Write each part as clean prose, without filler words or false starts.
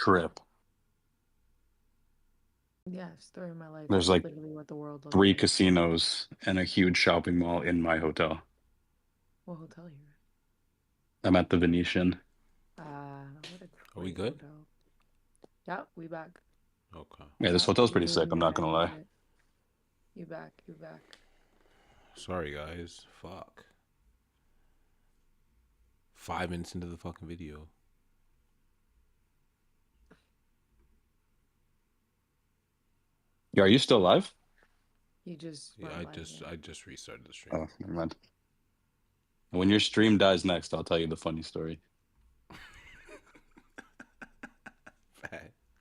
trip. Yeah, story of my life. There's That's like literally what the world looks 3 like. casinos and a huge shopping mall in my hotel. What hotel you in? I'm at the Venetian. What a Are we great good? hotel. Yeah, we back. Okay. Yeah, this hotel's pretty sick. I'm not gonna lie. You back, you back. Sorry, guys. Fuck. 5 minutes into the fucking video. Yeah, are you still live? You just Yeah, went I live, just yeah. I just restarted the stream. Oh, never mind. When your stream dies next, I'll tell you the funny story.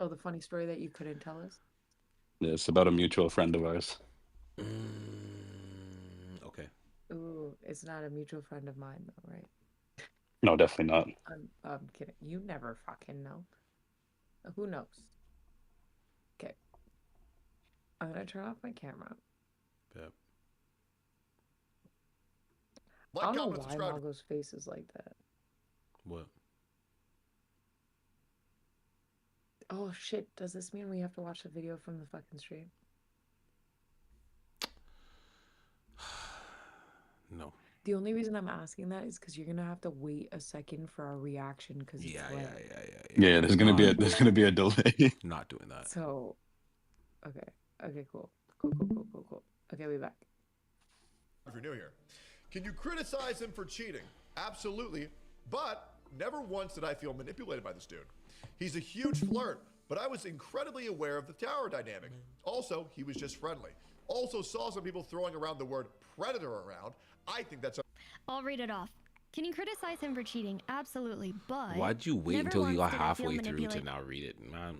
Oh, the funny story that you couldn't tell us? Yeah, it's about a mutual friend of ours. Okay. Ooh, it's not a mutual friend of mine, though, right? No, definitely not. I'm kidding. You never fucking know. Who knows? Okay. I'm gonna turn off my camera. Yep. I don't know why Mongo's face is like that. What? Oh shit, does this mean we have to watch the video from the fucking stream? No. The only reason I'm asking that is because you're gonna have to wait a second for our reaction because it's Yeah. Yeah, there's gonna be a delay. Not doing that. So, okay, cool. Okay, we back. If you're new here, can you criticize him for cheating? Absolutely, but never once did I feel manipulated by this dude. He's a huge flirt, but I was incredibly aware of the tower dynamic. Also, he was just friendly. Also saw some people throwing around the word predator around. I think that's I'll read it off. Can you criticize him for cheating? Absolutely, but why'd you wait until you got halfway through to now read it, man?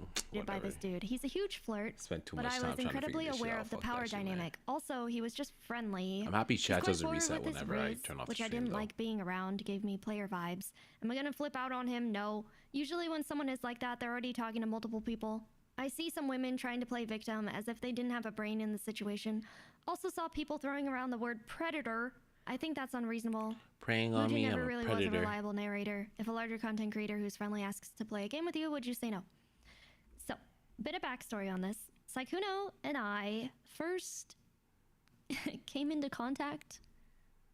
By this dude, he's a huge flirt. Spent too but much I time was trying to incredibly figure this aware shit of the out. power Fuck that shit, dynamic. Also, he was just friendly. I'm happy chat doesn't forward reset with his whenever I riz, turn off the which stream, I didn't though. like being around. Gave me player vibes. Am I gonna flip out on him? No. Usually, when someone is like that, they're already talking to multiple people. I see some women trying to play victim as if they didn't have a brain in the situation. Also saw people throwing around the word predator. I think that's unreasonable. Preying on me, I'm never a really predator. was a reliable narrator. If a larger content creator who's friendly asks to play a game with you, would you say no? So, bit of backstory on this. Sykkuno and I first came into contact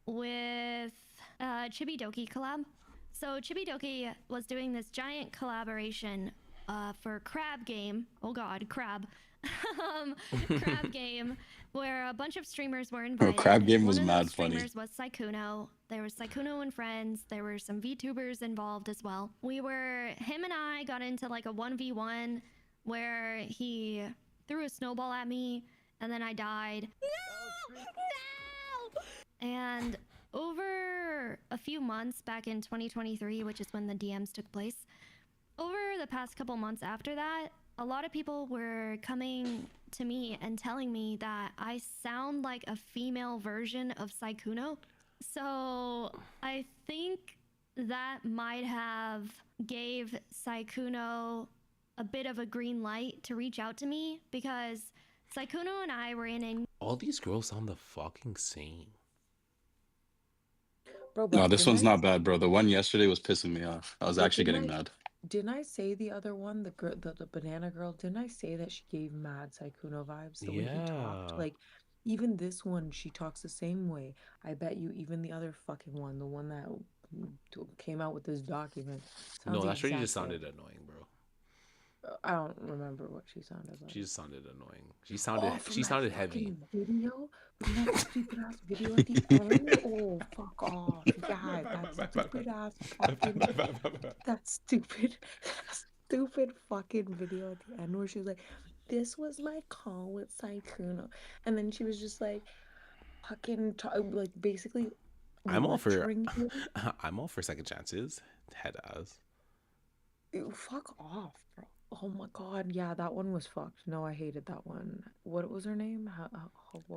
with Chibidoki collab. So Chibidoki was doing this giant collaboration for Crab Game. Oh god, Crab. Crab Game, where a bunch of streamers were invited. Oh, Crab Game was One of mad those funny. streamers was Sykkuno. There was Sykkuno and friends. There were some VTubers involved as well. Him and I got into like a 1v1 where he threw a snowball at me and then I died. No! And over a few months back in 2023, which is when the DMs took place, over the past couple months after that, a lot of people were coming to me and telling me that I sound like a female version of Sykkuno. So I think that might have gave Sykkuno a bit of a green light to reach out to me, because Sykkuno and I were in a... All these girls sound the fucking same. Bro, No, this one's not bad, bro. The one yesterday was pissing me off. I was actually getting mad. Didn't I say the other one, the girl, the banana girl? Didn't I say that she gave mad Sykkuno vibes? The way he talked, like even this one, she talks the same way. I bet you even the other fucking one, the one that came out with this document. No, that's really just sounded annoying, bro. I don't remember what she sounded like. She just sounded annoying. She sounded heavy. Video? That stupid ass video at the end? Oh, fuck off. Yeah, that stupid ass fucking... that stupid fucking video at the end where she was like, this was my call with Sykkuno. And then she was just like, fucking, like, basically... I'm all for second chances. Head ass. Fuck off, bro. Oh my god, yeah, that one was fucked. No, I hated that one. What was her name?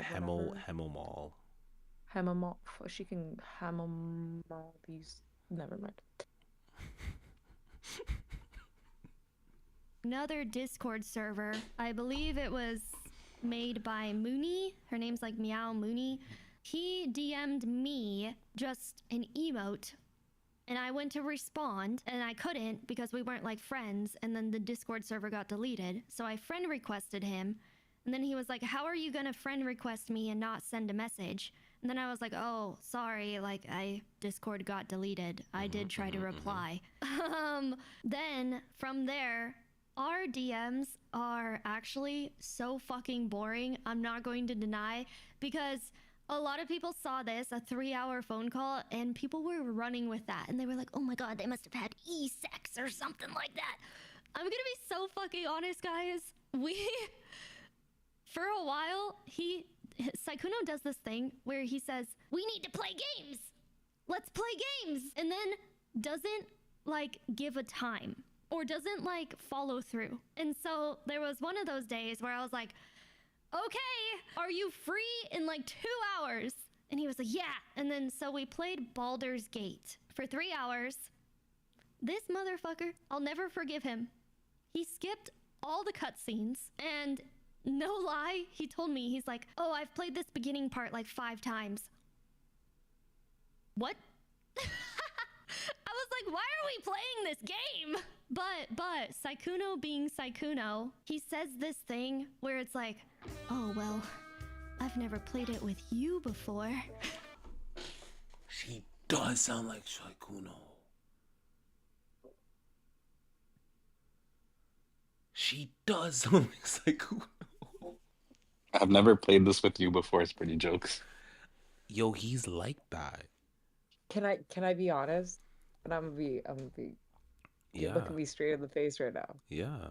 Hemomall. Hemomall. She can hemomall these. Never mind. Another Discord server. I believe it was made by Mooney. Her name's like Meow Mooney. He DM'd me just an emote and I went to respond and I couldn't because we weren't like friends, and then the Discord server got deleted. So I friend requested him, and then he was like, "How are you gonna friend request me and not send a message?" And then I was like, "Oh, sorry, like Discord got deleted. I did try to reply." Then from there, our DMs are actually so fucking boring. I'm not going to deny, because a lot of people saw this, a 3-hour phone call, and people were running with that. And they were like, "Oh my God, they must have had e-sex or something like that." I'm gonna be so fucking honest, guys. For a while, Sykkuno does this thing where he says, "We need to play games. Let's play games." And then doesn't like give a time or doesn't like follow through. And so there was one of those days where I was like, "Okay, are you free in like 2 hours?" And he was like, "Yeah." And then so we played Baldur's Gate for 3 hours. This motherfucker, I'll never forgive him. He skipped all the cutscenes, and no lie, he told me, he's like, "Oh, I've played this beginning part like 5 times. What? I was like, "Why are we playing this game?" But Sykkuno being Sykkuno, he says this thing where it's like, "Oh, well, I've never played it with you before." She does sound like Sykkuno. She does sound like Sykkuno. I've never played this with you before. It's pretty jokes. Yo, he's like that. Can I be honest? And I'm gonna be Yeah. look at me straight in the face right now. Yeah.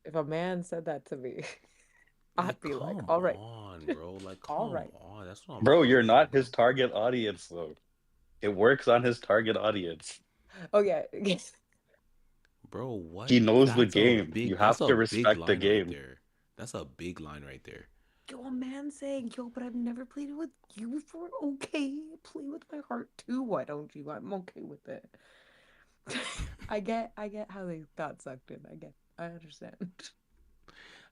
If a man said that to me, I'd be like, come all right. on, bro. Like, come All right. on. That's what I'm Bro, you're talking not about. his target audience, though. It works on his target audience. Okay. Bro, what? He knows the That's a game. big. You That's have a to big respect the line right game. there. That's a big line right there. Yo, a man saying, "Yo, but I've never played it with you before." Okay, play with my heart too. Why don't you? I'm okay with it. I get how they got sucked in. I understand.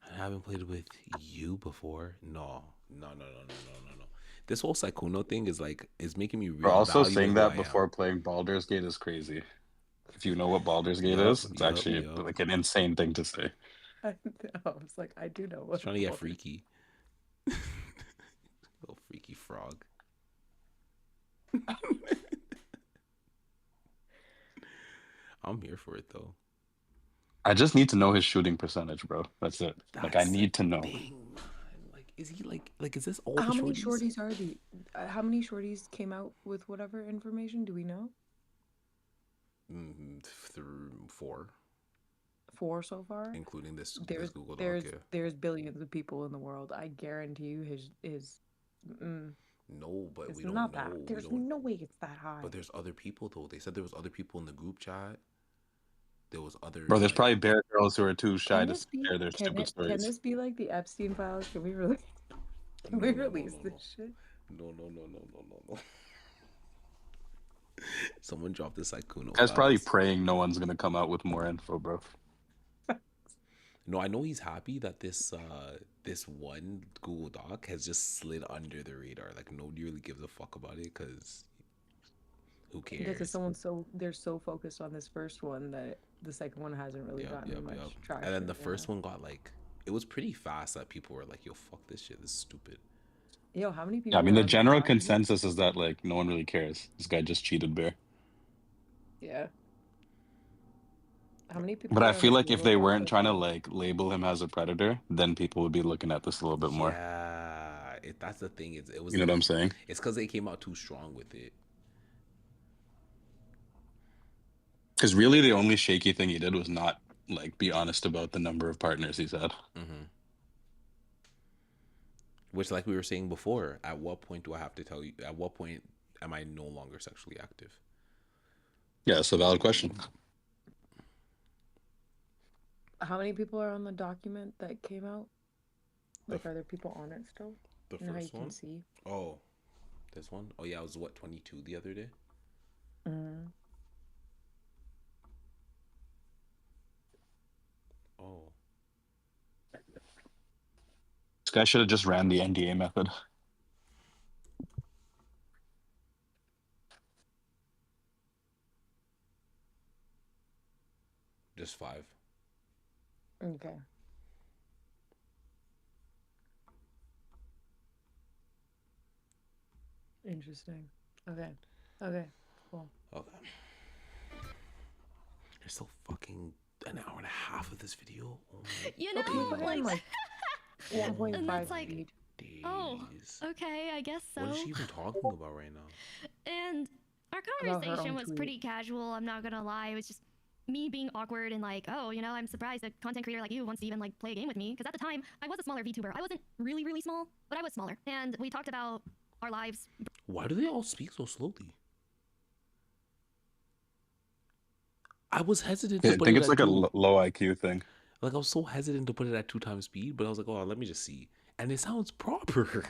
I haven't played with you before. No. This whole Sykkuno thing is making me But also reevaluate saying who I that am. before playing Baldur's Gate is crazy. If you know what Baldur's Gate Yup, is, it's yup, actually yup. like an insane thing to say. I was like, I do know He's what. trying to get freaky. Little freaky frog. I'm here for it though. I just need to know his shooting percentage, bro. That's it. Like, I That's need to know. thing, man. Like, is he like is this all How the many shorties? shorties are the? How many shorties came out with whatever information? Do we know? Through 4, 4 so far. including this There's Google Doc. there's Yeah. there's billions of people in the world. I guarantee you, his No, but it's we don't not know. that. There's no way it's that high. But there's other people though. They said there was other people in the group chat. There was other. Bro, there's like, probably bear girls who are too shy Can to this be? share their stupid Can stories. this be like the Epstein files? Can we really? Can we release this shit? No. Someone dropped the Sykkuno. Guy's probably files. praying no one's gonna come out with more info, bro. No, I know he's happy that this one Google Doc has just slid under the radar. Like nobody really gives a fuck about it because who cares? Yeah, because they're so focused on this first one that the second one hasn't really gotten much traction. And then the first one got like, it was pretty fast that people were like, "Yo, fuck this shit. This is stupid." Yo, how many people? Yeah, I mean, are the on general document? consensus is that like no one really cares. This guy just cheated bear. Yeah. How many people? But are I on feel the like if Google they Doc weren't so trying to far? like label him as a predator, then people would be looking at this a little bit more. Yeah, that's the thing. It was. You know what I'm saying? It's because they came out too strong with it. Because really, the only shaky thing he did was not like be honest about the number of partners he's had. Which, like we were saying before, at what point do I have to tell you? At what point am I no longer sexually active? Yeah, it's a valid question. How many people are on the document that came out? Like, are there people on it still? The You know how you first one? can see. Oh, this one? Oh, yeah, it was what, 22 the other day? Oh. This guy should have just ran the NDA method. Just 5. Okay. Interesting. Okay. Okay. Cool. Okay. There's still fucking an hour and a half of this video. Oh my You know, Okay, but like, in like and 1.5 that's like, speed. days. oh, okay, I guess so. What is she even talking about right now? And our About her conversation own was tweet. pretty casual, I'm not gonna lie. It was just me being awkward and like, oh, you know, I'm surprised a content creator like you wants to even like play a game with me. Because at the time, I was a smaller VTuber. I wasn't really, really small, but I was smaller. And we talked about our lives. Why do they all speak so slowly? I was hesitant to I put think it it's at like a two. low IQ thing. Like, I was so hesitant to put it at 2 times speed, but I was like, oh, let me just see. And it sounds proper.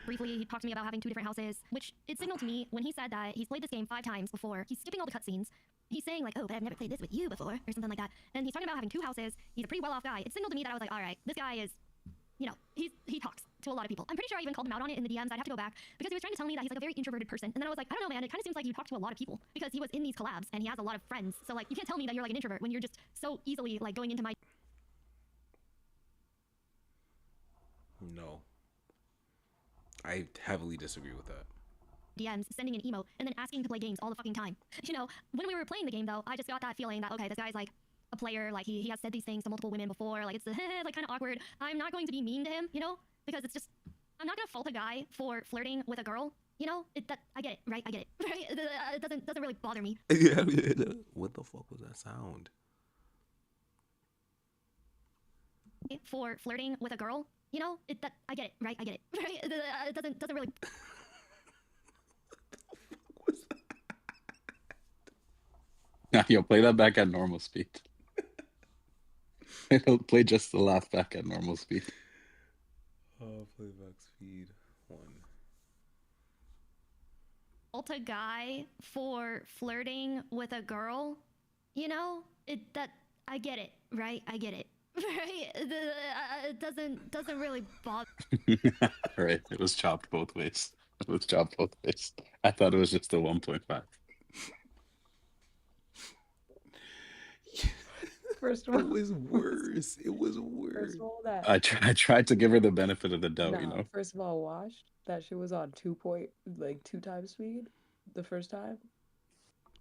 Briefly, he talked to me about having 2 different houses, which it signaled to me when he said that he's played this game 5 times before. He's skipping all the cutscenes. He's saying like, oh, but I've never played this with you before, or something like that. And he's talking about having 2 houses. He's a pretty well-off guy. It signaled to me that I was like, all right, this guy is, you know, he talks to a lot of people. I'm pretty sure I even called him out on it in the DMs. I'd have to go back because he was trying to tell me that he's like a very introverted person. And then I was like, I don't know, man. It kind of seems like you talk to a lot of people because he was in these collabs and he has a lot of friends. So like, you can't tell me that you're like an introvert when you're just so easily like going into my No. I heavily disagree with that. DMs, sending an emo, and then asking to play games all the fucking time. You know, when we were playing the game though, I just got that feeling that, okay, this guy's like a player, like he has said these things to multiple women before, like it's like kind of awkward. I'm not going to be mean to him, you know, because it's just, I'm not gonna fault a guy for flirting with a girl, you know, I get it, right? I get it, right? It doesn't really bother me. Yeah. What the fuck was that sound? For flirting with a girl, you know, I get it, right? I get it, right? It doesn't really. Yo, play that back at normal speed. It'll play just the laugh back at normal speed. Playback speed 1. Fault a guy for flirting with a girl, you know, I get it, right? I get it, right? It doesn't really bother. Right, it was chopped both ways. It was chopped both ways. I thought it was just a 1.5. First of all, It was worse. It was worse. first of all, that I tried to give her the benefit of the doubt, nah, you know. first of all, watched that shit was on 2 times speed the first time,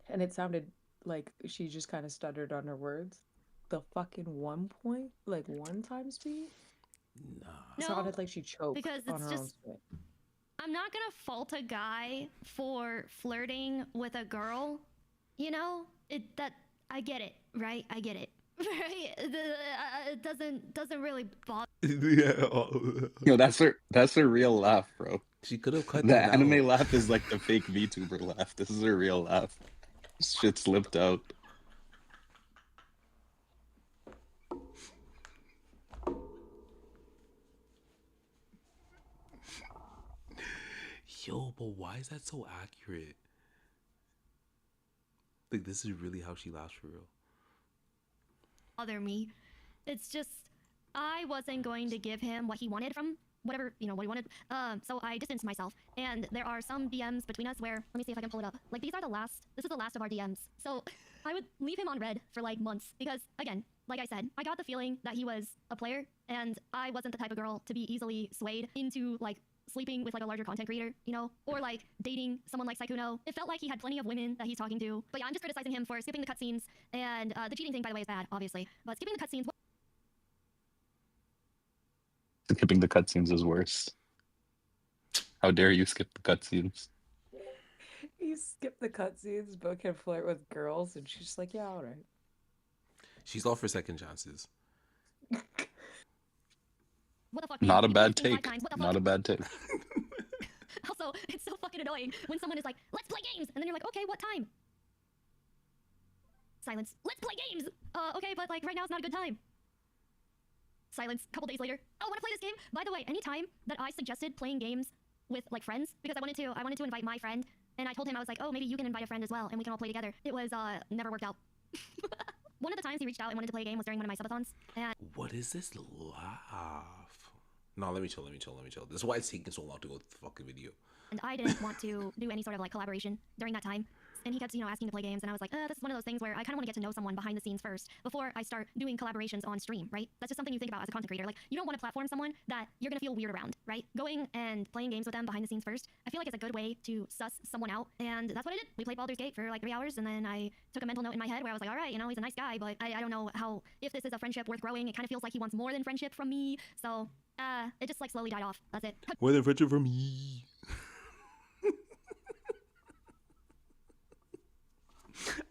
and it sounded like she just kind of stuttered on her words. The fucking 1 times speed Nah. No, sounded like she choked because on it's her own just- spit. I'm not gonna fault a guy for flirting with a girl, you know, I get it, right? I get it, right? It doesn't really bother. Yeah. Yo, that's her real laugh, bro. She could have cut The that anime out. laugh is like the fake VTuber laugh. This is her real laugh. Shit slipped out. Yo, but why is that so accurate? Like, this is really how she laughs for real. Bother me. It's just I wasn't going to give him what he wanted from whatever, you know, what he wanted. So I distanced myself. And there are some DMs between us where, let me see if I can pull it up. Like this is the last of our DMs. So I would leave him on red for like months because again, like I said, I got the feeling that he was a player and I wasn't the type of girl to be easily swayed into like sleeping with like a larger content creator, you know, or like dating someone like Sykkuno. It felt like he had plenty of women that he's talking to. But yeah, I'm just criticizing him for skipping the cutscenes. And the cheating thing, by the way, is bad, obviously. But skipping the cutscenes. Skipping the cutscenes is worse. How dare you skip the cutscenes? You skip the cutscenes, but can flirt with girls, and she's just like, yeah, all right. She's all for second chances. What the fuck, man? Not a You bad played this game 5 take. times. What the Not fuck? a bad take. Also, it's so fucking annoying when someone is like, let's play games. And then you're like, okay, what time? Silence. Let's play games. Okay, but like right now is not a good time. Silence. Couple days later. Oh, wanna play this game? By the way, anytime that I suggested playing games with like friends, because I wanted to invite my friend, and I told him, I was like, oh, maybe you can invite a friend as well, and we can all play together. It was never worked out. One of the times he reached out and wanted to play a game was during one of my subathons, and What is this laugh? No, let me chill. This is why it's taking so long to go to the fucking video. I didn't want to do any sort of like collaboration during that time. and he kept, asking to play games, and I was like, this is one of those things where I kind of want to get to know someone behind the scenes first before I start doing collaborations on stream, right? That's just something you think about as a content creator. Like, you don't want to platform someone that you're going to feel weird around, right? Going and playing games with them behind the scenes first, I feel like it's a good way to suss someone out, and that's what I did. We played Baldur's Gate for like 3 hours, and then I took a mental note in my head where I was like, all right, he's a nice guy, but I don't know if this is a friendship worth growing. It kind of feels like he wants more than friendship from me, so it just like slowly died off. That's it. More than friendship from me.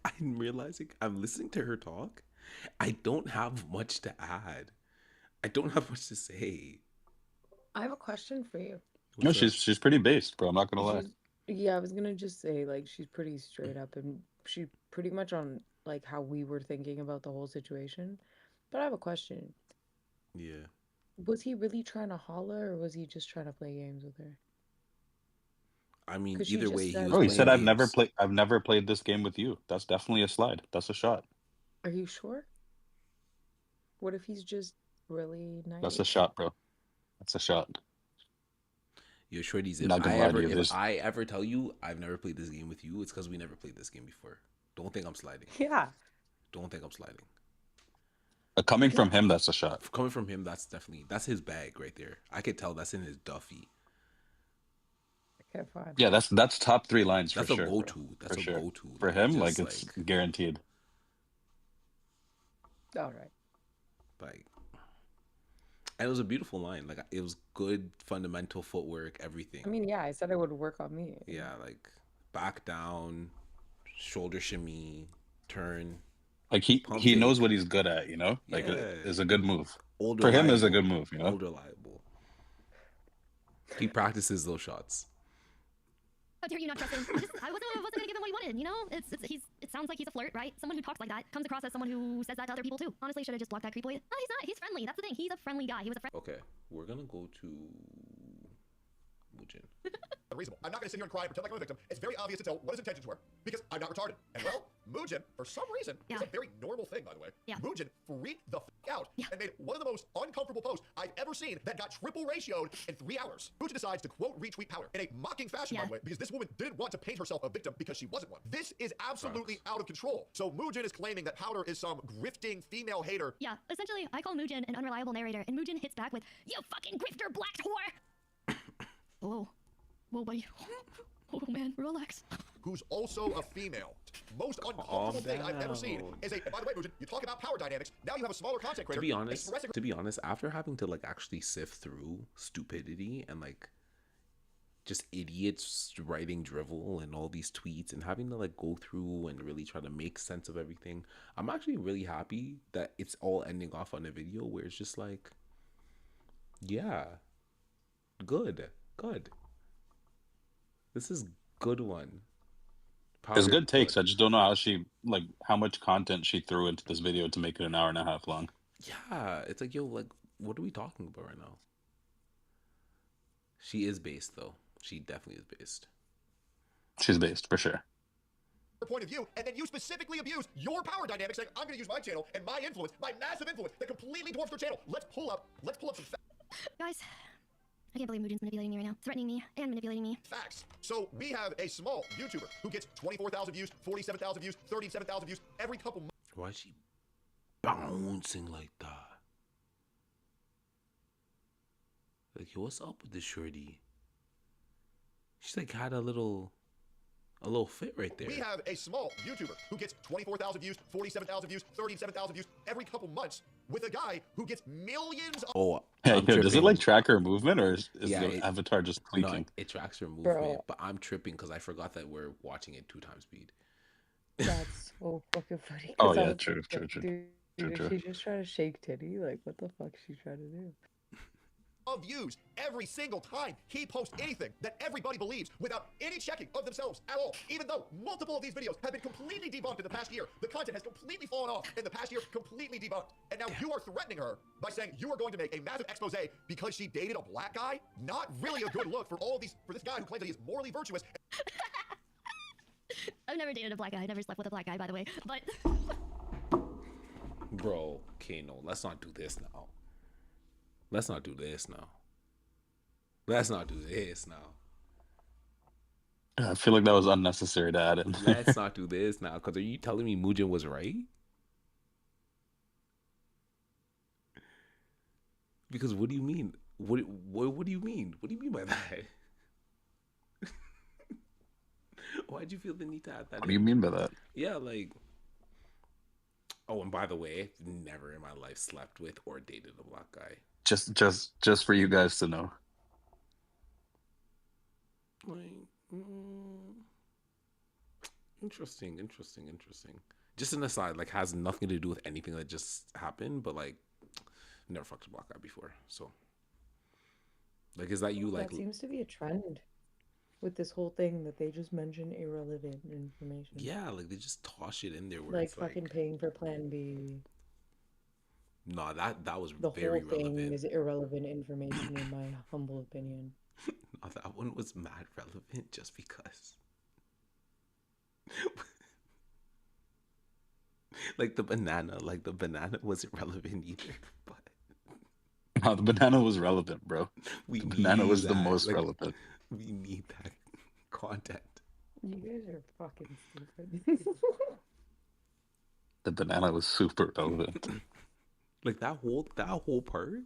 I'm realizing I'm listening to her talk. I don't have much to add. I don't have much to say. I have a question for you. No, she's pretty based, bro. I'm not gonna lie. Yeah, I was gonna just say, like, she's pretty straight up, and she's pretty much on like how we were thinking about the whole situation. But I have a question. Yeah. Was he really trying to holler, or was he just trying to play games with her? I mean, 'Cause she either just way, he said- was Bro, he playing said games. I've never played this game with you. That's definitely a slide. That's a shot. Are you sure? What if he's just really nice? That's a shot, bro. That's a shot. Yo, shorties, Not gonna lie to you, if there's- I ever tell you I've never played this game with you, it's because we never played this game before. Don't think I'm sliding. Yeah. Don't think I'm sliding. Coming from him, that's a shot. Coming from him, that's his bag right there. I could tell that's in his Duffy. Okay, fine. Yeah, that's top 3 lines That's for a sure. go-to. That's For a sure. go-to. For him, Just like it's guaranteed. All right. Like, and it was a beautiful line. Like, it was good fundamental footwork, everything. I mean, yeah, I said it would work on me. Yeah, like back down, shoulder shimmy, turn. Like he Pump knows fake. what he's good at, Like Yeah. It's a good move. Old For him, it's a reliable. good move, Old reliable. He practices those shots. How dare you not trust him? I wasn't gonna give him what he wanted. It sounds like he's a flirt, right? Someone who talks like that comes across as someone who says that to other people too. Honestly, should have just blocked that creep boy. No, he's not. He's friendly. That's the thing. He's a friendly guy. He was a friend. Okay, we're gonna go to Mujin. Unreasonable. I'm not going to sit here and cry and pretend like I'm a victim. It's very obvious to tell what his intentions were because I'm not retarded. And well, Mujin, for some reason, Yeah. it's a very normal thing, by the way. Yeah. Mujin freaked the out Yeah. and made one of the most uncomfortable posts I've ever seen that got triple ratioed in 3 hours. Mujin decides to quote retweet Powder in a mocking fashion, by Yeah. the way, because this woman didn't want to paint herself a victim because she wasn't one. This is absolutely out of control. So Mujin is claiming that Powder is some grifting female hater. Yeah, essentially, I call Mujin an unreliable narrator, and Mujin hits back with, "You fucking grifter, black whore!" Whoa, buddy. Oh man, relax. Who's also a female. Most uncomfortable thing I've ever seen down. is by the way, Mujin, you talk about power dynamics. Now you have a smaller content creator. To be honest, after having to like actually sift through stupidity and like just idiots writing drivel and all these tweets and having to like go through and really try to make sense of everything, I'm actually really happy that it's all ending off on a video where it's just like, yeah, good. This is good one. It's good takes. I just don't know how much content she threw into this video to make it an hour and a half long. Yeah, it's like, yo, like, what are we talking about right now? She is based, though. She definitely is based. She's based, for sure. Point of view, and then you specifically abuse your power dynamics, saying I'm going to use my channel and my influence, my massive influence that completely dwarfs your channel. Let's pull up some Guys, I can't believe Mujin's manipulating me right now. Threatening me and manipulating me. facts. So we have a small YouTuber who gets 24,000 views, 47,000 views, 37,000 views every couple months. Why is she bouncing like that? Like, yo, what's up with this shorty? She's like had a little fit right there. We have a small YouTuber who gets 24,000 views, 47,000 views, 37,000 views every couple months with a guy who gets millions of... Oh, Yeah, I'm does it tripping. like track her movement, or is Yeah, the avatar just No, tweaking? it tracks her movement, Bro. but I'm tripping because I forgot that we're watching it 2x speed. That's so fucking funny. Oh, 'cause I yeah, was true. Dude, True. is she just trying to shake titty? Like, what the fuck is she trying to do? views every single time he posts anything that everybody believes without any checking of themselves at all. Even though multiple of these videos have been completely debunked in the past year, the content has completely fallen off in the past year, completely debunked. And now you are threatening her by saying you are going to make a massive expose because she dated a black guy. Not really a good look for this guy who claims that he is morally virtuous. I've never dated a black guy. I never slept with a black guy, by the way. But Bro, okay, no, let's not do this now. Let's not do this now. I feel like that was unnecessary to add in there. Let's not do this now. Because are you telling me Mujin was right? Because what do you mean? What do you mean? What do you mean by that? Why'd you feel the need to add that What do you in? mean by that? Yeah, like. Oh, and by the way, never in my life slept with or dated a black guy. Just for you guys to know. Like, interesting. Just an aside, like has nothing to do with anything that just happened, but like, never fucked a black guy before. So, like, is that you? Like, That seems to be a trend with this whole thing that they just mention irrelevant information. yeah, like they just toss it in there where Like it's fucking like, paying for Plan B. nah, that was The very whole thing relevant. is irrelevant information in my humble opinion. Nah, that one was mad relevant just because. Like the banana wasn't relevant either, but No, the banana was relevant, bro. we The banana need was the that. most Like, relevant. we need that content. You guys are fucking stupid. The banana was super relevant. Like that whole part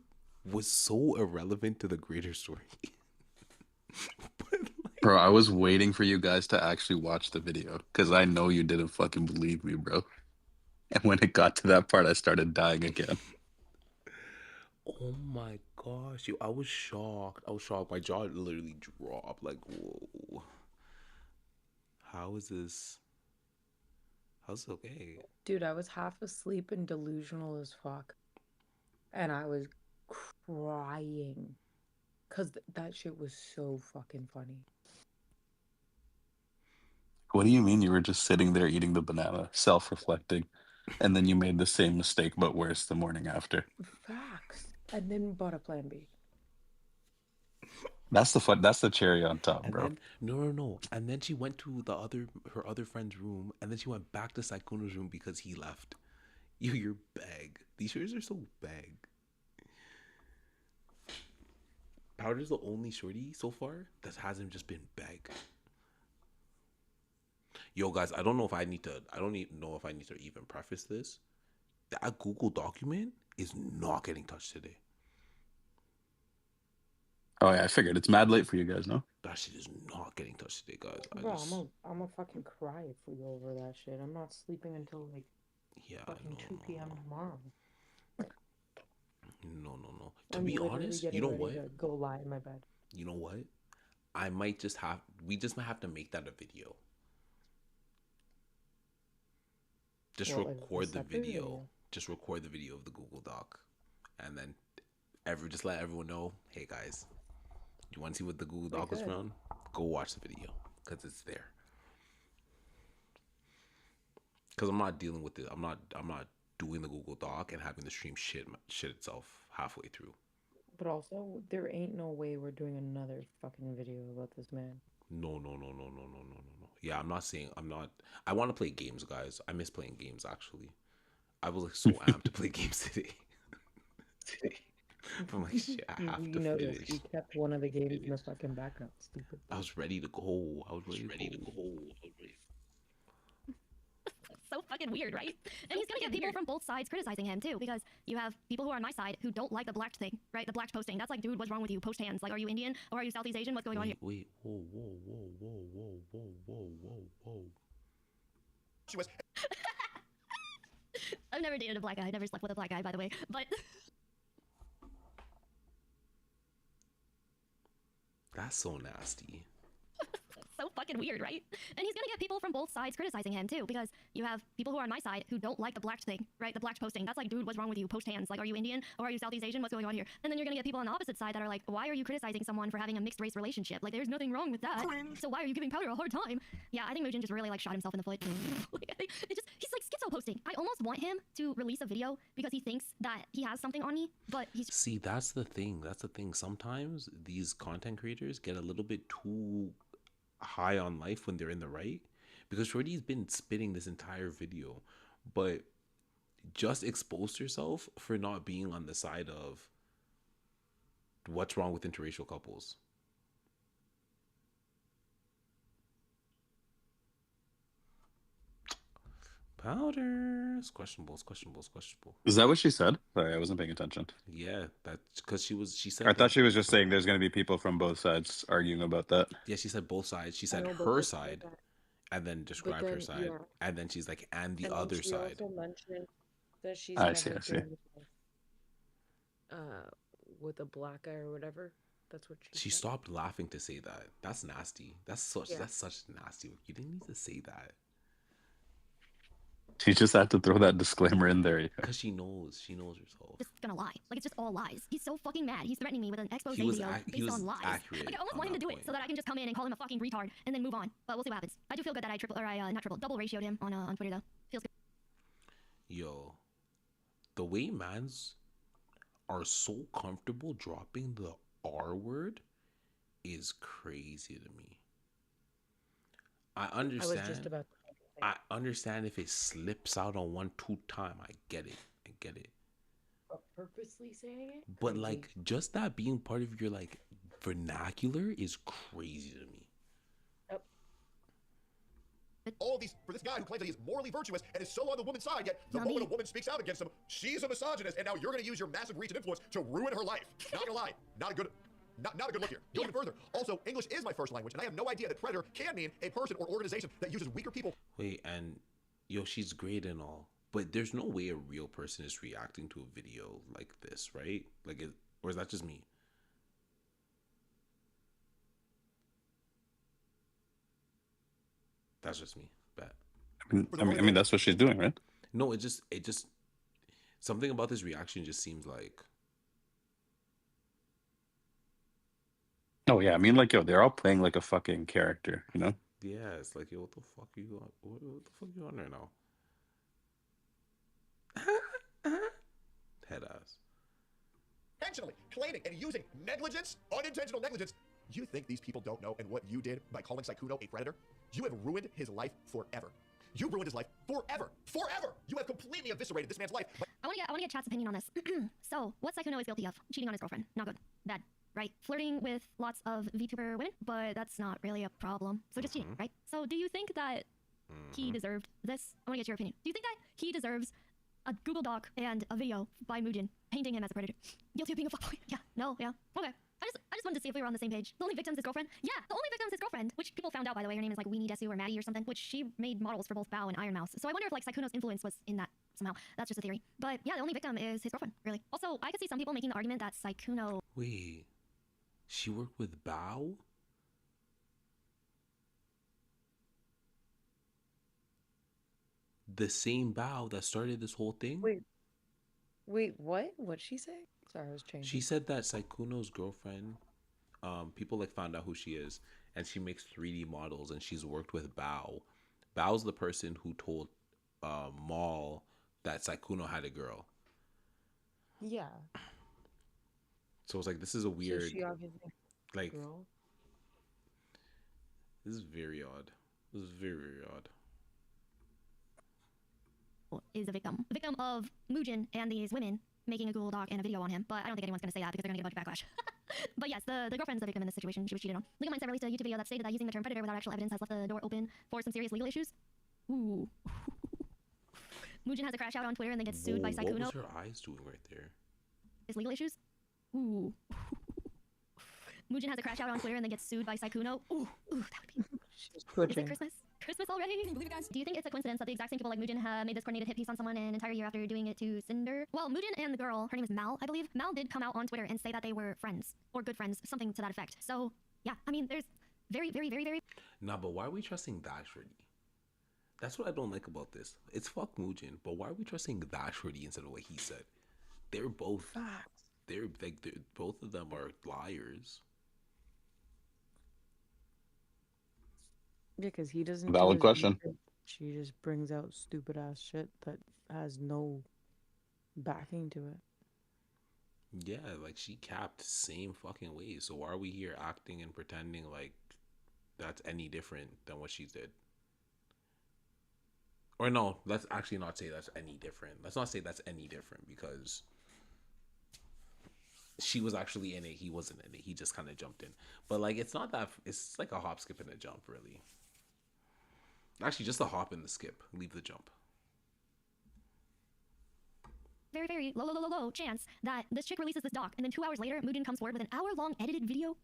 was so irrelevant to the greater story. But like, Bro, I was waiting for you guys to actually watch the video because I know you didn't fucking believe me, bro. And when it got to that part, I started dying again. oh my gosh, I was shocked. My jaw literally dropped. Like, whoa. How is this? How's it okay? Dude, I was half asleep and delusional as fuck. And I was crying. Because that shit was so fucking funny. What do you mean you were just sitting there eating the banana, self-reflecting, and then you made the same mistake but worse the morning after? Facts. And then bought a Plan B. That's the cherry on top, And bro. then no. And then she went to her other friend's room, and then she went back to Sykkuno's room because he left. You're bag. These shirts are so bag. Powder's the only shorty so far that hasn't just been bag. Yo, guys, I don't know if I need to. I don't even know if I need to even preface this. That Google document is not getting touched today. Oh yeah, I figured it's mad late for you guys, no? That shit is not getting touched today, guys. Bro, I'm gonna fucking cry if we go over that shit. I'm not sleeping until like fucking 2 p.m. tomorrow. No. To I'm be literally honest, you getting know ready what? to go lie in my bed. You know what? We just might have to make that a video. Just What, like a record the separate video. video? Just record the video of the Google Doc. And then just let everyone know, hey guys, you want to see what the Google Doc was could. from? Go watch the video. Because it's there. Because I'm not dealing with it. I'm not doing the Google Doc and having the stream shit itself halfway through. But also, there ain't no way we're doing another fucking video about this man. No. Yeah, I'm not. I want to play games, guys. I miss playing games, actually. I was like so amped to play games today. I'm like, shit, I have You to noticed finish. you kept one of the games in the fucking background, stupid. I was ready to go. So fucking weird, right? And he's gonna get people from both sides criticizing him too, because you have people who are on my side who don't like the blacked thing, right? The blacked posting. That's like, dude, what's wrong with you? Post hands. Like, are you Indian or are you Southeast Asian? What's going on here? Wait, whoa. She was I've never dated a black guy. I never slept with a black guy, by the way. But That's so nasty. so fucking weird, right? And he's gonna get people from both sides criticizing him too, because you have people who are on my side who don't like the blacked thing, right? The blacked posting. That's like, dude, what's wrong with you? Post hands. Like, are you Indian or are you Southeast Asian? What's going on here? And then you're gonna get people on the opposite side that are like, why are you criticizing someone for having a mixed race relationship? Like, there's nothing wrong with that. So why are you giving Powder a hard time? Yeah, I think Mujin just really like shot himself in the foot. Like, I think he's like schizo posting. I almost want him to release a video because he thinks that he has something on me, but he's See, that's the thing. Sometimes these content creators get a little bit too high on life when they're in the right, because Shorty's been spitting this entire video, but just exposed herself for not being on the side of what's wrong with interracial couples. Powder. It's questionable. It's questionable. It's questionable. Is that what she said? Sorry, I wasn't paying attention. Yeah, that's because she I said thought that. she was just saying there's going to be people from both sides arguing about that. Yeah, she said both sides. She I said know, but her she said side, that. and then But described her then, side, yeah. and then she's like, and the And then other she side. also mentioned that she's I see, never I see. been uh with a black guy or whatever. That's what she She said. stopped laughing to say that. That's nasty. Yeah. That's such nasty. You didn't need to say that. She just had to throw that disclaimer in there. Yeah. Because she knows herself. Just gonna lie. Like, it's just all lies. He's so fucking mad. He's threatening me with an expose He was video he based was on lies. accurate. Like, I almost on want him to that do it point. so that I can just come in and call him a fucking retard and then move on. But we'll see what happens. I do feel good that I not triple, double ratioed him on Twitter though. Feels good. Yo, the way mans are so comfortable dropping the R word is crazy to me. I I was just understand. about to say. I understand if it slips out on 1-2 time. I get it. I get it. But purposely saying it? But Crazy. like just that being part of your like vernacular is crazy to me. Yep. All of these for this guy who claims that he is morally virtuous and is so on the woman's side, yet the Not moment me. a woman speaks out against him, she's a misogynist, and now you're going to use your massive reach and influence to ruin her life. Not gonna lie, not a good look here. Go even further. Also, English is my first language, and I have no idea that predator can mean a person or organization that uses weaker people. Wait, and yo, she's great and all, but there's no way a real person is reacting to a video like this, right? Like, or is that just me? That's just me. Bet. I mean, that's what she's doing, right? No, it just something about this reaction just seems like Oh yeah, I mean, like, yo, they're all playing like a fucking character, you know? yeah, it's like yo, what the fuck you on? What the fuck you on right now? Head ass. Intentionally claiming and using negligence, unintentional negligence. You think these people don't know and what you did by calling Sykkuno a predator? You have ruined his life forever. You ruined his life forever. Forever! You have completely eviscerated this man's life. I want to get Chat's opinion on this. So, what Sykkuno is guilty of? Cheating on his girlfriend. Not good. Bad. Right? Flirting with lots of VTuber women, but that's not really a problem. So just cheating, right? So do you think that he deserved this? I want to get your opinion. Do you think that he deserves a Google Doc and a video by Mugen painting him as a predator? Guilty of being a fuckboy? Yeah. No? Yeah. Okay. I just wanted to see if we were on the same page. The only victim's his girlfriend? Yeah, the only victim's his girlfriend, which people found out, by the way. Her name is like Weenie Desu or Maddie or something, which she made models for both Bao and Iron Mouse. So I wonder if like Sykkuno's influence was in that somehow. That's just a theory. But yeah, the only victim is his girlfriend, really. Also, I could see some people making the argument that Sykkuno... Wait, she worked with Bao? The same Bao that started this whole thing? Wait, what? What'd she say? Sorry, I was changing. She said that Sykkuno's girlfriend, people like found out who she is, and she makes 3D models, and she's worked with Bao. Bao's the person who told Maul that Sykkuno had a girl. Yeah. So it's like this is a weird, So she obviously like girl. this is very odd. This is very, very odd. is a victim. A victim of Mugen and these women making a Google Doc and a video on him, but I don't think anyone's going to say that because they're going to get a bunch of backlash. But yes, the girlfriend's the victim in this situation. She was cheated on. Legal Mindset released a YouTube video that stated that using the term predator without actual evidence has left the door open for some serious legal issues. Ooh. Mugen has a crash out on Twitter and then gets sued by What Sykkuno. was her eyes doing right there? Is legal issues? Ooh. Mugen has a crash out on Twitter and then gets sued by Sykkuno. Ooh, that would be... She's Is it twitching. Christmas? Christmas already? Can you believe it, guys? Do you think it's a coincidence that the exact same people like Mugen made this coordinated hit piece on someone an entire year after doing it to Cinder? Well, Mugen and the girl, her name is Mal, I believe. Mal did come out on Twitter and say that they were friends, or good friends, something to that effect. So, yeah, I mean, there's very... Nah, but why are we trusting that shorty? That's what I don't like about this. It's fuck Mugen, but why are we trusting that shorty instead of what he said? They're both... Facts. Both of them are liars. Yeah, because he doesn't. Valid do his question. research. She just brings out stupid ass shit that has no backing to it. Yeah, like she capped same fucking way. So why are we here acting and pretending like that's any different than what she did? Or no, let's actually not say that's any different. Let's not say that's any different because she was actually in it. He wasn't in it. He just kind of jumped in. But like, it's not that. It's like a hop, skip, and a jump, really. Actually, just a hop and the skip. Leave the jump. very low chance that this chick releases this doc, and then 2 hours later, Mugen comes forward with an hour-long edited video.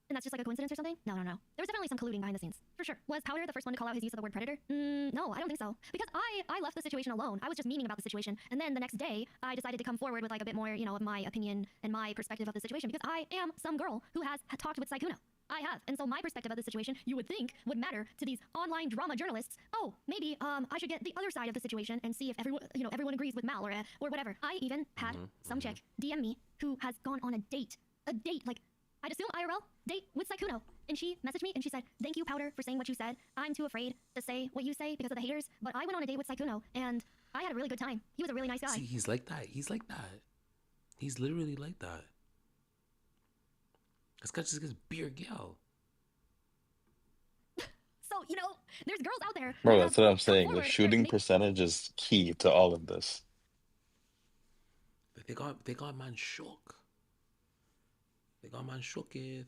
And that's just like a coincidence or something? No. There was definitely some colluding behind the scenes. For sure. Was Powder the first one to call out his use of the word predator? No, I don't think so. Because I left the situation alone. I was just memeing about the situation. And then the next day, I decided to come forward with like a bit more, of my opinion and my perspective of the situation. Because I am some girl who has talked with Sykkuno. I have. And so my perspective of the situation, you would think, would matter to these online drama journalists. Oh, maybe I should get the other side of the situation and see if everyone agrees with Mal or whatever. I even had some chick DM me who has gone on a date. Like, I'd assume IRL date with Sykkuno. And she messaged me and she said, "Thank you, Powder, for saying what you said. I'm too afraid to say what you say because of the haters, but I went on a date with Sykkuno and I had a really good time. He was a really nice guy." See, he's like that. He's literally like that. This guy just gets beer gal. So, there's girls out there. Bro, that that's have what I'm come saying. The forward shooting or percentage is key to all of this. They got man shook. They got man shooketh.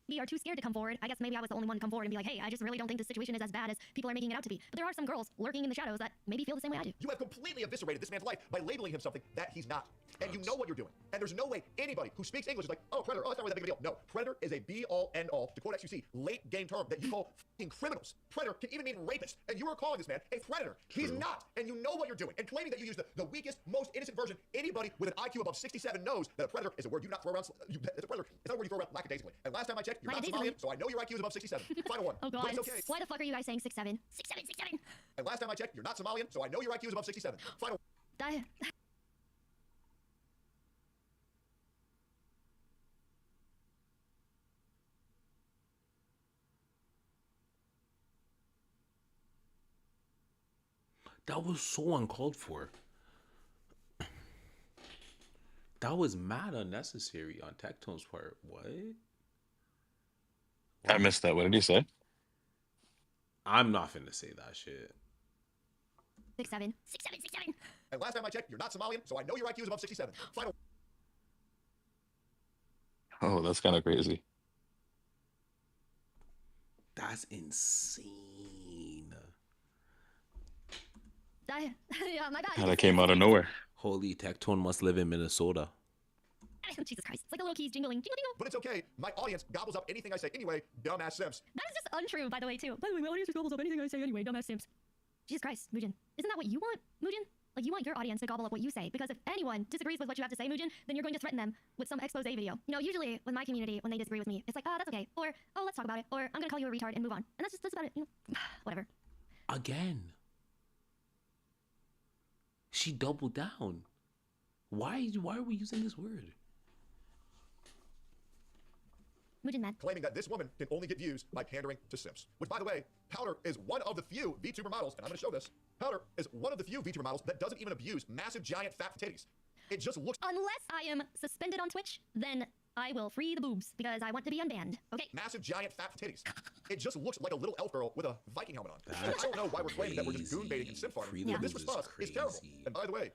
maybe are too scared to come forward. I guess maybe I was the only one to come forward and be like, hey, I just really don't think the situation is as bad as people are making it out to be. But there are some girls lurking in the shadows that maybe feel the same way I do. You have completely eviscerated this man's life by labeling him something that he's not. And you know what you're doing. And there's no way anybody who speaks English is like, oh, predator, oh, that's not really that big a deal. No, predator is a be-all, end-all, to quote XUC, late game term that you call f***ing criminals. Predator can even mean rapist. And you are calling this man a predator. True. He's not. And you know what you're doing. And claiming that you use the weakest, most innocent version, anybody with an IQ above 67 knows that a predator is a word you do not throw around. It's a predator. It's not a word you throw around lackadaisically. And last time I checked, you're not Somalian, so I know your IQ is above 67. Final one. Oh, God. But it's okay. Why the fuck are you guys saying 6'7"? 6'7", 6'7". And last time I checked, you're not Somalian, so I know your IQ is above 67. Final That... That was so uncalled for. That was mad unnecessary on Tectone's part. What? I missed that. What did he say? I'm not finna say that shit. 6'7". 6'7", 6'7". And last time I checked, you're not Somalian, so I know your IQ is above 67. Final Oh, that's kind of crazy. That's insane. Yeah, my bad. That came out of nowhere. Holy, Tectone must live in Minnesota. Jesus Christ. It's like the little keys jingling. Jingle, jingle. But it's okay. My audience gobbles up anything I say anyway, dumbass simps. That is just untrue, by the way, too. By the way, my audience just gobbles up anything I say anyway, dumbass simps. Jesus Christ, Mugen. Isn't that what you want, Mugen? Like, you want your audience to gobble up what you say, because if anyone disagrees with what you have to say, Mugen, then you're going to threaten them with some expose video. You know, usually with my community, when they disagree with me, it's like, oh, that's okay. Or, oh, let's talk about it. Or, I'm gonna call you a retard and move on. And that's about it. You know, whatever. Again. She doubled down. Why are we using this word? Mugen man. Claiming that this woman can only get views by pandering to simps. Which, by the way, Powder is one of the few VTuber models, and I'm gonna show this. Powder is one of the few VTuber models that doesn't even abuse massive, giant, fat titties. It just looks Unless I am suspended on Twitch, then I will free the boobs, because I want to be unbanned. Okay? massive, giant, fat titties. It just looks like a little elf girl with a Viking helmet on. That's I don't know why we're claiming that we're just goon baiting and simp farming, Free but the this boobs is response is terrible. crazy. And by the way,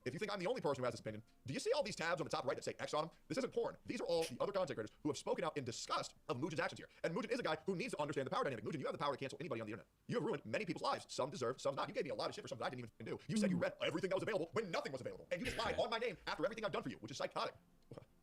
if you think I'm the only person who has this opinion, do you see all these tabs on the top right that say X on them? This isn't porn. These are all the other content creators who have spoken out in disgust of Mugen's actions here. And Mugen is a guy who needs to understand the power dynamic. Mugen, you have the power to cancel anybody on the internet. You have ruined many people's lives. Some deserve, some not. You gave me a lot of shit for something I didn't even do. You said you read everything that was available when nothing was available. And you just lied on my name after everything I've done for you, which is psychotic.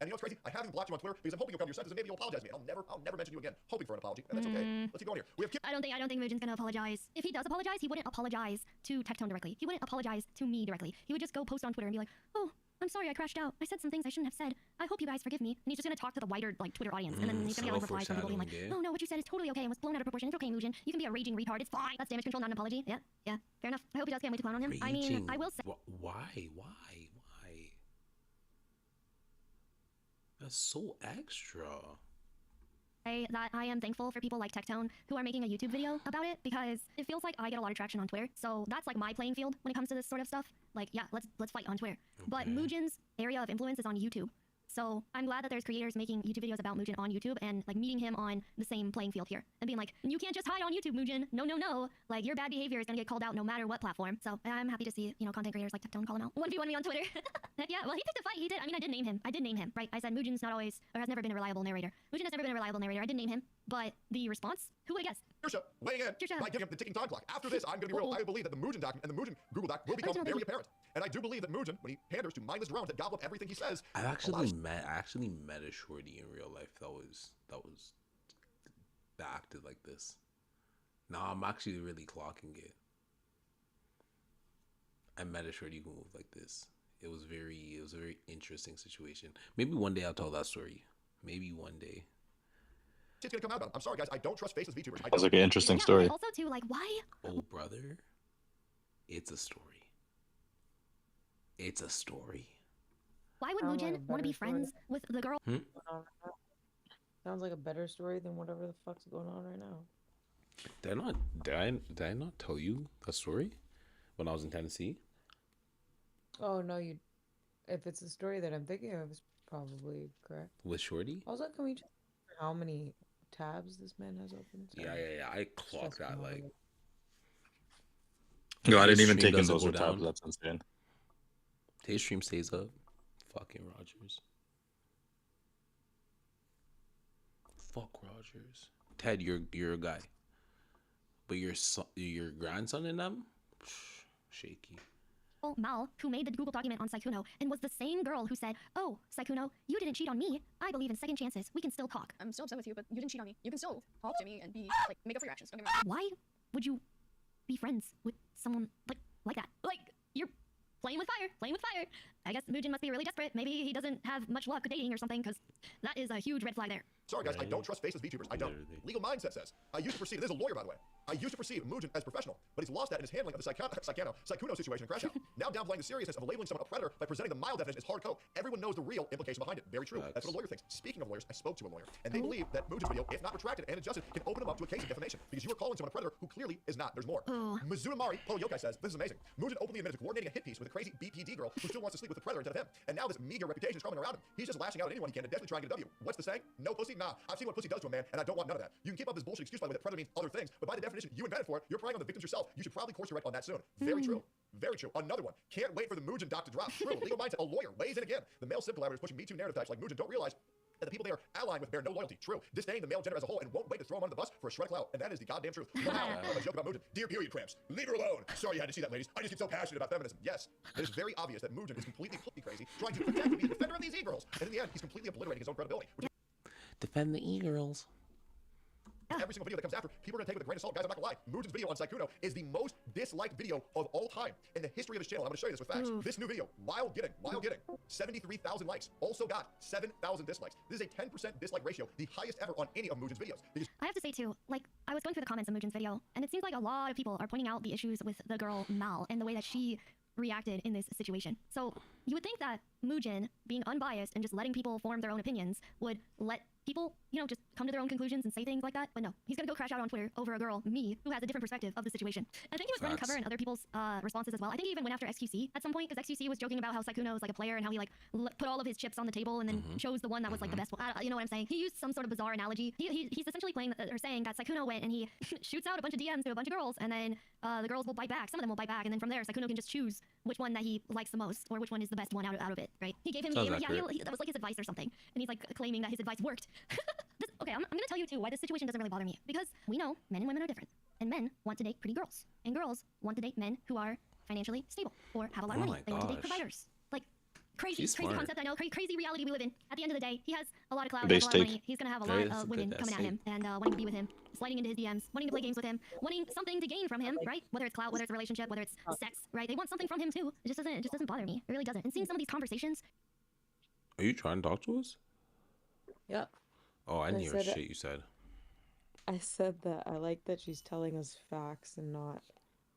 And you know what's crazy? I haven't blocked you on Twitter because I'm hoping you'll come to your senses and maybe you'll apologize to me. I'll never mention you again, hoping for an apology. And that's okay. Let's keep going here. We have I don't think Mugen's gonna apologize. If he does apologize, he wouldn't apologize to Tectone directly. He wouldn't apologize to me directly. He would just go post on Twitter and be like, oh, I'm sorry I crashed out. I said some things I shouldn't have said. I hope you guys forgive me. And he's just gonna talk to the wider Twitter audience. And then he's gonna get like replies from people being like, oh no, what you said is totally okay and was blown out of proportion. It's okay, Mugen. You can be a raging retard. It's fine. That's damage control, not an apology. Yeah, fair enough. I hope he does. Can't wait to clown on him. I mean, I will say Why? That's so extra. that I am thankful for people like Tectone who are making a YouTube video about it, because it feels like I get a lot of traction on Twitter. So that's like my playing field when it comes to this sort of stuff. Like, yeah, let's fight on Twitter. But Mugen's area of influence is on YouTube. So I'm glad that there's creators making YouTube videos about Mugen on YouTube and like meeting him on the same playing field here and being like, you can't just hide on YouTube, Mugen. No. Like, your bad behavior is gonna get called out no matter what platform. So I'm happy to see, content creators like Tectone call him out. 1v1 me on Twitter. Yeah, well, he picked a fight. He did. I mean, I did name him, right? I said Mugen's not always, or has never been a reliable narrator. Mugen has never been a reliable narrator. I did name him. But the response? Who would have guessed? weighing in Trisha. by giving him the ticking time clock. After this, I'm going to be real. I believe that the Mugen document and the Mugen Google Doc will become very apparent. And I do believe that Mugen, when he panders to mindless drones that gobble up everything he says, I actually met a shorty in real life that acted like this. Now I'm actually really clocking it. I met a shorty who moved like this. It was a very interesting situation. Maybe one day I'll tell that story. Maybe one day. It's gonna come out about him. I'm sorry, guys. I don't trust faceless VTubers. Sounds like an interesting Yeah, story. but also too, like, why? Oh, brother, it's a story. It's a story. Why would Sounds like Mugen a want to better be story. friends with the girl? Sounds like a better story than whatever the fuck's going on right now. Did I not tell you a story when I was in Tennessee? Oh no, you. If it's the story that I'm thinking of, it's probably correct. With Shorty? Also, can we check how many tabs this man has open? Yeah. I clocked that like. No, I His didn't even stream take in doesn't those go were tabs. down. That's insane. His stream stays up. Fucking Rogers. Fuck Rogers. Ted, you're a guy, but your grandson and them, shaky. Mal, who made the Google document on Sykkuno, and was the same girl who said, "Oh, Sykkuno, you didn't cheat on me. I believe in second chances. We can still talk." I'm still upset with you, but you didn't cheat on me. You can still talk to me and be like, make up for your actions. Don't get me wrong. Why would you be friends with someone like that? Like, you're playing with fire. I guess Mugen must be really desperate. Maybe he doesn't have much luck dating or something, because that is a huge red flag there. Sorry, guys, I don't trust faceless VTubers. I don't. Legal mindset says. I used to perceive, this is a lawyer, by the way. I used to perceive Mugen as professional, but he's lost that in his handling of the Sykkuno situation in Crash Out. Now downplaying the seriousness of labeling someone a predator by presenting the mild definition as hardcore. Everyone knows the real implication behind it. Very true. That's what a lawyer thinks. Speaking of lawyers, I spoke to a lawyer, and they believe that Mugen's video, if not retracted and adjusted, can open him up to a case of defamation, because you are calling someone a predator who clearly is not. There's more. Mizunamari Polo Yokai says, this is amazing. Mugen openly admitted to coordinating a hit piece with a crazy BPD girl who still wants to sleep with the predator instead of him. And now this meager reputation is crumbling around him. He's just lashing out at anyone he can and definitely trying to get a W. What's the saying? No pussy? Nah. I've seen what pussy does to a man, and I don't want none of that. You can keep up this bullshit excuse by the way that predator means other things, but by the definition you invented for it, you're preying on the victims yourself. You should probably course correct on that soon. Very true. Very true. Another one. Can't wait for the Mugen doc to drop. True. Legal mindset. A lawyer weighs in again. The male sim collaborators pushing Me Too narrative types like Mugen don't realize that the people they are allying with bear no loyalty. True. Disdain the male gender as a whole and won't wait to throw him under the bus for a shred of clout. And that is the goddamn truth. Wow. A joke about Mugen. Dear period cramps. Leave her alone. Sorry you had to see that, ladies. I just get so passionate about feminism. Yes. It is very obvious that Mugen is completely crazy, trying to protect and be the defender of these e-girls. And in the end, he's completely obliterating his own credibility. Which Defend the e-girls. every single video that comes after, people are gonna take it with a grain of salt. Guys, I'm not gonna lie. Mugen's video on Sykkuno is the most disliked video of all time in the history of his channel. I'm gonna show you this with facts. This new video, while getting 73,000 likes, also got 7,000 dislikes. This is a 10% dislike ratio, the highest ever on any of Mugen's videos. Because I have to say too, like, I was going through the comments on Mugen's video, and it seems like a lot of people are pointing out the issues with the girl Mal and the way that she reacted in this situation. So you would think that Mugen, being unbiased and just letting people form their own opinions, would let people, you know, just come to their own conclusions and say things like that. But no, he's gonna go crash out on Twitter over a girl, me, who has a different perspective of the situation. I think he was running cover in other people's responses as well. I think he even went after XQC at some point, because XQC was joking about how Sykkuno was like a player and how he like put all of his chips on the table and then chose the one that was like the best one. You know what I'm saying? He used some sort of bizarre analogy. He's essentially playing or saying that Sykkuno went and he shoots out a bunch of DMs to a bunch of girls, and then the girls will bite back. Some of them will bite back, and then from there Sykkuno can just choose which one that he likes the most, or which one is the best one out of it, right? He gave him, that was like his advice or something, and he's like claiming that his advice worked. Okay, I'm gonna tell you too why this situation doesn't really bother me, because we know men and women are different, and men want to date pretty girls, and girls want to date men who are financially stable or have a lot of money. They want to date providers. Like, crazy concept, I know, crazy reality we live in. At the end of the day, he has a lot of clout, he has a lot of money. He's gonna have a lot of women coming at him and wanting to be with him, sliding into his DMs, wanting to play games with him, wanting something to gain from him, right? Whether it's clout, whether it's a relationship, whether it's sex, right? They want something from him too. It just doesn't bother me. It really doesn't. And seeing some of these conversations. Are you trying to talk to us? Yep. Oh, I didn't hear shit you said. I said that I like that she's telling us facts and not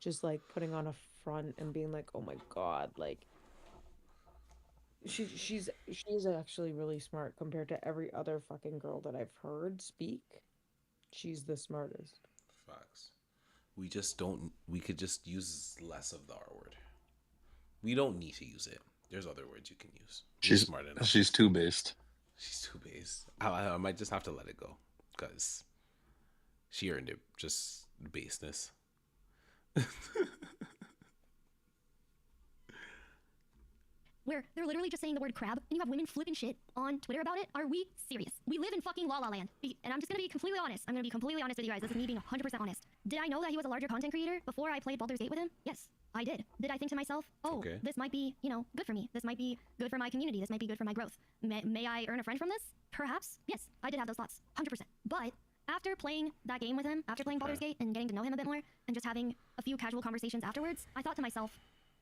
just like putting on a front and being like, oh my god, like she's actually really smart compared to every other fucking girl that I've heard speak. She's the smartest. Facts. We could just use less of the R word. We don't need to use it. There's other words you can use. She's smart enough. She's too based. She's too based. I might just have to let it go, because she earned it. Just baseness. where they're literally just saying the word crab, and you have women flipping shit on Twitter about it? Are we serious? We live in fucking La La Land. And I'm just gonna be completely honest. I'm gonna be completely honest with you guys. This is me being 100% honest. Did I know that he was a larger content creator before I played Baldur's Gate with him? Yes, I did. Did I think to myself, oh, Okay. this might be, you know, good for me. This might be good for my community. This might be good for my growth. May I earn a friend from this? Perhaps. Yes, I did have those thoughts. 100%. But after playing that game with him, after playing Baldur's Gate and getting to know him a bit more, and just having a few casual conversations afterwards, I thought to myself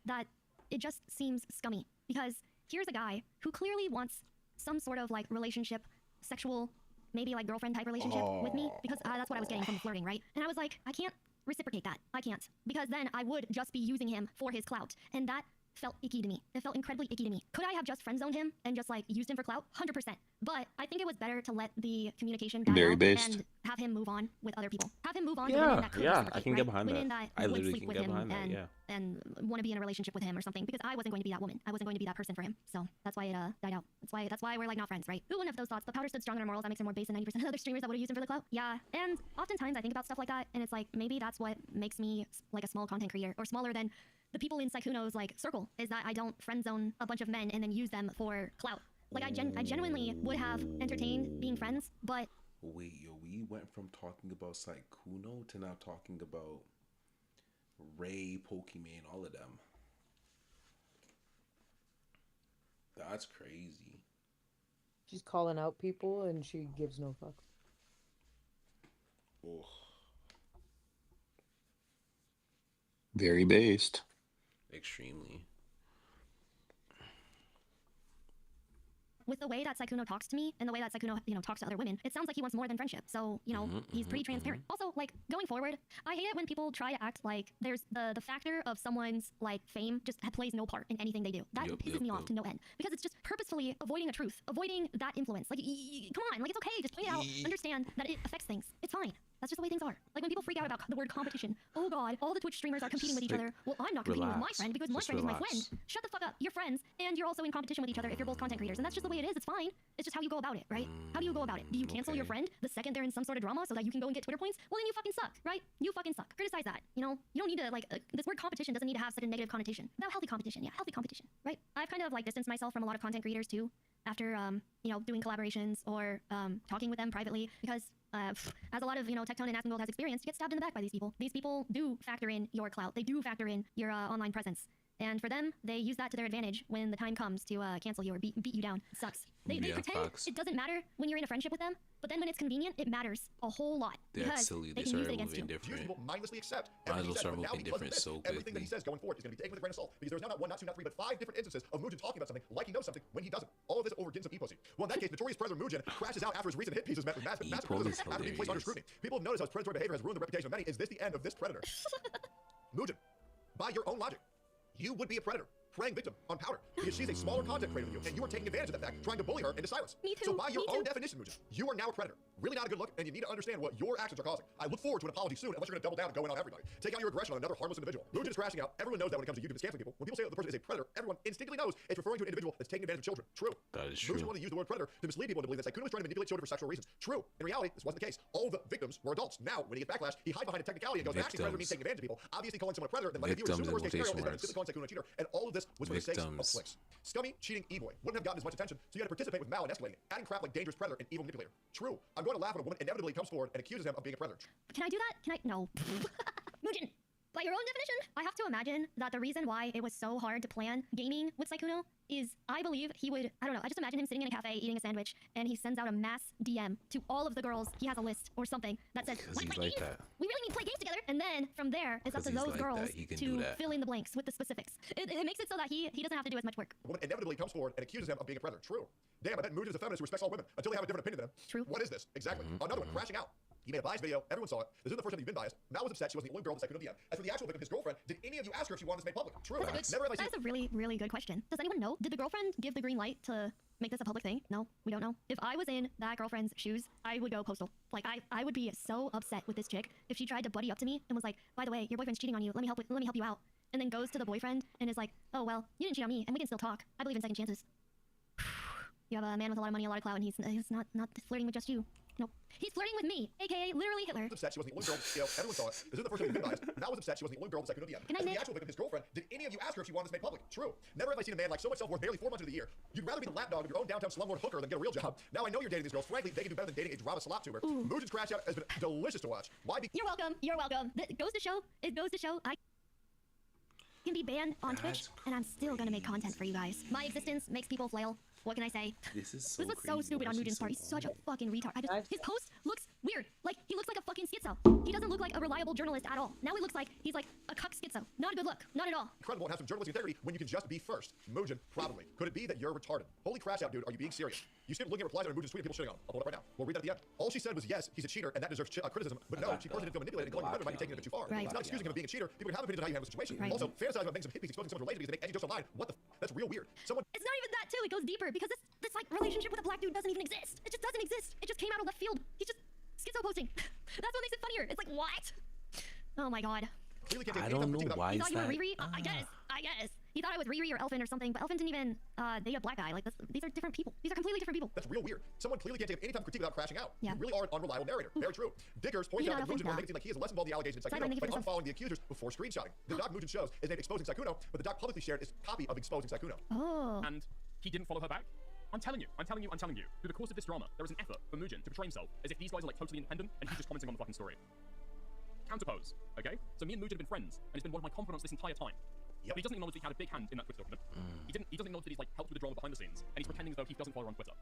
that it just seems scummy. Because here's a guy who clearly wants some sort of like relationship, sexual, maybe like girlfriend type relationship with me, because that's what I was getting from the flirting, right? And I was like, I can't reciprocate that. I can't. Because then I would just be using him for his clout. And that felt icky to me. It felt incredibly icky to me. Could I have just friend zoned him and just like used him for clout? 100%. But I think it was better to let the communication die Very out based. and have him move on with other people. Have him move on to women Yeah, that could yeah, reciprocate, I can right? get behind Women that. that I would literally sleep can with get him behind that, and, yeah. and want to be in a relationship with him or something, because I wasn't going to be that woman. I wasn't going to be that person for him. So that's why it died out. That's why we're like not friends, right? Who wouldn't have those thoughts? The powder stood stronger in morals. That makes him more base than 90% of other streamers that would have used him for the clout. Yeah, and oftentimes I think about stuff like that, and it's like maybe that's what makes me like a small content creator, or smaller than the people in Sykkuno's like circle, is that I don't friend zone a bunch of men and then use them for clout. Like I genuinely would have entertained being friends, but Wait, yo, we went from talking about Sykkuno to now talking about Ray, Pokemon, all of them. That's crazy. She's calling out people and she gives no fucks. Ugh. Very based. Extremely. with the way that Sykkuno talks to me and the way that Sykkuno, talks to other women, it sounds like he wants more than friendship. So, he's pretty transparent. Also, like, going forward, I hate it when people try to act like there's the factor of someone's, like, fame just plays no part in anything they do. That pisses me off to no end. Because it's just purposefully avoiding a truth, avoiding that influence. Like, come on, like, it's okay, just point it out, understand that it affects things. It's fine. That's just the way things are. Like when people freak out about the word competition. Oh God, all the Twitch streamers are competing with each other. Well, I'm not competing with my friend because my friend is my friend. Shut the fuck up. You're friends, and you're also in competition with each other if you're both content creators. And that's just the way it is. It's fine. It's just how you go about it, right? How do you go about it? Do you cancel your friend the second they're in some sort of drama so that you can go and get Twitter points? Well, then you fucking suck, right? You fucking suck. Criticize that. You don't need to this word competition doesn't need to have such a negative connotation. About healthy competition, yeah, healthy competition, right? I've kind of distanced myself from a lot of content creators too, after doing collaborations or talking with them privately because. As a lot of Tectone and Asmongold has experienced, you get stabbed in the back by these people. These people do factor in your clout. They do factor in your online presence. And for them, they use that to their advantage when the time comes to cancel you or beat you down. It sucks. They pretend it doesn't matter when you're in a friendship with them, but then when it's convenient, it matters a whole lot. That's silly. They They can use it started against moving you. different. People mindlessly accept Might as everything well he start says, but now moving because of different this, so everything that he quickly. says going forward is going to be taken with a grain of salt because there's now not one, not two, not three, but 5 different instances of Mugen talking about something like he knows something when he doesn't. All of this over Ginza Eposi. Well, in that case, notorious predator Mugen crashes out after his recent hit pieces met with massive criticism is after being placed under hilarious. scrutiny. People have noticed how his predatory behavior has ruined the reputation of many. Is this the end of this predator? Mugen, by your own logic, you would be a predator. Preying victim on Powder because she's a smaller content creator than you, and you are taking advantage of that fact, trying to bully her into silence. Me too. So by your Me own too. definition, Mugen, you are now a predator. Really not a good look, and you need to understand what your actions are causing. I look forward to an apology soon, unless you're going to double down and go in on everybody. Take out your aggression on another harmless individual. Mugen is crashing out. Everyone knows that when it comes to YouTube and scamming people. When people say that the person is a predator, everyone instinctively knows it's referring to an individual that's taking advantage of children. True. That is Mugen true. wanted to use the word predator to mislead people into believing that Sykkuno was trying to manipulate children for sexual reasons. True. In reality, this wasn't the case. All the victims were adults. Now, when he gets backlash, he hides behind a technicality and goes, actually, predator means taking advantage of people. Obviously, calling someone a predator, then letting viewers assume the worst case scenario is that it's calling Sykkuno a cheater. And all of this was for the sake of Victims. clicks. Scummy, cheating e-boy wouldn't have gotten as much attention, so you had to participate with Mal and escalating it, adding crap like dangerous predator and evil manipulator. True. I'm going to laugh when a woman inevitably comes forward and accuses him of being a predator. Can I do that? Can I? No. Mugen, by your own definition, I have to imagine that the reason why it was so hard to plan gaming with Sykkuno is I believe he would, I don't know, I just imagine him sitting in a cafe eating a sandwich and he sends out a mass DM to all of the girls. He has a list or something that says, Because "Wanna he's play like games? that. We really need to play games together." And then from there, it's up to Because he's those like girls that. He can do to that. fill in the blanks with the specifics. It makes it so that he doesn't have to do as much work. A woman inevitably comes forward and accuses him of being a predator. True. Damn, I bet Mugen is a feminist who respects all women until they have a different opinion than him. True. What is this? Exactly. Another one, crashing out. He made a biased video. Everyone saw it. This isn't the first time you've been biased. Mal was upset she wasn't the only girl that Sykkuno DM'd. As for the actual victim, his girlfriend, did any of you ask her if she wanted this made public? True. That's Never have I seen That's a really, really good question. Does anyone know? Did the girlfriend give the green light to make this a public thing? No, we don't know. If I was in that girlfriend's shoes, I would go postal. Like I would be so upset with this chick if she tried to buddy up to me and was like, "By the way, your boyfriend's cheating on you. Let me help you out." And then goes to the boyfriend and is like, "Oh well, you didn't cheat on me, and we can still talk. I believe in second chances." You have a man with a lot of money, a lot of clout, and he's not flirting with just you. Nope. He's flirting with me, aka literally Hitler. Was upset she wasn't the only girl. You know, everyone saw it. This isn't the first time you've been biased. Matt was upset she wasn't the only girl with Sykkuno at the end. Good night, As the Nick. actual victim, his girlfriend, did any of you ask her if she wanted this made public? True. Never have I seen a man like so much self-worth barely 4 months into the year. You'd rather be the lapdog of your own downtown slumlord hooker than get a real job. Now I know you're dating these girls. Frankly, they can do better than dating a drama slop tuber. Mugen's crash out has been delicious to watch. Why? You're welcome. You're welcome. It goes to show I can be banned on Twitch, and I'm still gonna make content for you guys. My existence makes people flail. What can I say? This is so This was so crazy. stupid Why on is she Mugen's part. He's so such a long? fucking retard. His post looks weird. Like, he looks like a fucking schizo. He doesn't look like a reliable journalist at all. Now he looks like he's like a cuck schizo. Not a good look. Not at all. Incredible and have some journalistic integrity when you can just be first. Mugen, probably. Could it be that you're retarded? Holy crash out, dude. Are you being serious? You skipped looking at replies on Mugen's tweet and people shitting on him. I'll hold it up right now. We'll read that at the end. All she said was, yes, he's a cheater, and that deserves criticism. But no, she personally didn't feel manipulated, and calling him women might be taking it a bit too far. Right. It's not excusing him of being a cheater. People can have opinions on how you handle the situation. Right. Also, fantasizing about making some hippies exposing someone's related because they make edgy jokes online. What the That's real weird. Someone It's not even that too. It goes deeper because this like relationship with a black dude doesn't even exist. It just doesn't exist. It just came out of left field. He's just schizo posting. That's what makes it funnier. It's like what? Oh my god. clearly can't take I any don't time to know critique why He is thought you were that. Riri? I guess. I guess. He thought I was Riri or Elfin or something, but Elfin didn't even date a black guy. Like these are different people. These are completely different people. That's real weird. Someone clearly can't take any time to critique without crashing out. Yeah. You really are an unreliable narrator. Very true. Diggers points You out know, that Mugen thank will you. make it seem like he is less involved in the allegations in Sorry, Sykkuno thank you for by the unfollowing the accusers before screenshotting. The doc Mugen shows is named Exposing Sykkuno, but the doc publicly shared is copy of Exposing Sykkuno. Oh. And he didn't follow her back. I'm telling you. Through the course of this drama, there is an effort for Mugen to portray himself as if these guys are like totally independent and he's just commenting on the fucking story. Counterpose, okay? So me and Mugen have been friends, and he's been one of my confidants this entire time. Yep. But he doesn't acknowledge that he had a big hand in that Twitter document. He doesn't acknowledge that he's like helped with the drama behind the scenes, and he's pretending as though he doesn't follow her on Twitter.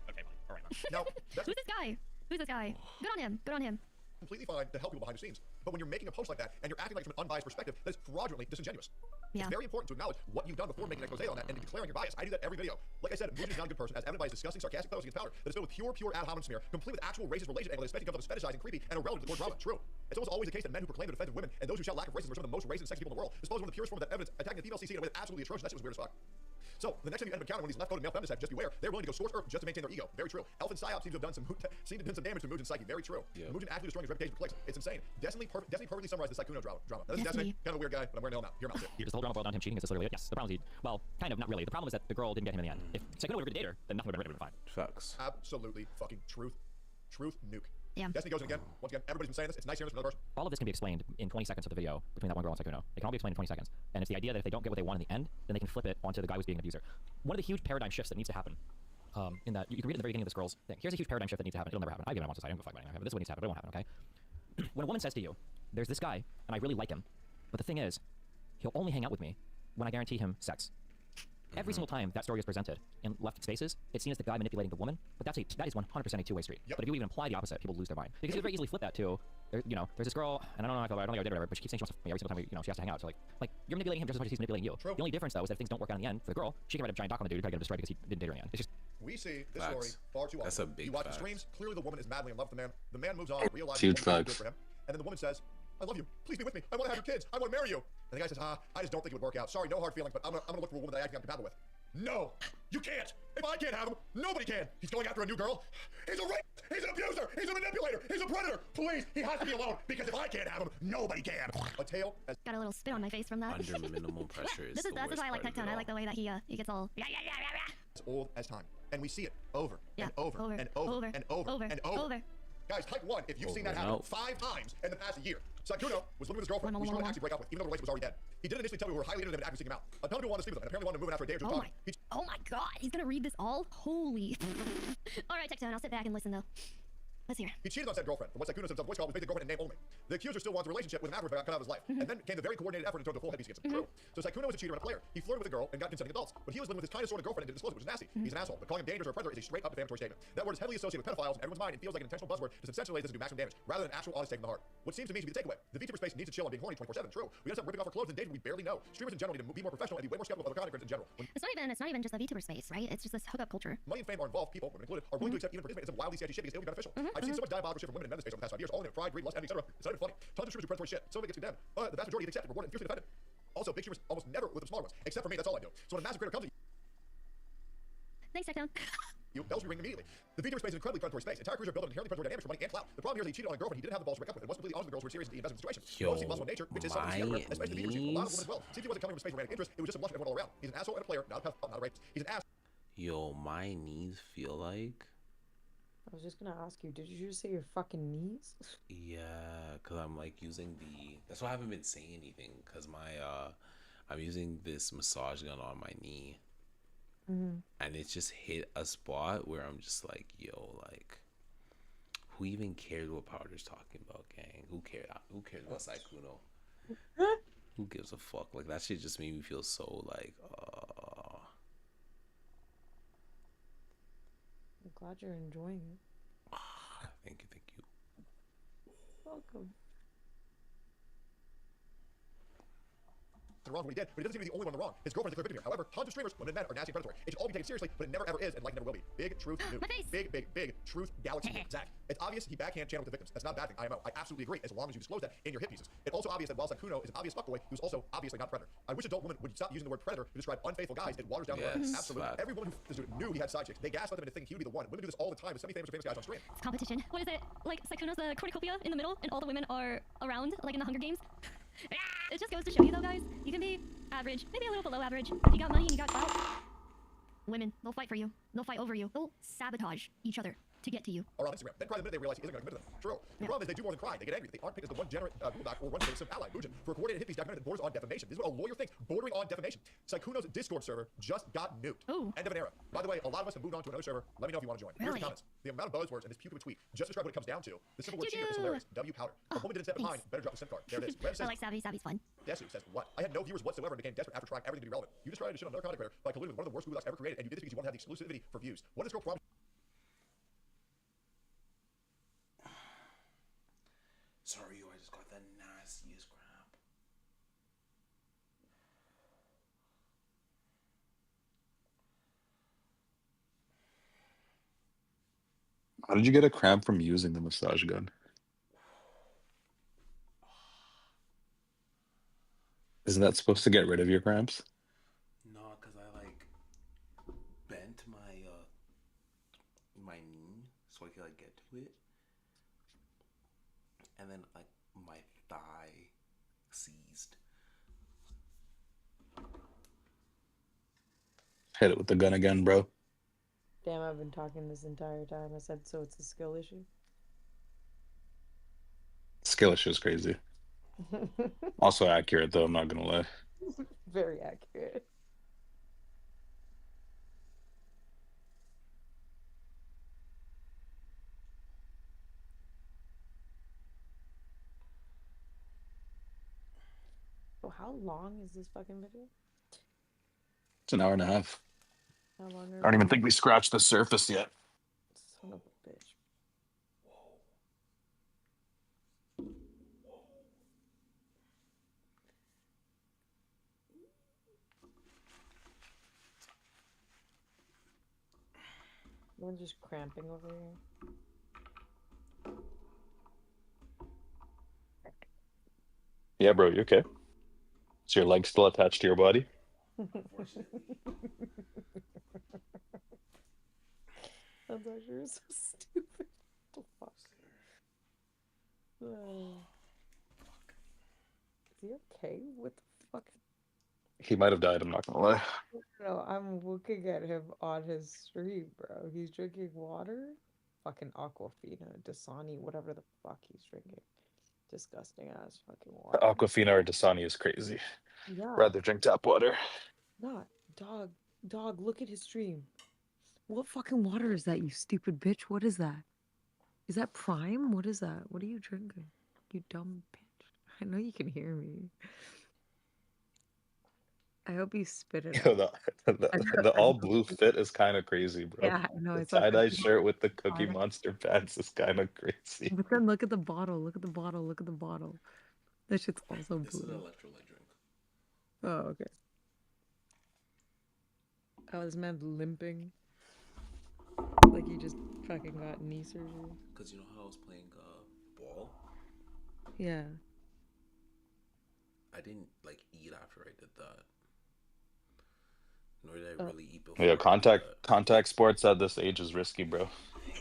Okay, buddy. All right, man. Now, that's Who's this guy? Who's this guy? Good on him. Good on him. completely fine to help people behind the scenes. But when you're making a post like that and you're acting like from an unbiased perspective, that is fraudulently disingenuous. Yeah. It's very important to acknowledge what you've done before making an expose on that and declaring your bias. I do that every video. Like I said, Mugen is not a good person, as evidenced by his disgusting, sarcastic posts against Powder that is filled with pure ad hominem smear, complete with actual racist relations angle that especially comes off as fetishizing, creepy, and irrelevant to the word drama. True. It's almost always the case that men who proclaim the defense of women and those who shout lack of racism are some of the most racist and sexy people in the world. This is one of the purest forms of that evidence, attacking the female CC in a way that's absolutely atrocious. That shit was weird as fuck. So, the next time you end up encountering one of these left-voted male feminists, just beware. They're willing to go scorched earth just to maintain their ego. Very true. Elf and Psyop seem to have done some damage to Mugen's psyche. Very true. Yeah. Mugen actually destroying his reputation for clicks. It's insane. Destiny perfectly summarized the Sykkuno drama. Now, this is Destiny. Destiny, kind of a weird guy, but I'm wearing him out. Hear him out too. Does the whole drama boil down to him cheating? Is this literally it? Yes. The problem is well, kind of, not really. The problem is that the girl didn't get him in the end. If Sykkuno would have agreed to date her, then nothing would have been fine. Facts. Absolutely fucking truth. Truth nuke. Yeah. Destiny goes in again. Once again, everybody's been saying this. It's nice hearing this from another person. All of this can be explained in 20 seconds of the video between that one girl and Sykkuno. It can all be explained in 20 seconds. And it's the idea that if they don't get what they want in the end, then they can flip it onto the guy who's being an abuser. One of the huge paradigm shifts that needs to happen, in that you can read at the very beginning of this girl's thing. Here's a huge paradigm shift that needs to happen. It'll never happen. I even want to say I don't give a fuck about anything. But this is what needs to happen. But it won't happen, okay? When a woman says to you, there's this guy, and I really like him, but the thing is, he'll only hang out with me when I guarantee him sex. Every single time that story is presented in left spaces, it's seen as the guy manipulating the woman, but that is 100% a two-way street. Yep. But if you even imply the opposite, people lose their mind. Because you could very easily flip that to, there's this girl, and I don't know how I feel about it, I don't think I did whatever, but she keeps saying she wants to fuck me every single time she has to hang out. So like you're manipulating him just as much as he's manipulating you. True. The only difference though is that if things don't work out in the end for the girl, she can write a giant doc on the dude to try to get him destroyed because he didn't date her in the end. It's just We see this Facts. story far too often. That's a big You watch the fact. streams, clearly the woman is madly in love with the man. The man moves on, realizes Huge the woman is facts. good for him. And then the woman says, I love you. Please be with me. I want to have your kids. I want to marry you. And the guy says, I just don't think it would work out. Sorry, no hard feelings, but I'm gonna look for a woman that I think I'm compatible with. No, you can't. If I can't have him, nobody can. He's going after a new girl. He's a rapist. He's an abuser. He's a manipulator. He's a predator. Please, he has to be alone because if I can't have him, nobody can. A tale as Got a little spit on my face from that. Under minimal pressure is This the is that's worst why I like part of Tectone. it I all. like the way that he gets all yeah. old as time. And we see it over Yeah, and over over, and over over, and over over, and over. over. Guys, type 1 if you've seen that Over and happen out. 5 times in the past year. Sykkuno was living with his girlfriend, who he was trying to actually break up with, even though the relationship was already dead. He didn't initially tell me we were highly interested in actively seeking him out. A ton of people wanted to sleep with him, and apparently wanted to move in after a day or two Oh of my, talking. oh my god, he's gonna read this all? Holy. All right, Tectone, I'll sit back and listen though. Let's hear. He cheated on said girlfriend. From what Sykkuno said on voice call, was basically girlfriend in name only. The accuser still wants a relationship with him after cut out of his life. And then came the very coordinated effort to turn to full heavy schism. True. So Sykkuno was a cheater and a player. He flirted with a girl and got consenting adults. But he was living with his kind of sort of girlfriend and didn't disclose it, which is nasty. He's an asshole. But calling him dangerous or a predator is a straight up defamatory statement. That word is heavily associated with pedophiles in everyone's mind and feels like an intentional buzzword to sensationalize this and do maximum damage, rather than an actual honest take from the heart. What seems to me to be the takeaway. The VTuber space needs to chill on being horny 24/7. True. We gotta stop ripping off our clothes and dating we barely know. Streamers in general need to be more professional and be way more skeptical of other content creators in general. When It's not even just the VTuber space, right? It's just this hookup culture. money and fame are involved, people, women included, are willing to accept even participate in some wildly sketchy shit because it will be beneficial. I've seen so much diabolical shit from women in men's space over the past 5 years, all in it, pride, greed, lust, envy, etc. It's not even funny. Tons of streamers do predatory shit. Some of it gets condemned. The vast majority gets accepted, rewarded, and fiercely defended. Also, big streamers almost never with the smaller ones. Except for me, that's all I do. So when a massive creator comes to Thanks, Tectone. you, bells will ring immediately. The VTuber space is an incredibly predatory space. Entire crews are built on inherently predatory dynamics for money and clout. The problem here is he cheated on a girlfriend he didn't have the balls to break up with and wasn't completely honest with the girls who were serious in the investment situation. Yo, Both seem muscle in nature, which is something we see everywhere, especially the VTuber scene. A lot of women as well. Seems he wasn't coming from a space of romantic interest. It was just a blush and everyone all around. He's an asshole and a player, not a pedophile, not a rapist. He's an ass. Yo, my knees feel like I was just gonna ask you, did you just say your fucking knees? Yeah, cause I'm like using the. That's why I haven't been saying anything. Cause I'm using this massage gun on my knee, Mm-hmm. and it just hit a spot where I'm just like, yo, like, who even cares what Powder's talking about, gang? Who cares? Who cares about Sykkuno? Who gives a fuck? Like that shit just made me feel so like, I'm glad you're enjoying it. thank you, thank you. Welcome. Wrong what he did, but he doesn't seem to be the only one in the wrong. His girlfriend's declared victim here. However, tons of streamers, women and men, are nasty and predatory. It should all be taken seriously, but it never ever is, and like never will be. Big truth new. Big truth galaxy new. Zach. It's obvious he backhand channeled the victims. That's not a bad thing. I absolutely agree, as long as you disclose that in your hit pieces. It's also obvious that while Sykkuno is an obvious fuckboy, he was also obviously not a predator. I wish adult women would stop using the word predator to describe unfaithful guys. It waters down the word. Absolutely. Fact. Every woman who knew he had side chicks, they gaslit him into thinking he would be the one. Women do this all the time with semi-famous or famous guys on stream. It's competition. What is it? Like Sykkuno's the cornucopia in the middle, and all the women are around, like in the Hunger Games. It just goes to show you, though, guys. You can be average, maybe a little below average. But if you got money and you got clout, women, they'll fight for you. They'll fight over you. They'll sabotage each other to get to you. Or on Instagram. Then cry the minute they realize he isn't going to commit to them. True. The problem is they do more than cry. They get angry. They aren't picked as the one generate Google Doc or one citizen ally. Mugen. For a coordinated hit piece documentary that borders on defamation. This is what a lawyer thinks. Bordering on defamation. Sykkuno's Discord server just got nuked. Ooh. End of an era. By the way, a lot of us have moved on to another server. Let me know if you want to join. Here's the Really? comments. The amount of buzzwords in this puke of a tweet just describe what it comes down to. The simple word cheater is hilarious. W powder. A woman didn't step behind. Better drop the SIM card. There it is. Rev I says, like Savvy. Savvy's fun. Desu says, what? I had no viewers whatsoever and became desperate after trying everything to be relevant. You just tried to shit on another content creator by colluding with one of the worst Google Docs ever created, and you did this because you want to have the exclusivity for views. What is this girl problem? Sorry, yo, I just got the nastiest cramp. How did you get a cramp from using the massage gun? Isn't that supposed to get rid of your cramps? No, cause I like bent my knee so I could like get to it, and then like my thigh seized. Hit it with the gun again, bro. Damn, I've been talking this entire time. I said, so it's a skill issue. Skill issue is crazy. Also accurate, though, I'm not gonna lie. Very accurate. So how long is this fucking video? It's an hour and a half. How long I don't even think we scratched the surface yet. Son of a bitch. One's just cramping over here. Yeah, bro, you okay? Is your leg still attached to your body? I thought you were so stupid. What the fuck? Is he okay? What the fuck? He might have died, I'm not gonna lie. No, I'm looking at him on his stream, bro. He's drinking water. Fucking Aquafina, Dasani, whatever the fuck he's drinking. Disgusting ass fucking water. Aquafina or Dasani is crazy. Yeah. Rather drink tap water. Not. Dog, look at his stream. What fucking water is that, you stupid bitch? What is that? Is that Prime? What is that? What are you drinking? You dumb bitch. I know you can hear me. I hope you spit it Yo, out. the all blue fit is kind of crazy, bro. Yeah, I know. The It's like tie-dye shirt with the Cookie Monster pants is kind of crazy. But then look at the bottle. Look at the bottle. Look at the bottle. That shit's also This is an blue. electrolyte drink. Oh, okay. Oh, this man's limping. Like he just fucking got knee surgery. Cause you know how I was playing ball? Yeah. I didn't like eat after I did that. Nor did I really eat before. Yeah, I did contact sports at this age is risky, bro.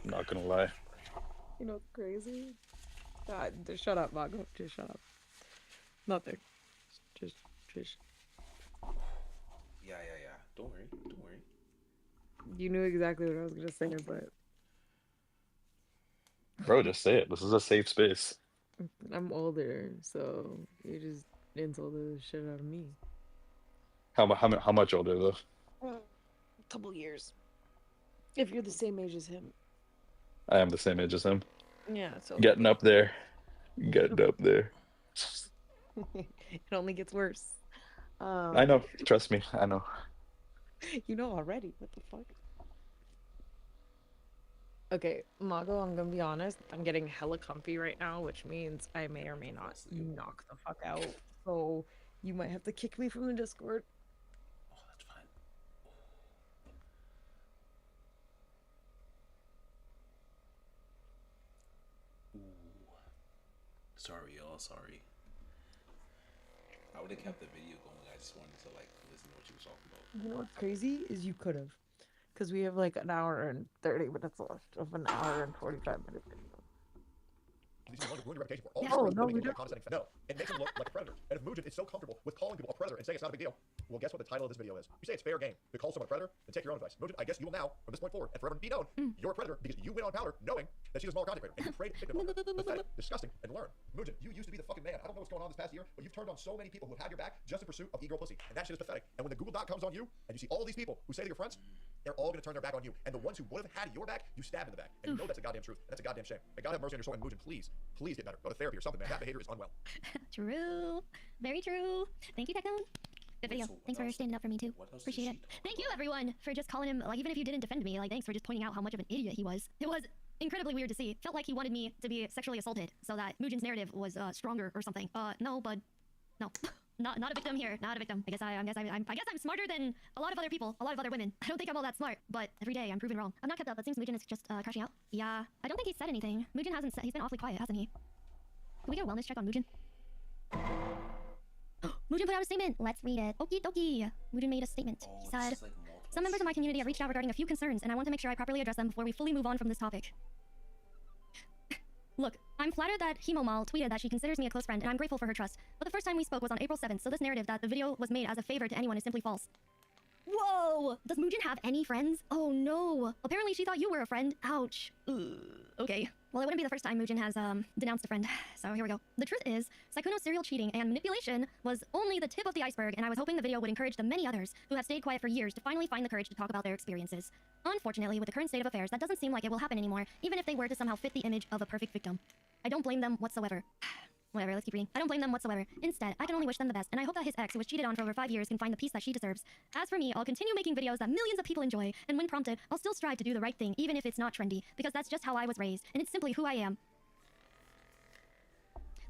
I'm not gonna lie. You know what's crazy? God, just shut up, Mago. Just shut up. Nothing. Just. Yeah. Don't worry. You knew exactly what I was gonna say, but Bro, just say it. This is a safe space. I'm older, so you just insult the shit out of me. How much older though? Couple years. If you're the same age as him. I am the same age as him. Yeah, so Getting up there. Getting up there. it only gets worse. I know. Trust me. I know. You know already. What the fuck? Okay, Mago, I'm gonna be honest. I'm getting hella comfy right now, which means I may or may not knock the fuck out. So you might have to kick me from the Discord. Oh, that's fine. Ooh. Sorry, y'all. Sorry. I would have kept the video going. I just wanted to like listen to what you was talking about. You know what's crazy is you could have, because we have like an hour and 30 minutes left of an hour and 45-minute video. These people want to ruin your reputation for all Oh, these no, women we being don't. condescending. No, it makes him look like a predator. And if Mugen is so comfortable with calling people a predator and saying it's not a big deal, well, guess what the title of this video is? You say it's fair game to call someone a predator and take your own advice. Mugen, I guess you will now, from this point forward, and forever be known, you're a predator because you went on Powder knowing that she's a small content creator. And you preyed victim on her. Pathetic, disgusting, and learn. Mugen, you used to be the fucking man. I don't know what's going on this past year, but you've turned on so many people who have had your back just in pursuit of e-girl pussy. And that shit is pathetic. And when the Google Doc comes on you, and you see all these people who say they're your friends, they're all going to turn their back on you. And the ones who would have had your back, you stab in the back. And you know that's a goddamn truth. And that's a goddamn shame. And God have mercy on your soul. And Mugen, please get better. Go to therapy or something, man. That behavior is unwell. True. Very true. Thank you, Technoon. Good video. So Thanks for standing up for me too. Appreciate it. Thank you, everyone, for just calling him, like, even if you didn't defend me, like, thanks for just pointing out how much of an idiot he was. It was incredibly weird to see. Felt like he wanted me to be sexually assaulted so that Mugen's narrative was stronger or something. No, bud. No. Not a victim here. Not a victim. I guess I'm smarter than a lot of other people, a lot of other women. I don't think I'm all that smart, but every day I'm proven wrong. I'm not kept up, but seems Mugen is just crashing out. Yeah, I don't think he said anything. Mugen hasn't said. He's been awfully quiet, hasn't he? Can we get a wellness check on Mugen? Mugen put out a statement. Let's read it. Okie dokie. Mugen made a statement. He said, some members of my community have reached out regarding a few concerns, and I want to make sure I properly address them before we fully move on from this topic. Look, I'm flattered that Hemomal tweeted that she considers me a close friend, and I'm grateful for her trust. But the first time we spoke was on April 7th, so this narrative that the video was made as a favor to anyone is simply false. Whoa! Does Mugen have any friends? Oh no. Apparently she thought you were a friend. Ouch. Okay. Well, it wouldn't be the first time Mugen has denounced a friend. So here we go. The truth is, Sykkuno's serial cheating and manipulation was only the tip of the iceberg, and I was hoping the video would encourage the many others who have stayed quiet for years to finally find the courage to talk about their experiences. Unfortunately, with the current state of affairs, that doesn't seem like it will happen anymore, even if they were to somehow fit the image of a perfect victim. I don't blame them whatsoever. Whatever, let's keep reading. I don't blame them whatsoever. Instead, I can only wish them the best, and I hope that his ex, who was cheated on for over 5 years, can find the peace that she deserves. As for me, I'll continue making videos that millions of people enjoy, and when prompted, I'll still strive to do the right thing, even if it's not trendy, because that's just how I was raised, and it's simply who I am.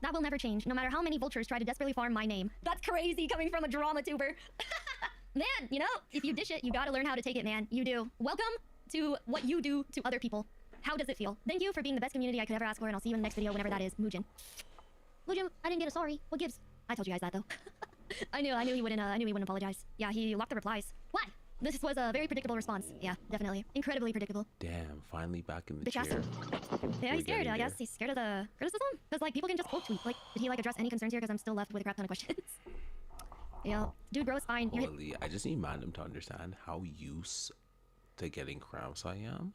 That will never change, no matter how many vultures try to desperately farm my name. That's crazy coming from a drama tuber. Man, you know, if you dish it, you gotta learn how to take it, man. You do. Welcome to what you do to other people. How does it feel? Thank you for being the best community I could ever ask for, and I'll see you in the next video, whenever that is. Mugen. Mugen, I didn't get a sorry. What gives? I told you guys that, though. I knew he wouldn't apologize. Yeah, he locked the replies. Why? This was a very predictable response. Yeah, definitely. Incredibly predictable. Damn, finally back in the Bitch ass. chair. Yeah, We're he's scared. getting I guess there. he's scared of the criticism. Because, like, people can just quote tweet. Like, did he, like, address any concerns here? Because I'm still left with a crap ton of questions. Yeah. Dude, bro, it's fine. You're Holy, I just need Madam to understand how used to getting cramps I am.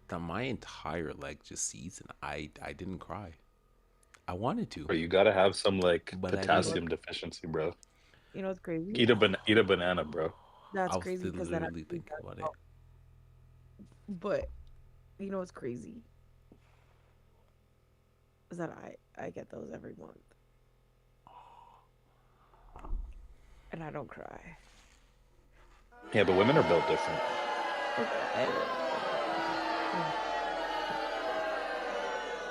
That my entire leg just seized and I didn't cry. I wanted to. Bro, you gotta have some like But I didn't. potassium deficiency, bro. You know what's crazy? Eat a banana, bro. That's I was crazy because that literally actually thinking does about it. help. But you know what's crazy? Is that I get those every month. And I don't cry. Yeah, but women are built different.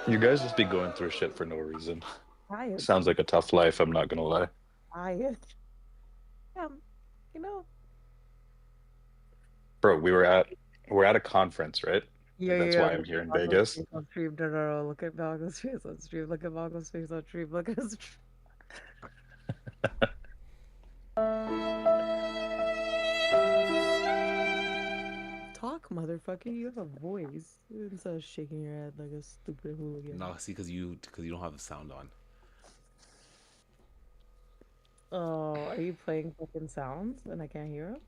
You guys just be going through shit for no reason. Tired. Sounds like a tough life, I'm not gonna lie. Tired. You know. Bro, we're at a conference, right? Yeah, That's why I'm here in Vegas. On stream. No. Look at Malcolm's face on stream. Look at Malcolm's face on stream. Look at his. Talk, motherfucker. You have a voice. Instead of shaking your head like a stupid hooligan. No, see, because you don't have the sound on. Oh, are you playing fucking sounds and I can't hear them?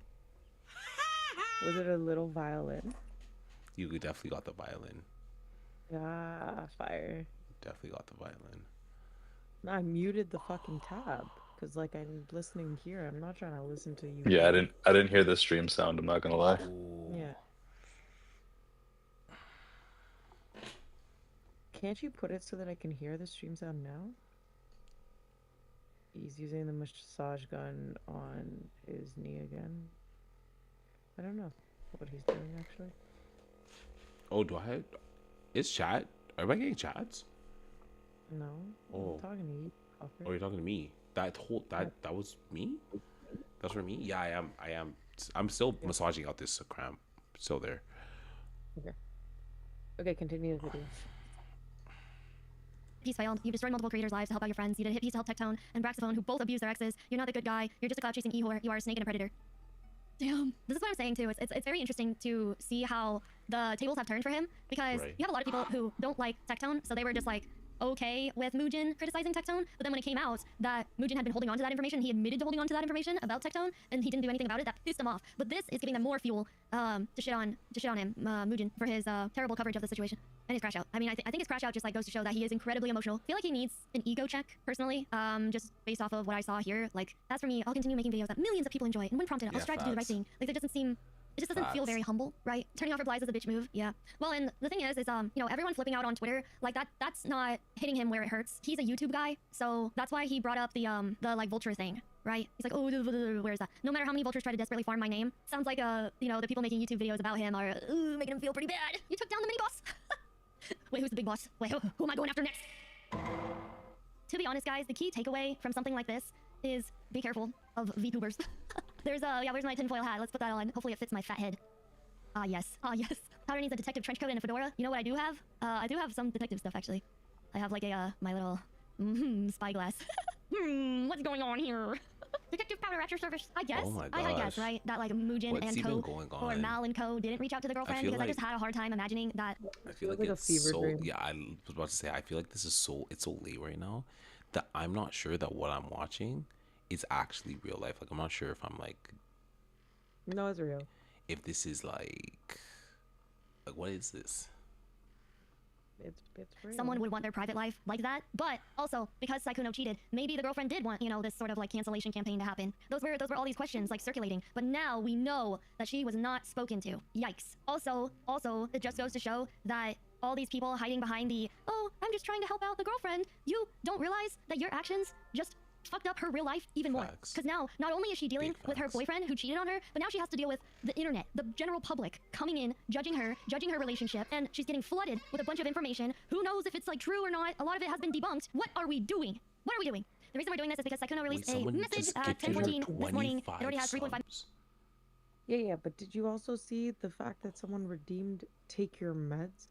Was it a little violin? You definitely got the violin. Yeah, fire. Definitely got the violin. I muted the fucking tab because like I'm listening here. I'm not trying to listen to you Yeah, read. I didn't hear the stream sound, I'm not gonna lie. Ooh. Yeah. Can't you put it so that I can hear the stream sound now? He's using the massage gun on his knee again. I don't know what he's doing actually. Oh, do I? Is chat? Am I getting chats? No, Oh. I'm talking to you. Oh, you're talking to me. That was me. That's for me. Yeah, I am. I'm still massaging out this cramp. Still there. Okay. Okay, continue the video. He's failed. You've destroyed multiple creators' lives to help out your friends. You did a hit piece to help Tectone and Braxophone, who both abuse their exes. You're not the good guy. You're just a cloud-chasing e-whore. You are a snake and a predator. Damn. This is what I'm saying, too. It's very interesting to see how the tables have turned for him, because you have a lot of people who don't like Tectone, so they were just like, okay with Muujin criticizing Tectone, but then when it came out that Muujin had been holding on to that information, he admitted to holding on to that information about Tectone, and he didn't do anything about it. That pissed him off. But this is giving them more fuel to shit on him, Muujin, for his terrible coverage of the situation and his crash out. I mean, I think his crash out just like goes to show that he is incredibly emotional. I feel like he needs an ego check personally, just based off of what I saw here. Like, as for me, I'll continue making videos that millions of people enjoy, and when prompted, I'll strive to do the right thing. Like, it just doesn't feel very humble, right? Turning off replies is a bitch move, yeah. Well, and the thing is you know, everyone flipping out on Twitter, like that's not hitting him where it hurts. He's a YouTube guy, so that's why he brought up the like vulture thing, right? He's like, oh, where is that? No matter how many vultures try to desperately farm my name, sounds like you know, the people making YouTube videos about him are making him feel pretty bad. You took down the mini boss. Wait, who's the big boss? Wait, who am I going after next? To be honest, guys, the key takeaway from something like this is be careful of VTubers. There's where's my tinfoil hat? Let's put that on. Hopefully it fits my fat head. Ah, yes. Powder needs a detective trench coat and a fedora. You know what I do have? I do have some detective stuff, actually. I have like a, my little, spyglass. What's going on here? Detective Powder at your service, I guess. Oh my I gosh. guess, right? That like Muujin What's and even Co. going or on? Mal and Co. didn't reach out to the girlfriend feel because I just like- had a hard time imagining that. I feel like like a it's fever so dream. yeah. I was about to say I feel like this is it's so late right now that I'm not sure that what I'm watching is actually real life. Like I'm not sure if I'm like No, it's real. if this is like what is this? It's real. Someone would want their private life like that, but also because Sykkuno cheated, maybe the girlfriend did want, you know, this sort of like cancellation campaign to happen. Those were all these questions like circulating, but now we know that she was not spoken to. Yikes. Also, it just goes to show that all these people hiding behind the, oh, I'm just trying to help out the girlfriend, you don't realize that your actions just fucked up her real life even more. Facts. Because now, not only is she dealing Big with her facts. boyfriend who cheated on her, but now she has to deal with the internet, the general public coming in, judging her relationship, and she's getting flooded with a bunch of information. Who knows if it's like true or not? A lot of it has been debunked. What are we doing? What are we doing? The reason we're doing this is because Sykkuno released Wait, a someone message just at gifted her 10:14 this morning. It 25 already has 3.5. subs. Yeah, but did you also see the fact that someone redeemed "Take Your Meds"?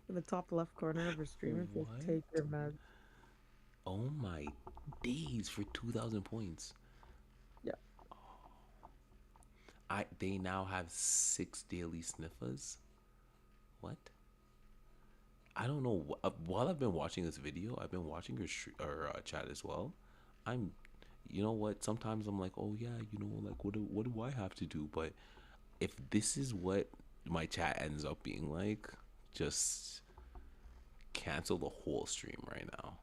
In the top left corner of her stream, it says What? "Take Your Meds." Oh my days for 2,000 points. Yeah. They now have 6 daily sniffers. What? I don't know. While I've been watching this video, I've been watching her chat as well. You know what? Sometimes I'm like, oh yeah, you know, like what do I have to do? But if this is what my chat ends up being like, just cancel the whole stream right now.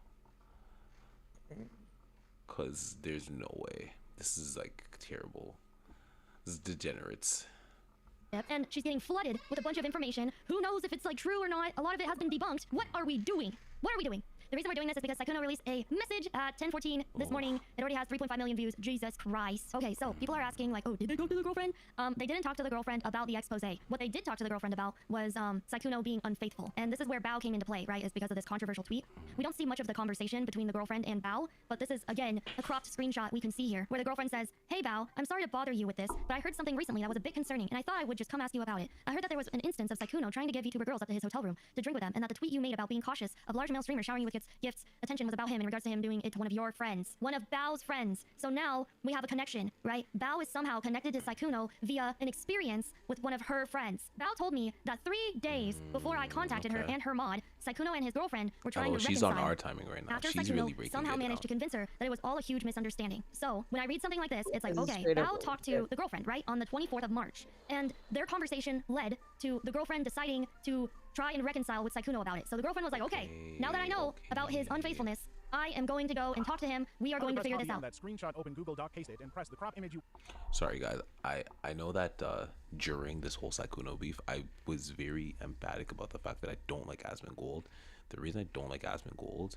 Cause there's no way. This is like terrible. This is degenerates. And she's getting flooded with a bunch of information. Who knows if it's like true or not? A lot of it has been debunked. What are we doing? What are we doing? The reason we're doing this is because Sykkuno released a message at 10:14 this morning. It already has 3.5 million views. Jesus Christ. Okay, so people are asking like, oh, did they talk to the girlfriend? They didn't talk to the girlfriend about the expose. What they did talk to the girlfriend about was Sykkuno being unfaithful. And this is where Bao came into play, right? Is because of this controversial tweet. We don't see much of the conversation between the girlfriend and Bao, but this is, again, a cropped screenshot we can see here, where the girlfriend says, hey Bao, I'm sorry to bother you with this, but I heard something recently that was a bit concerning, and I thought I would just come ask you about it. I heard that there was an instance of Sykkuno trying to give YouTuber girls up to his hotel room to drink with them, and that the tweet you made about being cautious of large male streamers showering you with gifts, attention was about him in regards to him doing it to one of your friends. One of Bao's friends. So now we have a connection, right? Bao is somehow connected to Sykkuno via an experience with one of her friends. Bao told me that 3 days before I contacted her okay. and her mod, Sykkuno and his girlfriend were trying Oh, to she's reconcile. on our timing right now. After She's Sykkuno really breaking somehow it managed to down. convince her that it was all a huge misunderstanding. So when I read something like this, it's like, This is okay, straight up Bao talked to bullshit. the girlfriend, right, on the 24th of March. And their conversation led to the girlfriend deciding to try and reconcile with Sykkuno about it. So the girlfriend was like, okay, now that I know about his unfaithfulness, I am going to go and talk to him. We are going to figure this out. That screenshot, open Google Doc, paste it, and press the crop image you. Sorry, guys. I know that during this whole Sykkuno beef, I was very emphatic about the fact that I don't like Asmongold. The reason I don't like Asmongold,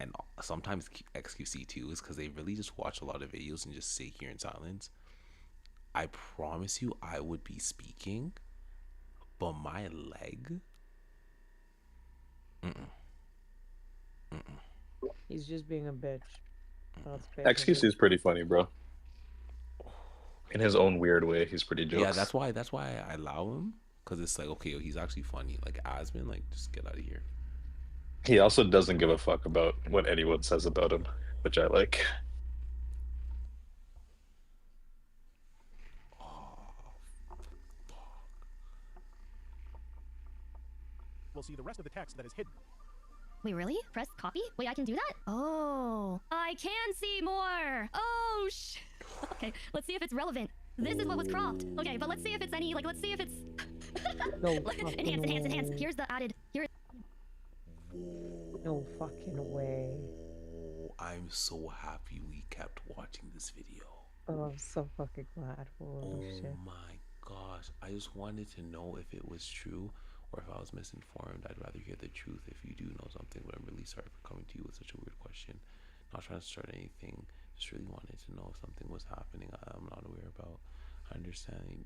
and sometimes XQC too, is because they really just watch a lot of videos and just sit here in silence. I promise you, I would be speaking, but my leg. He's just being a bitch. That's XQC is pretty funny, bro. In his own weird way, he's pretty jokes. Yeah, that's why I allow him, because it's like, okay, he's actually funny. Like Asmon, like just get out of here. He also doesn't give a fuck about what anyone says about him, which I like. We'll see the rest of the text that is hidden. Wait, really? Press copy? Wait, I can do that? Oh, I can see more. Oh, okay, let's see if it's relevant. This is what was cropped. Okay, but let's see if it's any, like, let's see if it's... No enhance. Here's the added, here. No fucking way. I'm so happy we kept watching this video. Oh, I'm so fucking glad. Holy shit. Oh my gosh. I just wanted to know if it was true or if I was misinformed. I'd rather hear the truth if you do know something, but I'm really sorry for coming to you with such a weird question. Not trying to start anything. Just really wanted to know if something was happening I'm not aware about. I understand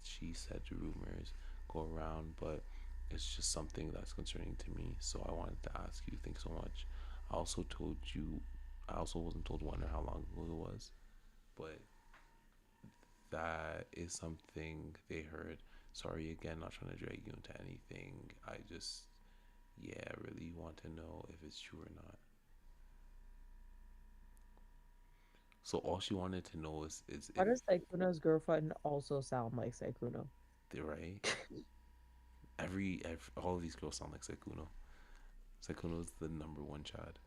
she said rumors go around, but it's just something that's concerning to me. So I wanted to ask you. Thanks so much. I also wasn't told when or how long ago it was, but that is something they heard. Sorry again, not trying to drag you into anything. I just, really want to know if it's true or not. So all she wanted to know is Why does Sykkuno's girlfriend also sound like Sykkuno? they're right. All of these girls sound like Sykkuno. Sykkuno's the #1 Chad.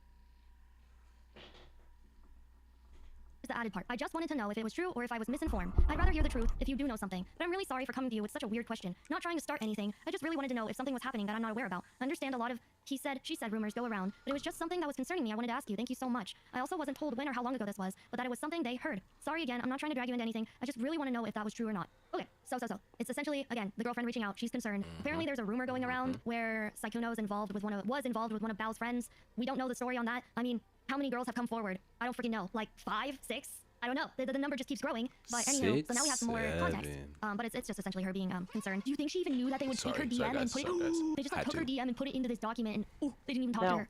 The added part. I just wanted to know if it was true or if I was misinformed. I'd rather hear the truth if you do know something. But I'm really sorry for coming to you with such a weird question. Not trying to start anything. I just really wanted to know if something was happening that I'm not aware about. I understand a lot of he said, she said rumors go around, but it was just something that was concerning me. I wanted to ask you. Thank you so much. I also wasn't told when or how long ago this was, but that it was something they heard. Sorry again. I'm not trying to drag you into anything. I just really want to know if that was true or not. Okay, so. It's essentially, again, the girlfriend reaching out. She's concerned. Apparently there's a rumor going around where Sykkuno was involved with one of Bao's friends. We don't know the story on that. I mean, how many girls have come forward? I don't freaking know. Like 5, 6? I don't know. The number just keeps growing. But anyway, so now we have some more context. But it's just essentially her being concerned. Do you think she even knew that they would take her DM and put it? They just like, took her DM and put it into this document, and they didn't even talk to her.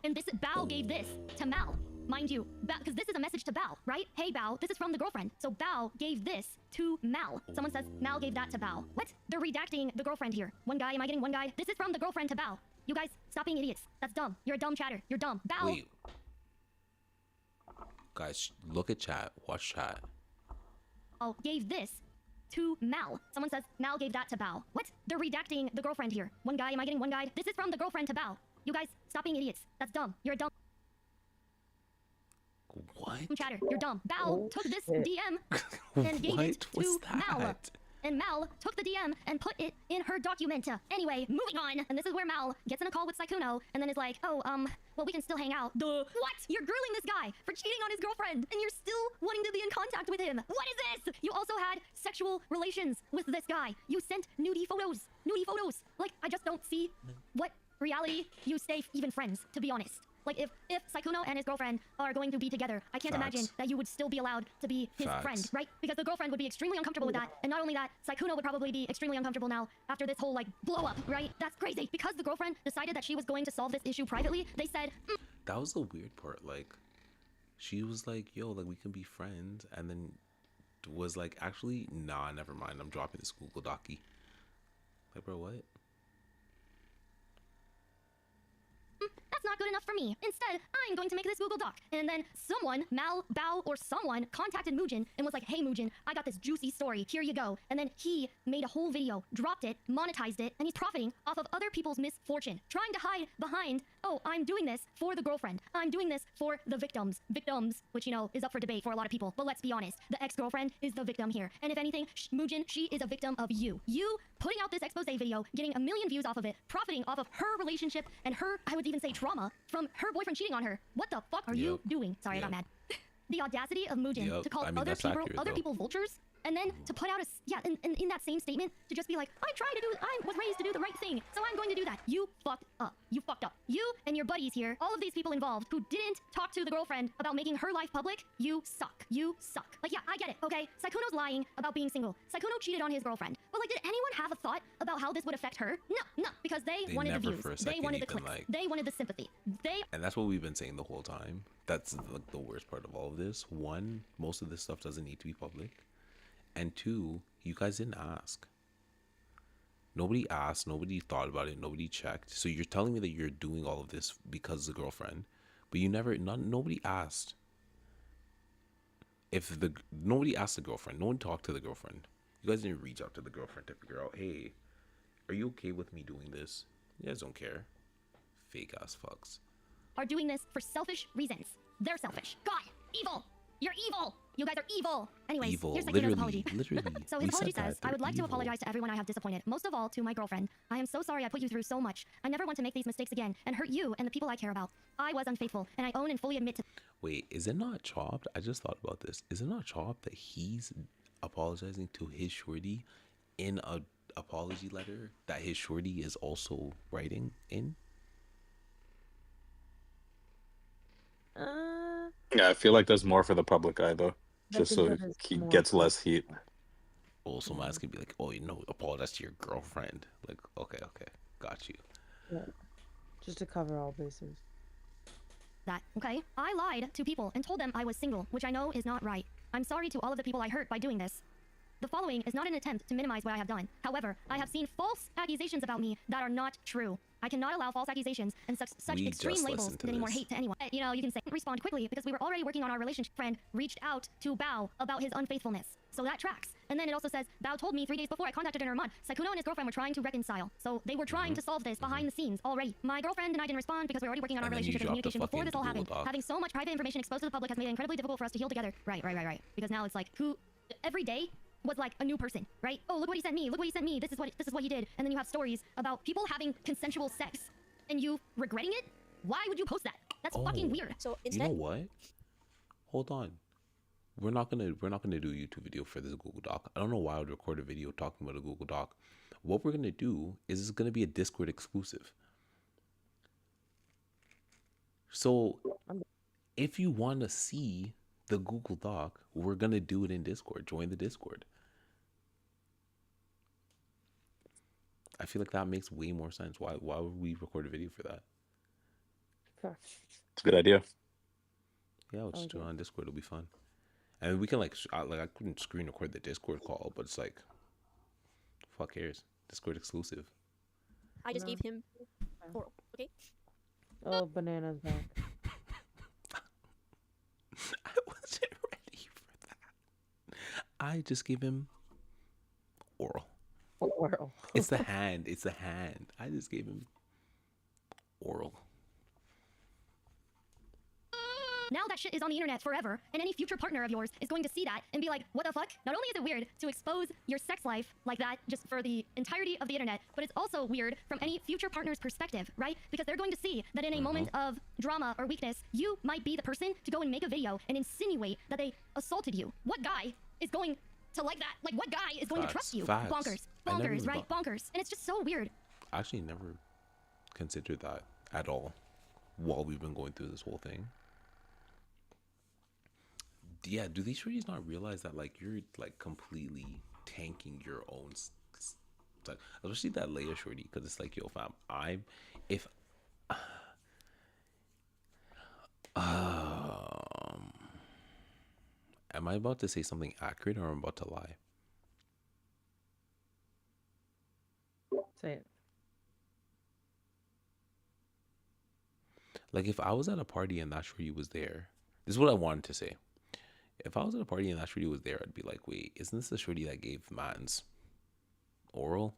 And this Bao gave this to Mal, mind you, because this is a message to Bao, right? Hey Bao, this is from the girlfriend. So Bao gave this to Mal. Someone says Mal gave that to Bao. What? They're redacting the girlfriend here. One guy, am I getting one guy? This is from the girlfriend to Bao. You guys, stop being idiots. That's dumb. You're a dumb chatter. You're dumb. Bao. Wait. Guys, look at chat. Watch chat. Oh, gave this to Mal. Someone says Mal gave that to Bao. What? They're redacting the girlfriend here. One guy, am I getting one guy? This is from the girlfriend to Bao. You guys, stop being idiots. That's dumb. You're a dumb What? chatter. You're dumb. Bao took this DM and gave it to Mal. And Mal took the DM and put it in her document. Anyway, moving on. And this is where Mal gets in a call with Sykkuno and then is like, oh, well, we can still hang out. Duh. What? You're grilling this guy for cheating on his girlfriend and you're still wanting to be in contact with him. What is this? You also had sexual relations with this guy. You sent nudie photos. Like, I just don't see what reality you stay even friends, to be honest. Like, if Sykkuno and his girlfriend are going to be together, I can't imagine that you would still be allowed to be his friend, right? Because the girlfriend would be extremely uncomfortable with that. And not only that, Sykkuno would probably be extremely uncomfortable now after this whole, like, blow up, right? That's crazy. Because the girlfriend decided that she was going to solve this issue privately, they said... That was the weird part. Like, she was like, yo, like, we can be friends. And then was like, actually, nah, never mind. I'm dropping this Google Docky. Like, bro, what? That's not good enough for from me. Instead, I'm going to make this Google Doc. And then someone, Mal, Bao, or someone contacted Muujin and was like, hey Muujin, I got this juicy story, here you go. And then he made a whole video, dropped it, monetized it, and he's profiting off of other people's misfortune, trying to hide behind, oh, I'm doing this for the girlfriend. I'm doing this for the victims. Victims, which, you know, is up for debate for a lot of people. But let's be honest, the ex-girlfriend is the victim here. And if anything, Muujin, she is a victim of you. You putting out this expose video, getting 1 million views off of it, profiting off of her relationship and her, I would even say, trauma from her boyfriend cheating on her. What the fuck are you doing? Sorry, I got mad. The audacity of Muujin to call other people vultures, and then to put out a in that same statement to just be like, I was raised to do the right thing, so I'm going to do that. You fucked up. You fucked up. You and your buddies here, all of these people involved who didn't talk to the girlfriend about making her life public, you suck. You suck. Like, yeah, I get it, okay? Sykkuno's lying about being single. Sykkuno cheated on his girlfriend. But like, did anyone have a thought about how this would affect her? No, because they wanted the views. They wanted the clicks. They wanted the sympathy. And that's what we've been saying the whole time. That's like the worst part of all of this. One, most of this stuff doesn't need to be public. And two, you guys didn't ask. Nobody asked, nobody thought about it, nobody checked. So you're telling me that you're doing all of this because of the girlfriend, but nobody asked. Nobody asked the girlfriend, no one talked to the girlfriend. You guys didn't reach out to the girlfriend to figure out, hey, are you okay with me doing this? You guys don't care. Fake ass fucks. Are doing this for selfish reasons. They're selfish. God, evil. You're evil. You guys are evil. Anyways, here's Sykkuno's apology. So his apology says, I would like to apologize to everyone I have disappointed. Most of all, to my girlfriend. I am so sorry I put you through so much. I never want to make these mistakes again and hurt you and the people I care about. I was unfaithful, and I own and fully admit to... Wait, is it not chopped? I just thought about this. Is it not chopped that he's apologizing to his shorty in a apology letter that his shorty is also writing in? Yeah, I feel like there's more for the public eye though, just so he gets less heat. Also, Miles could be like, "Oh, apologize to your girlfriend." Like, okay, got you. Yeah, just to cover all bases. Okay? I lied to people and told them I was single, which I know is not right. I'm sorry to all of the people I hurt by doing this. The following is not an attempt to minimize what I have done. However, I have seen false accusations about me that are not true. I cannot allow false accusations and such extreme labels and any more hate to anyone. You know, you can say, respond quickly because we were already working on our relationship. Friend reached out to Bao about his unfaithfulness. So that tracks. And then it also says, Bao told me 3 days before I contacted her in Hermon. Sykkuno and his girlfriend were trying to reconcile. So they were trying to solve this behind the scenes already. My girlfriend and I didn't respond because we were already working on our relationship and communication before this all happened. Having so much private information exposed to the public has made it incredibly difficult for us to heal together. Right. Because now it's like, every day was like a new person, right? Oh, look what he sent me. Look what he sent me. This is what he did. And then you have stories about people having consensual sex and you regretting it. Why would you post that? That's fucking weird. So instead, you know what? Hold on. We're not gonna do a YouTube video for this Google Doc. I don't know why I would record a video talking about a Google Doc. What we're gonna do is it's gonna be a Discord exclusive. So if you want to see the Google Doc, we're gonna do it in Discord. Join the Discord. I feel like that makes way more sense. Why would we record a video for that? It's a good idea. Yeah, we'll just do it on Discord. It'll be fun. And we can I couldn't screen record the Discord call, but it's like, fuck cares? Discord exclusive. I just gave him oral. Okay. Oh, Banana's back. I wasn't ready for that. I just gave him oral. Oral. It's the hand. It's the hand. I just gave him oral. Now that shit is on the internet forever, and any future partner of yours is going to see that and be like, what the fuck? Not only is it weird to expose your sex life like that just for the entirety of the internet, but it's also weird from any future partner's perspective, right? Because they're going to see that in a moment of drama or weakness, you might be the person to go and make a video and insinuate that they assaulted you. What guy is going to like that? Like, what guy is going to trust you? Facts. Bonkers, right? Bonkers. And it's just so weird. I actually never considered that at all while we've been going through this whole thing. Yeah, do these shorties not realize that like you're like completely tanking your own like, especially that Leia shorty, because it's like, yo fam, am I about to say something accurate or am I about to lie? Say it. Like if I was at a party and that shorty was there, this is what I wanted to say. If I was at a party and that shorty was there, I'd be like, wait, isn't this the shorty that gave Mans oral?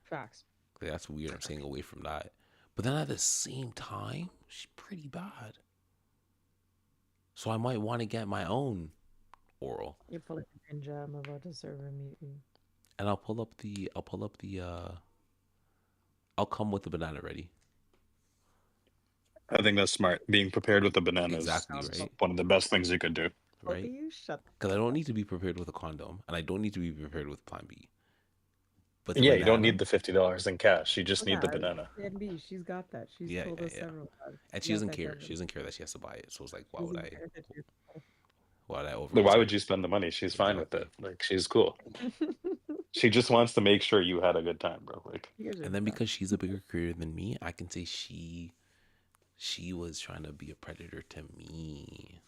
Facts. Like, that's weird. I'm staying away from that. But then at the same time, she's pretty bad. So I might want to get my own oral. You're pulling a ninja. I'm about to serve a meeting. And I'll come with the banana ready. I think that's smart. Being prepared with the bananas Exactly, is right? one of the best things you could do. Right? You shut. Because I don't need to be prepared with a condom, and I don't need to be prepared with Plan B. But Yeah, you don't banana- need the $50 in cash. You just Oh, need the yeah, banana. Plan B, she's got that. She's Yeah, told yeah, us yeah. several times. And She she got doesn't that care. covered. She doesn't care that she has to buy it. So it's like, why She would doesn't I? care that you're- Why would I over? Then why would you spend the money? She's fine with it. Like, she's cool. She just wants to make sure you had a good time, bro. Like, And then because she's a bigger creator than me, I can say she was trying to be a predator to me.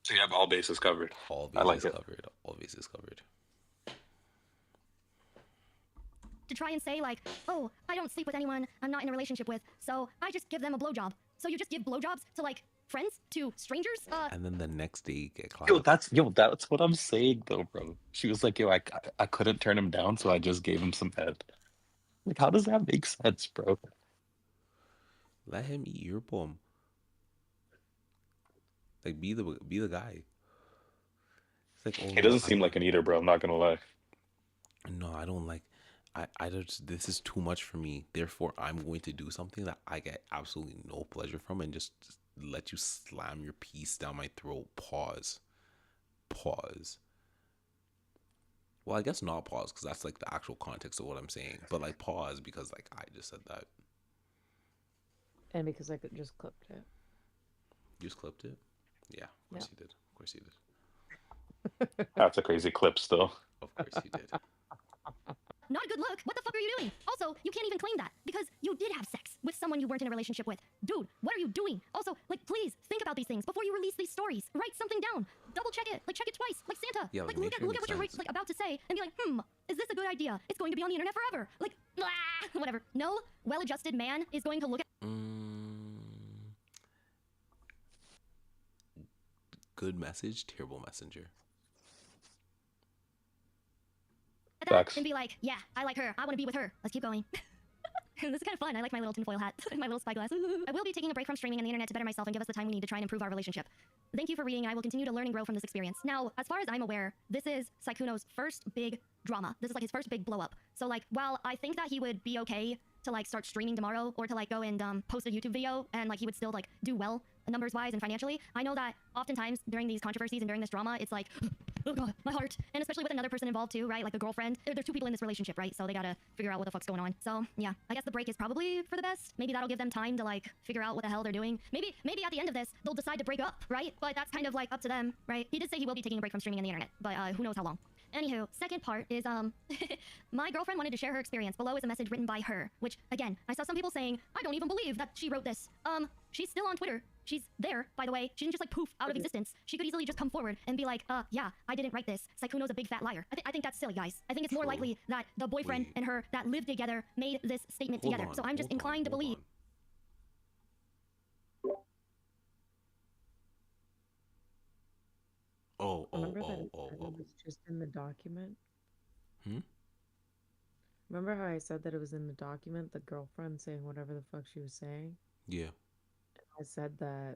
so you have all bases covered. All I like bases it. covered. All bases covered. To try and say like, oh, I don't sleep with anyone I'm not in a relationship with, so I just give them a blowjob. So you just give blowjobs to like friends, to strangers? And then the next day get clapped. Yo, that's what I'm saying though, bro. She was like, yo, I couldn't turn him down, so I just gave him some head. Like, how does that make sense, bro? Let him eat your bum. Like be the guy. It's like, oh, He doesn't seem like an eater, bro. I'm not gonna lie. No, I don't like. I just, this is too much for me. Therefore, I'm going to do something that I get absolutely no pleasure from, and just let you slam your piece down my throat. Pause. Well, I guess not pause, because that's like the actual context of what I'm saying. But like pause because like I just said that. And because I could just clipped it. You just clipped it? Yeah, of course you did. Of course you did. That's a crazy clip still. Of course you did. Not a good look. What the fuck are you doing? Also, you can't even claim that because you did have sex with someone you weren't in a relationship with. Dude, what are you doing? Also, like, please think about these things before you release these stories. Write something down. Double check it. Like, check it twice. Like Santa. Yeah, like, make look sure at it what you're makes sense. like about to say and be like, is this a good idea? It's going to be on the internet forever. Like, blah, whatever. No well-adjusted man is going to look at. Good message, terrible messenger. That Facts. and be like, yeah, I like her. I want to be with her. Let's keep going. This is kind of fun. I like my little tinfoil hat and my little spy glass. I will be taking a break from streaming and the internet to better myself and give us the time we need to try and improve our relationship. Thank you for reading, and I will continue to learn and grow from this experience. Now, as far as I'm aware, this is Sykkuno's first big drama. This is like his first big blow up. So like, while I think that he would be okay to like start streaming tomorrow or to like go and post a YouTube video and like he would still like do well numbers wise and financially, I know that oftentimes during these controversies and during this drama, it's like, oh god, my heart. And especially with another person involved too, right? Like a girlfriend. There's two people in this relationship, right? So they gotta figure out what the fuck's going on. So yeah, I guess the break is probably for the best. Maybe that'll give them time to like figure out what the hell they're doing. Maybe at the end of this, they'll decide to break up, right? But that's kind of like up to them, right? He did say he will be taking a break from streaming and the internet, but who knows how long. Anywho, second part is, my girlfriend wanted to share her experience. Below is a message written by her, which, again, I saw some people saying, I don't even believe that she wrote this. She's still on Twitter. She's there, by the way. She didn't just, like, poof out of existence. She could easily just come forward and be like, yeah, I didn't write this. Sykkuno's a big fat liar. I think that's silly, guys. I think it's more likely that the boyfriend and her that lived together made this statement together. So I'm just inclined to believe. Remember that it was just in the document? Remember how I said that it was in the document, the girlfriend saying whatever the fuck she was saying? Yeah. I said that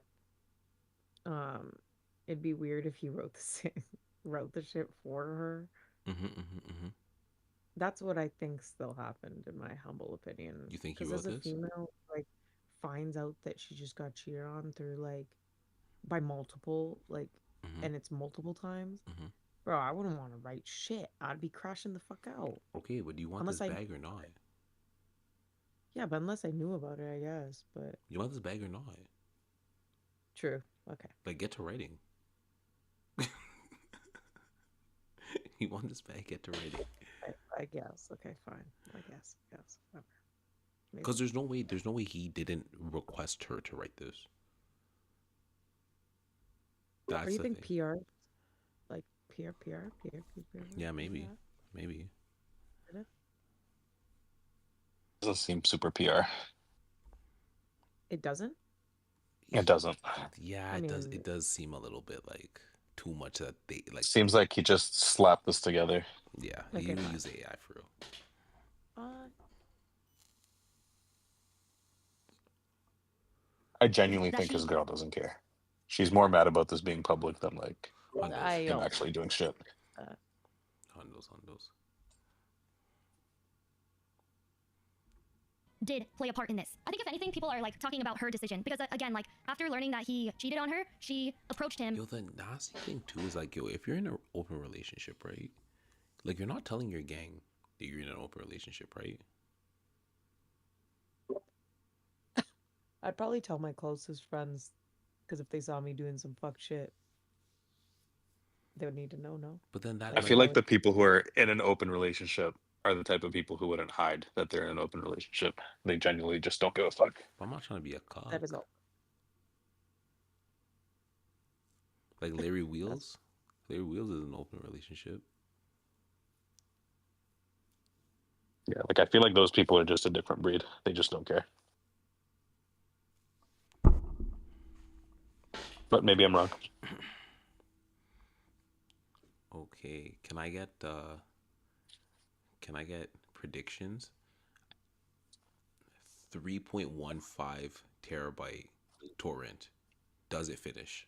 it'd be weird if he wrote wrote the shit for her. That's what I think still happened, in my humble opinion. You think he Because wrote as a this? female, like, finds out that she just got cheated on through, like, by multiple, like, and it's multiple times. Bro, I wouldn't want to write shit. I'd be crashing the fuck out. Okay, but do you want Unless this I- bag or not? Yeah, but unless I knew about it, I guess. But You want this bag or not? true. Okay. Like, get to writing. You want this bag, get to writing. I guess. Okay, fine. I guess. Yes. Whatever. Maybe. Because there's no way he didn't request her to write this. Or That's you the think thing. PR, like PR? Yeah, maybe. Maybe. Doesn't seem super PR. It doesn't? It doesn't. Yeah, I it does. mean, It does seem a little bit like too much that they like. Seems like he just slapped this together. Yeah, okay, you fine. use AI for real. Uh, I genuinely That think his she girl doesn't care. She's more mad about this being public than like Hundos, I him also actually doing shit. hundos, hundos. did play a part in this. I think if anything, people are like talking about her decision because again, like after learning that he cheated on her, she approached him. Yo, the nasty thing too is like, yo, if you're in an open relationship, right? Like, you're not telling your gang that you're in an open relationship, right? I'd probably tell my closest friends because if they saw me doing some fuck shit, they would need to know, no? But then that I Like, feel like, I like would. the people who are in an open relationship are the type of people who wouldn't hide that they're in an open relationship. They genuinely just don't give a fuck. I'm not trying to be a That is cock. all. Like Larry That's Wheels. Larry Wheels is an open relationship. Yeah, like I feel like those people are just a different breed. They just don't care. But maybe I'm wrong. Okay, can I get predictions? 3.15 terabyte torrent. Does it finish?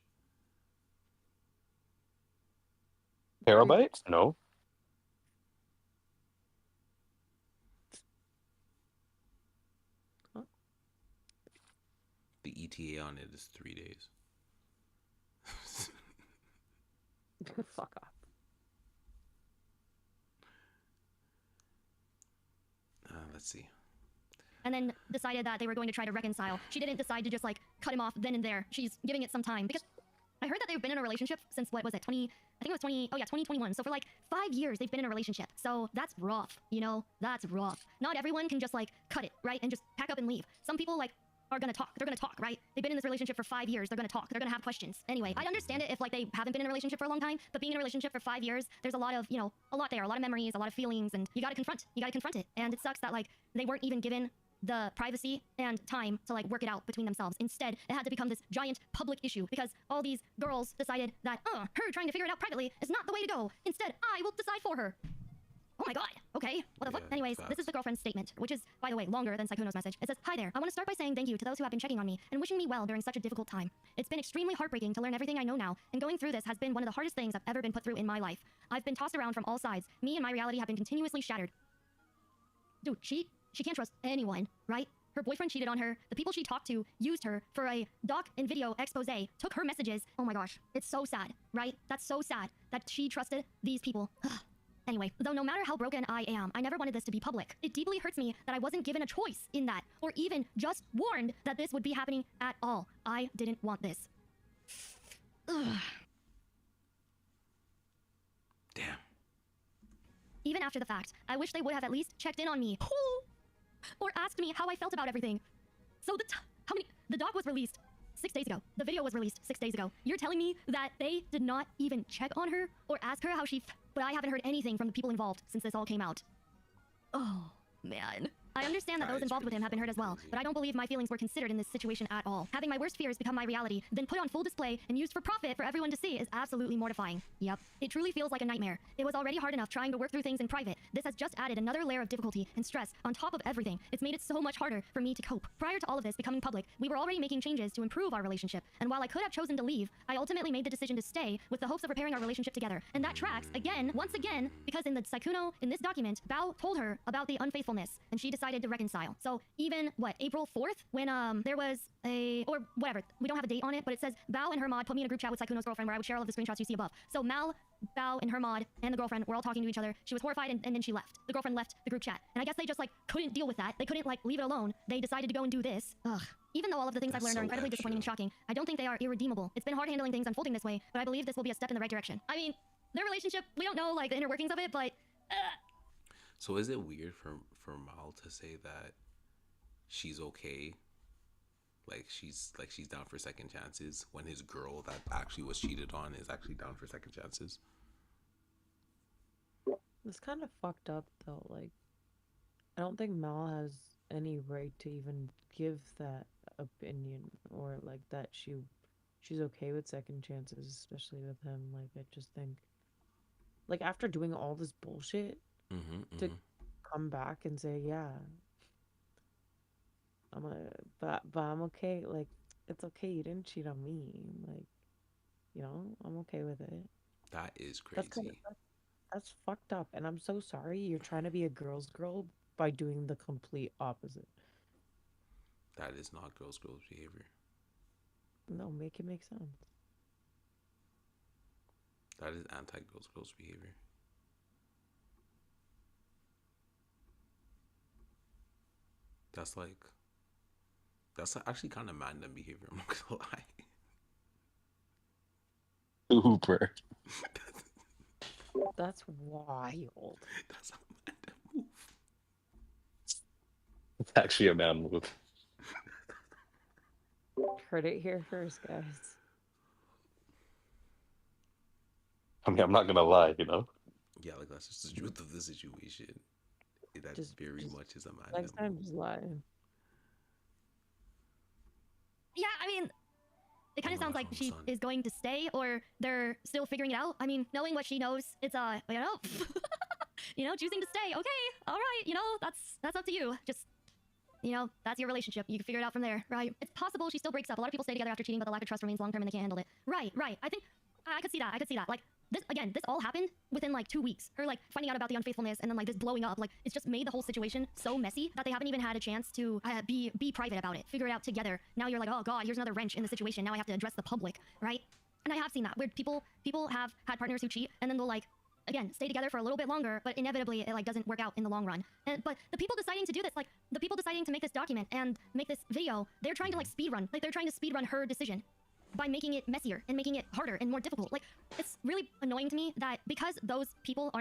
Terabyte? No. The ETA on it is 3 days. fuck off. Let's see. And then decided that they were going to try to reconcile. She didn't decide to just like cut him off then and there. She's giving it some time because I heard that they've been in a relationship since what was it, 20? I think it was 20. Oh yeah, 2021. So for like 5 years they've been in a relationship. So that's rough, you know. That's rough. Not everyone can just like cut it, right, and just pack up and leave. Some people like are gonna talk. They're gonna talk, right? They've been in this relationship for 5 years. They're gonna talk. They're gonna have questions. Anyway, I understand it if like they haven't been in a relationship for a long time, but being in a relationship for 5 years, there's a lot of, you know, a lot there, a lot of memories, a lot of feelings, and you gotta confront. You gotta confront it. And it sucks that like they weren't even given the privacy and time to like work it out between themselves. Instead, it had to become this giant public issue because all these girls decided that, her trying to figure it out privately is not the way to go. Instead, I will decide for her. Oh my god. Okay. What the fuck? Yeah, Anyways, this is facts. the girlfriend's statement, which is, by the way, longer than Sykkuno's message. It says, "Hi there. I want to start by saying thank you to those who have been checking on me and wishing me well during such a difficult time. It's been extremely heartbreaking to learn everything I know now, and going through this has been one of the hardest things I've ever been put through in my life. I've been tossed around from all sides. Me and my reality have been continuously shattered." Dude, she can't trust anyone, right? Her boyfriend cheated on her. The people she talked to used her for a doc and video expose, took her messages. Oh my gosh. It's so sad, right? That's so sad that she trusted these people. Anyway, though no matter how broken I am, I never wanted this to be public. It deeply hurts me that I wasn't given a choice in that, or even just warned that this would be happening at all. I didn't want this. Ugh. Damn. Even after the fact, I wish they would have at least checked in on me. Or asked me how I felt about everything. So the doc was released 6 days ago. The video was released 6 days ago. You're telling me that they did not even check on her or ask her how but I haven't heard anything from the people involved since this all came out. Oh, man. I understand that That those is involved with pretty him have been hurt as well, crazy. but I don't believe my feelings were considered in this situation at all. Having my worst fears become my reality, then put on full display and used for profit for everyone to see is absolutely mortifying. Yep. It truly feels like a nightmare. It was already hard enough trying to work through things in private. This has just added another layer of difficulty and stress on top of everything. It's made it so much harder for me to cope. Prior to all of this becoming public, we were already making changes to improve our relationship, and while I could have chosen to leave, I ultimately made the decision to stay with the hopes of repairing our relationship together. And that tracks, again, once again, because in the Sykkuno, in this document, Bao told her about the unfaithfulness, and she decided to reconcile. So even, April 4th, when there was or whatever, we don't have a date on it, but it says Bao and her mod put me in a group chat with Sykkuno's girlfriend where I would share all of the screenshots you see above. So Mal, Bao, and her mod, and the girlfriend were all talking to each other. She was horrified, and then she left. The girlfriend left the group chat. And I guess they just, couldn't deal with that. They couldn't, leave it alone. They decided to go and do this. Ugh. Even though all of the things I've That's learned are so incredibly disappointing and extra. shocking, I don't think they are irredeemable. It's been hard handling things unfolding this way, but I believe this will be a step in the right direction. I mean, their relationship, we don't know, the inner workings of it, but... So is it weird for Mal to say that she's okay? She's down for second chances when his girl that actually was cheated on is actually down for second chances? It's kind of fucked up though. I don't think Mal has any right to even give that opinion or like that she's okay with second chances, especially with him. Like I just think like after doing all this bullshit to come back and say, yeah, I'm a but I'm okay. Like it's okay. You didn't cheat on me. Like I'm okay with it. That is That's kind of crazy. that's fucked up. And I'm so sorry. You're trying to be a girl's girl by doing the complete opposite. That is not girls behavior. No, make it make sense. That is anti girls behavior. That's like that's actually kind of man behavior. I'm not gonna lie. Super. That's wild. That's a man move. It's actually a man move. Heard it here first, guys. I mean, I'm not gonna lie, you know. Yeah, like that's just the truth of the situation. That very Just much is a man next time, move. just lie. Yeah, I mean, it kind of sounds like she is going to stay, or they're still figuring it out. I mean, knowing what she knows, it's choosing to stay. Okay, all right, that's up to you. Just that's your relationship. You can figure it out from there, right? It's possible she still breaks up. A lot of people stay together after cheating, but the lack of trust remains long term and they can't handle it. Right. I think I could see that. Like this all happened within like 2 weeks. Her like finding out about the unfaithfulness and then like this blowing up. Like it's just made the whole situation so messy that they haven't even had a chance to be private about it, figure it out together. Now you're like, oh god, here's another wrench in the situation. Now I have to address the public, right? And I have seen that where people have had partners who cheat and then they'll like again stay together for a little bit longer, but inevitably it like doesn't work out in the long run. But the people deciding to do this, like the people deciding to make this document and make this video, they're trying to like speed run. Like they're trying to speed run her decision by making it messier and making it harder and more difficult. Like it's really annoying to me that because those people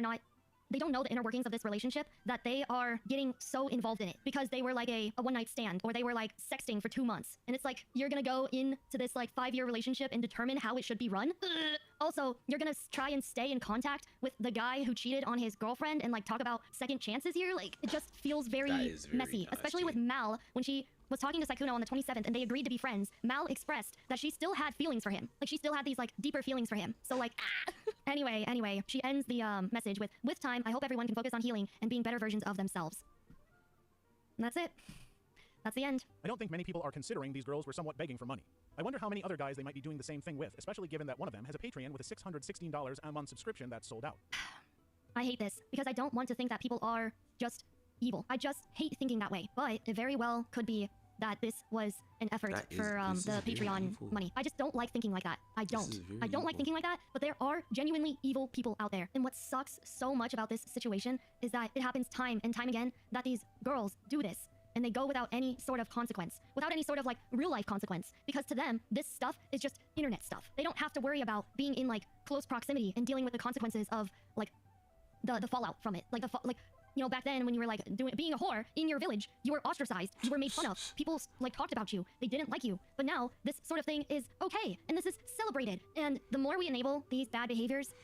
they don't know the inner workings of this relationship, that they are getting so involved in it because they were like a one-night stand or they were like sexting for 2 months. And it's like, you're gonna go into this like 5-year relationship and determine how it should be run. Also, you're gonna try and stay in contact with the guy who cheated on his girlfriend and like talk about second chances here. Like it just feels very messy, nasty. especially with Mal when she was talking to Sykkuno on the 27th and they agreed to be friends. Mal expressed that she still had feelings for him. Like she still had these like deeper feelings for him. So like, Anyway, she ends the message with time, I hope everyone can focus on healing and being better versions of themselves. And that's it. That's the end. I don't think many people are considering these girls were somewhat begging for money. I wonder how many other guys they might be doing the same thing with, especially given that one of them has a Patreon with a $616 a month subscription that's sold out. I hate this because I don't want to think that people are just evil. I just hate thinking that way, but it very well could be that this was an effort for the Patreon money. I just don't like thinking like that. I don't like thinking like that, but there are genuinely evil people out there. And what sucks so much about this situation is that it happens time and time again that these girls do this and they go without any sort of consequence, without any sort of like real life consequence, because to them, this stuff is just internet stuff. They don't have to worry about being in like close proximity and dealing with the consequences of like the fallout from it. Back then when you were like being a whore in your village, you were ostracized, you were made fun of, people like talked about you, they didn't like you. But now this sort of thing is okay and this is celebrated. And the more we enable these bad behaviors,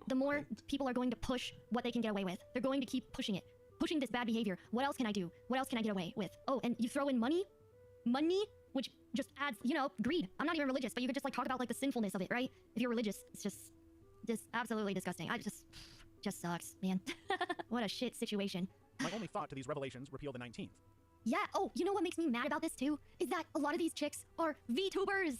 the more people are going to push what they can get away with. They're going to keep pushing this bad behavior. What else can I do? What else can I get away with? Oh, and you throw in money, which just adds, greed. I'm not even religious, but you could just like talk about like the sinfulness of it, right? If you're religious, it's just absolutely disgusting. Just sucks, man. What a shit situation. My only thought to these revelations repeal the 19th. Yeah, oh, you know what makes me mad about this too? Is that a lot of these chicks are VTubers.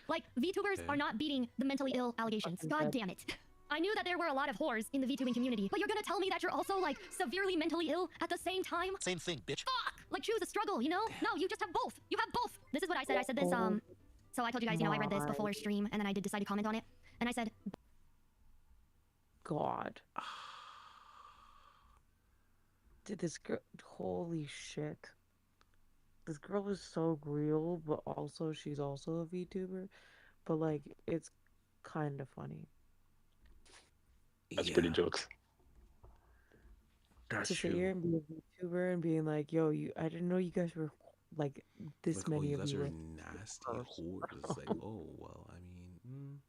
Like, VTubers are not beating the mentally ill allegations. God damn it. I knew that there were a lot of whores in the VTubing community, but you're gonna tell me that you're also, like, severely mentally ill at the same time? Same thing, bitch. Fuck! Like, choose a struggle, you know? No, you just have both. You have both. This is what I said. I said this, so I told you guys, I read this before stream, and then I did decide to comment on it. And I said... God. Dude, this girl... Holy shit. This girl is so real, but also she's also a VTuber. But, like, it's kind of funny. That's pretty jokes. That's to sit here and be a VTuber and being like, yo, I didn't know you guys were, like, this like, many you of guys you are were nasty whores. Like, oh, well, I mean...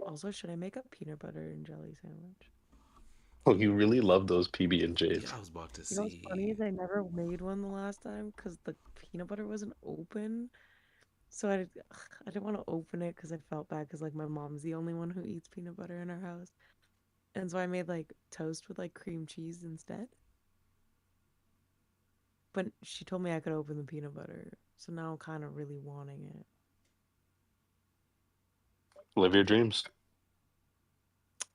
Also, should I make a peanut butter and jelly sandwich? Oh, you really love those PB and J's. Yeah, I was about to You know what's funny is say. I never made one the last time because the peanut butter wasn't open. So I didn't want to open it because I felt bad because like my mom's the only one who eats peanut butter in our house. And so I made like toast with like cream cheese instead. But she told me I could open the peanut butter. So now I'm kind of really wanting it. Live your dreams.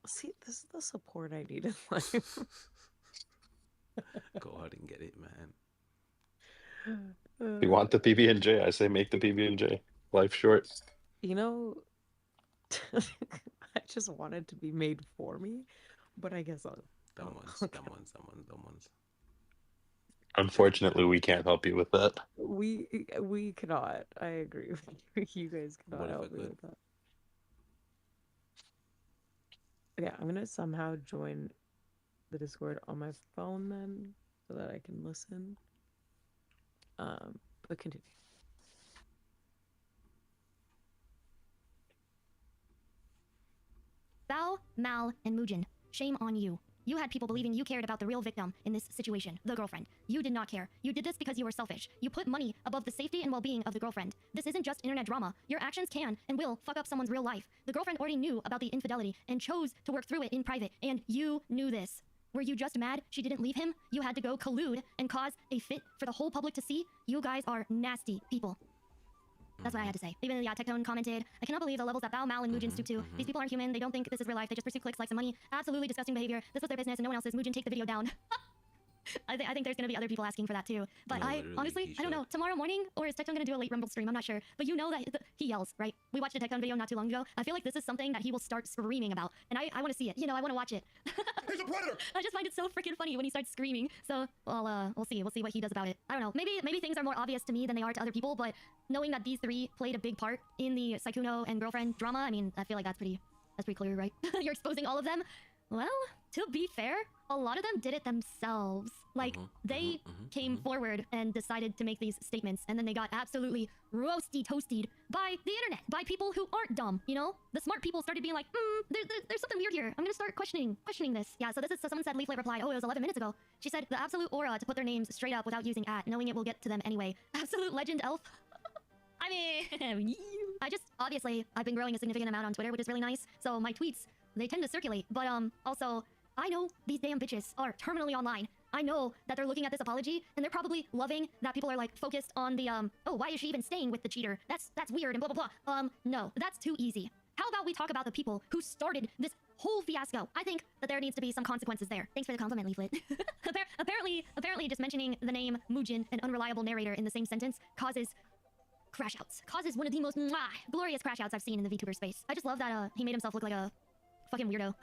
See, this is the support I need in life. Go ahead and get it, man. If you want the PB and J, I say make the PB and J. Life's short. You know, I just wanted to be made for me, but I guess I'll. Dumb I'll- ones, dumb ones, dumb ones, dumb ones. Unfortunately, we can't help you with that. We cannot. I agree with you. You guys cannot What if I help me could? with that. Yeah, I'm gonna somehow join the Discord on my phone then, so that I can listen. But continue. Bao, Mal, and Mujin, shame on you. You had people believing you cared about the real victim in this situation, the girlfriend. You did not care. You did this because you were selfish. You put money above the safety and well-being of the girlfriend. This isn't just internet drama. Your actions can and will fuck up someone's real life. The girlfriend already knew about the infidelity and chose to work through it in private, and you knew this. Were you just mad she didn't leave him? You had to go collude and cause a fit for the whole public to see? You guys are nasty people. That's what I had to say. Even Tectone commented, I cannot believe the levels that Bao, Mal, and Mujin stoop to. These people aren't human. They don't think this is real life. They just pursue clicks, likes, and money. Absolutely disgusting behavior. This was their business and no one else's. Mujin, take the video down. I think there's gonna be other people asking for that too. But No, I literally, honestly, he I don't know. should. Tomorrow morning, or is Tectone gonna do a late Rumble stream? I'm not sure. But you know that he yells, right? We watched a Tectone video not too long ago. I feel like this is something that he will start screaming about, and I want to see it. You know, I want to watch it. He's a predator! I just find it so freaking funny when he starts screaming. So, well, we'll see. We'll see what he does about it. I don't know. Maybe things are more obvious to me than they are to other people. But knowing that these three played a big part in the Sykkuno and girlfriend drama, I mean, I feel like that's pretty clear, right? You're exposing all of them. Well, to be fair, a lot of them did it themselves. Like, they came forward and decided to make these statements, and then they got absolutely roasty toasted by the internet, by people who aren't dumb, you know? The smart people started being like, there's something weird here. I'm gonna start questioning this. Yeah, so someone said Leaflet replied, oh, it was 11 minutes ago. She said, the absolute aura to put their names straight up without using at, knowing it will get to them anyway. Absolute legend elf. I mean, obviously, I've been growing a significant amount on Twitter, which is really nice, so my tweets, they tend to circulate, but also, I know these damn bitches are terminally online. I know that they're looking at this apology, and they're probably loving that people are, like, focused on the, oh, why is she even staying with the cheater? That's weird, and blah, blah, blah. No, that's too easy. How about we talk about the people who started this whole fiasco? I think that there needs to be some consequences there. Thanks for the compliment, Leaflet. Apparently, just mentioning the name Mujin, an unreliable narrator, in the same sentence causes crash outs. Causes one of the most glorious crash outs I've seen in the VTuber space. I just love that he made himself look like a fucking weirdo.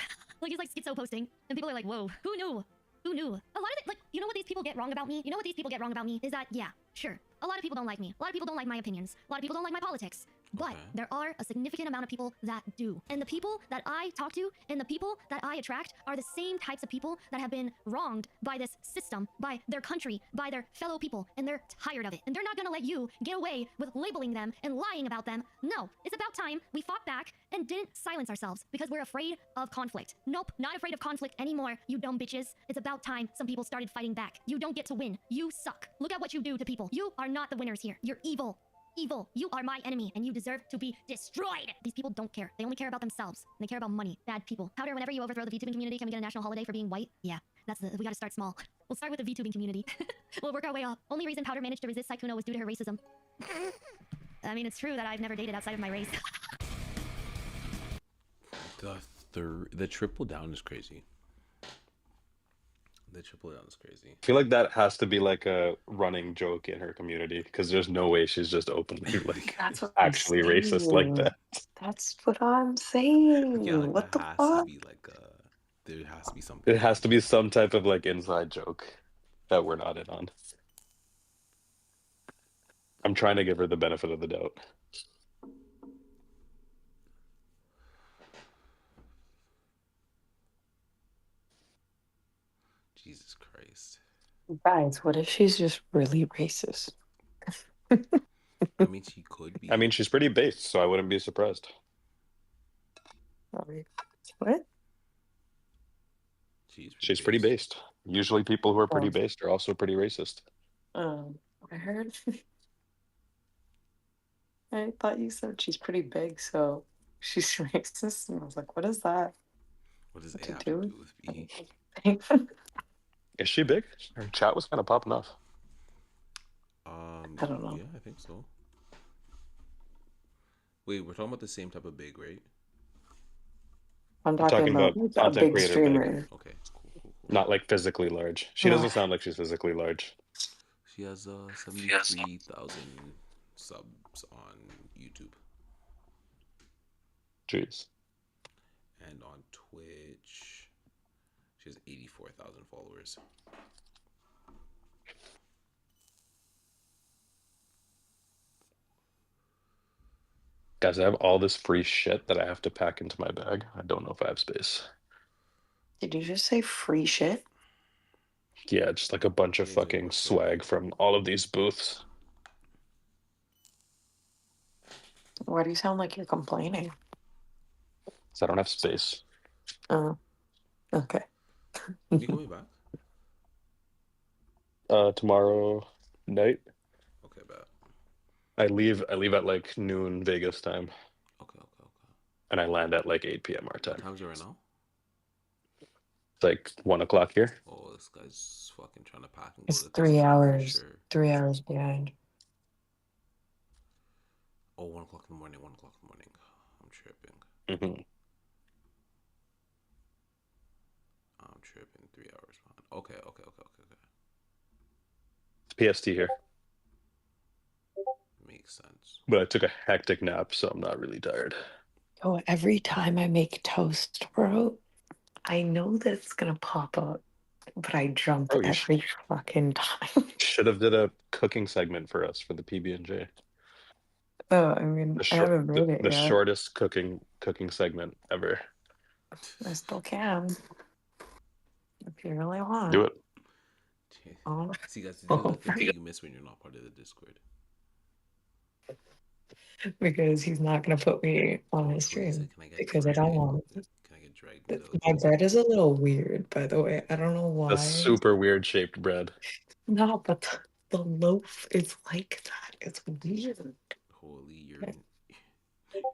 Like, he's like schizo posting, and people are like, whoa, who knew? Who knew? A lot of it, like, you know what these people get wrong about me? You know what these people get wrong about me? Is that, yeah, sure, a lot of people don't like me. A lot of people don't like my opinions. A lot of people don't like my politics. But there are a significant amount of people that do. And the people that I talk to and the people that I attract are the same types of people that have been wronged by this system, by their country, by their fellow people, and they're tired of it. And they're not gonna let you get away with labeling them and lying about them. No, it's about time we fought back and didn't silence ourselves because we're afraid of conflict. Nope, not afraid of conflict anymore, you dumb bitches. It's about time some people started fighting back. You don't get to win. You suck. Look at what you do to people. You are not the winners here. You're evil. Evil. You are my enemy, and you deserve to be destroyed. These people don't care. They only care about themselves. They care about money. Bad people. Powder, whenever you overthrow the VTubing community, can we get a national holiday for being white? Yeah, we gotta start small. We'll start with the VTubing community. We'll work our way up. Only reason Powder managed to resist Sykkuno was due to her racism. I mean, it's true that I've never dated outside of my race. The triple down is crazy. The triple down is crazy. I feel like that has to be like a running joke in her community because there's no way she's just openly like That's what actually racist like that. That's what I'm saying. Yeah, like What that the has fuck? to be like there has to be something. It has to be some type of like inside joke that we're not in on. I'm trying to give her the benefit of the doubt. Jesus Christ. Guys, what if she's just really racist? I mean, she could be. I mean, she's pretty based, so I wouldn't be surprised. What? She's pretty She's pretty based. based. Usually, people who are pretty Oh, based are also pretty racist. I heard. I thought you said she's pretty big, so she's racist. And I was like, what is that? What does What A to have to do? do with B? Is she big? Her chat was kind of popping off. I don't know. Yeah, I think so. Wait, we're talking about the same type of big, right? I'm I'm talking talking about about like a content big creator big, streamer. Okay, cool, cool, cool. not like physically large. She Uh, doesn't sound like she's physically large. She has 73,000 subs on YouTube Jeez. and on Twitch. She has 84,000 followers. Guys, I have all this free shit that I have to pack into my bag. I don't know if I have space. did you just say free shit? Yeah, just like a bunch of Yeah, he's like, fucking what's up? swag from all of these booths. Why do you sound like you're complaining? So I don't have space. Oh, okay. When are you coming back? Tomorrow night. Okay, bet. I leave at like noon Vegas time, Okay, okay, okay. and I land at like 8 p.m. our What time. time is it right now? It's like 1 o'clock here. Oh, this guy's fucking trying to pack and go It's to three casino for hours. sure. 3 hours behind. Oh, 1 o'clock in the morning, 1 o'clock in the morning. I'm tripping. Hmm. I'm tripping. 3 hours behind. Okay, okay, okay, okay, okay. It's PST here, Makes sense. but I took a hectic nap, so I'm not really tired. Oh, every time I make toast, bro, I know that it's gonna pop up, but I jump Oh, every fucking time. should have did a cooking segment for us for the PB&J. Oh, I mean, The I short, haven't the, made it the yet. shortest cooking segment ever. I still can if you really Do want. it. Oh, See, guys, these are the oh, things that you miss when you're not part of the Discord. because he's not gonna put me on his What do you say? stream Can I get because I don't dragged? want it. Can I get dragged into My the bread is a Discord? little weird, by the way. I don't know A why. super weird shaped bread. No, but the loaf is like that. It's weird. Holy, your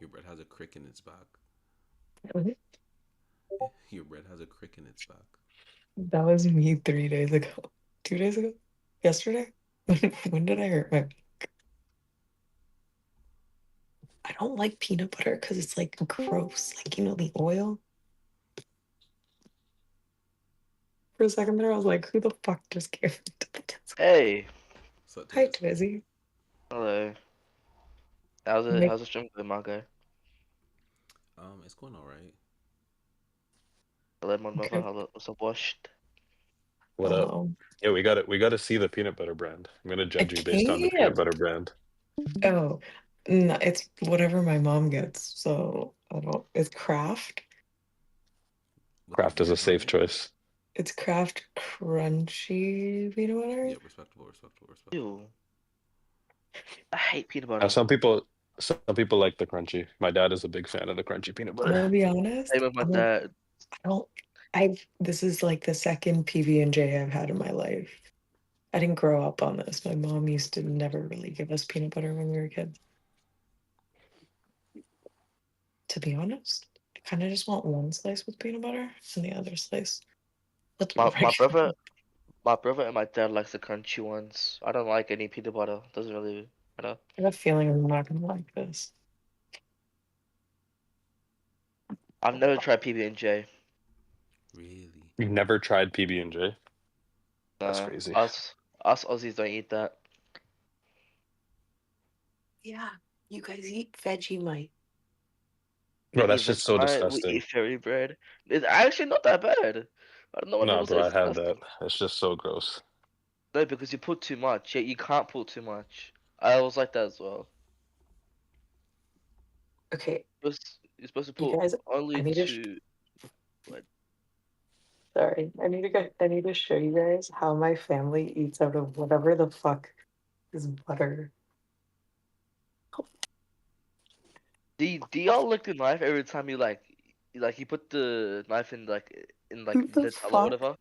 bread has a crick in its back. Your bread has a crick in its back. That was me 3 days ago. 2 days ago? Yesterday? When did I hurt my I don't like peanut butter because it's like gross. Like, the oil. For a second there, I was like, who the fuck just gave it to the Discord? Hey, What's up, Hi, Tiz? Twizzy. hello. Nick. How's the stream going, Marco? It's going all right. Hello, Marco. Okay. What's up, washed? What up? Hello. Yeah, we got to see the peanut butter brand. I'm gonna I judge you based on the peanut can't. butter brand. Oh, no, it's whatever my mom gets. So I don't. It's Kraft. With the Kraft is a beard on safe it? choice. It's Kraft Crunchy peanut butter. Yeah, respectable, respectable, respectable. Ew, I hate peanut Now, butter. some people like the crunchy. My dad is a big fan of the crunchy peanut I'm butter. gonna be honest. Same with my I don't. dad. I don't. I've. This is like the second PB&J I've had in my life. I didn't grow up on this. My mom used to never really give us peanut butter when we were kids. To be honest, I kind of just want one slice with peanut butter and the other slice with My my regular. brother, my brother and my dad likes the crunchy ones. I don't like any peanut butter. Doesn't really matter. I have a feeling I'm not gonna like this. I've never tried PB&J. Really? You've never tried PB&J? That's No, crazy. us Aussies don't eat that. Yeah, you guys eat Vegemite. We Bro, eat that's just so Vegemite. We disgusting. eat fairy bread. It's actually not that bad. I don't know why No, people say bro, I it's had that. disgusting. It's just so gross. No, because you put too much. Yeah, you can't put too much. I always like that as well. Okay, You're supposed to you put guys. I only need to. two. What? Sorry, I need to get. I need to show you guys how my family eats out of whatever the fuck is butter. Do y'all lick the knife every time you like you put the knife in in Who like the Nutella or fuck? whatever.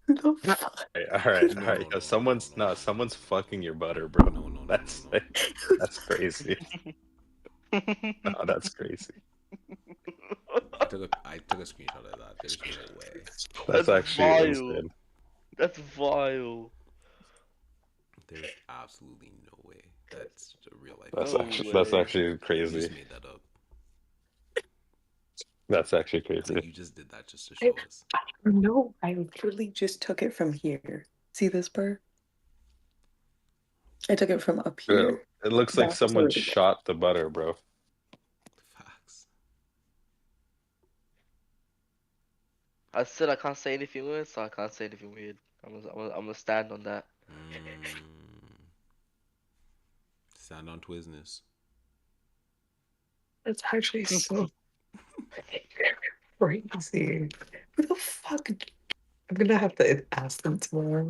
Who the fuck? All right, all No, right. no, Yo, no, no, no, someone's no, no, no, no. someone's fucking your butter, bro. No, no, no, no, That's no. like, that's crazy. No, that's crazy. I took a screenshot of that. There's no way. That's That's actually vile. insane. That's vile. There's absolutely no way. That's a real life That's No video. actually that's way. actually You just crazy. made that up. That's actually Like crazy. you just did that just to I, show us. no, I literally just took it from here. See this bird? I took it from up Bro, here. it looks like Back to where someone it shot the butter, bro. Facts. I said I can't say anything weird, so I can't say anything weird. I'm gonna stand on that. Stand on Twizness. It's actually so crazy. Who the fuck? I'm gonna have to ask them tomorrow.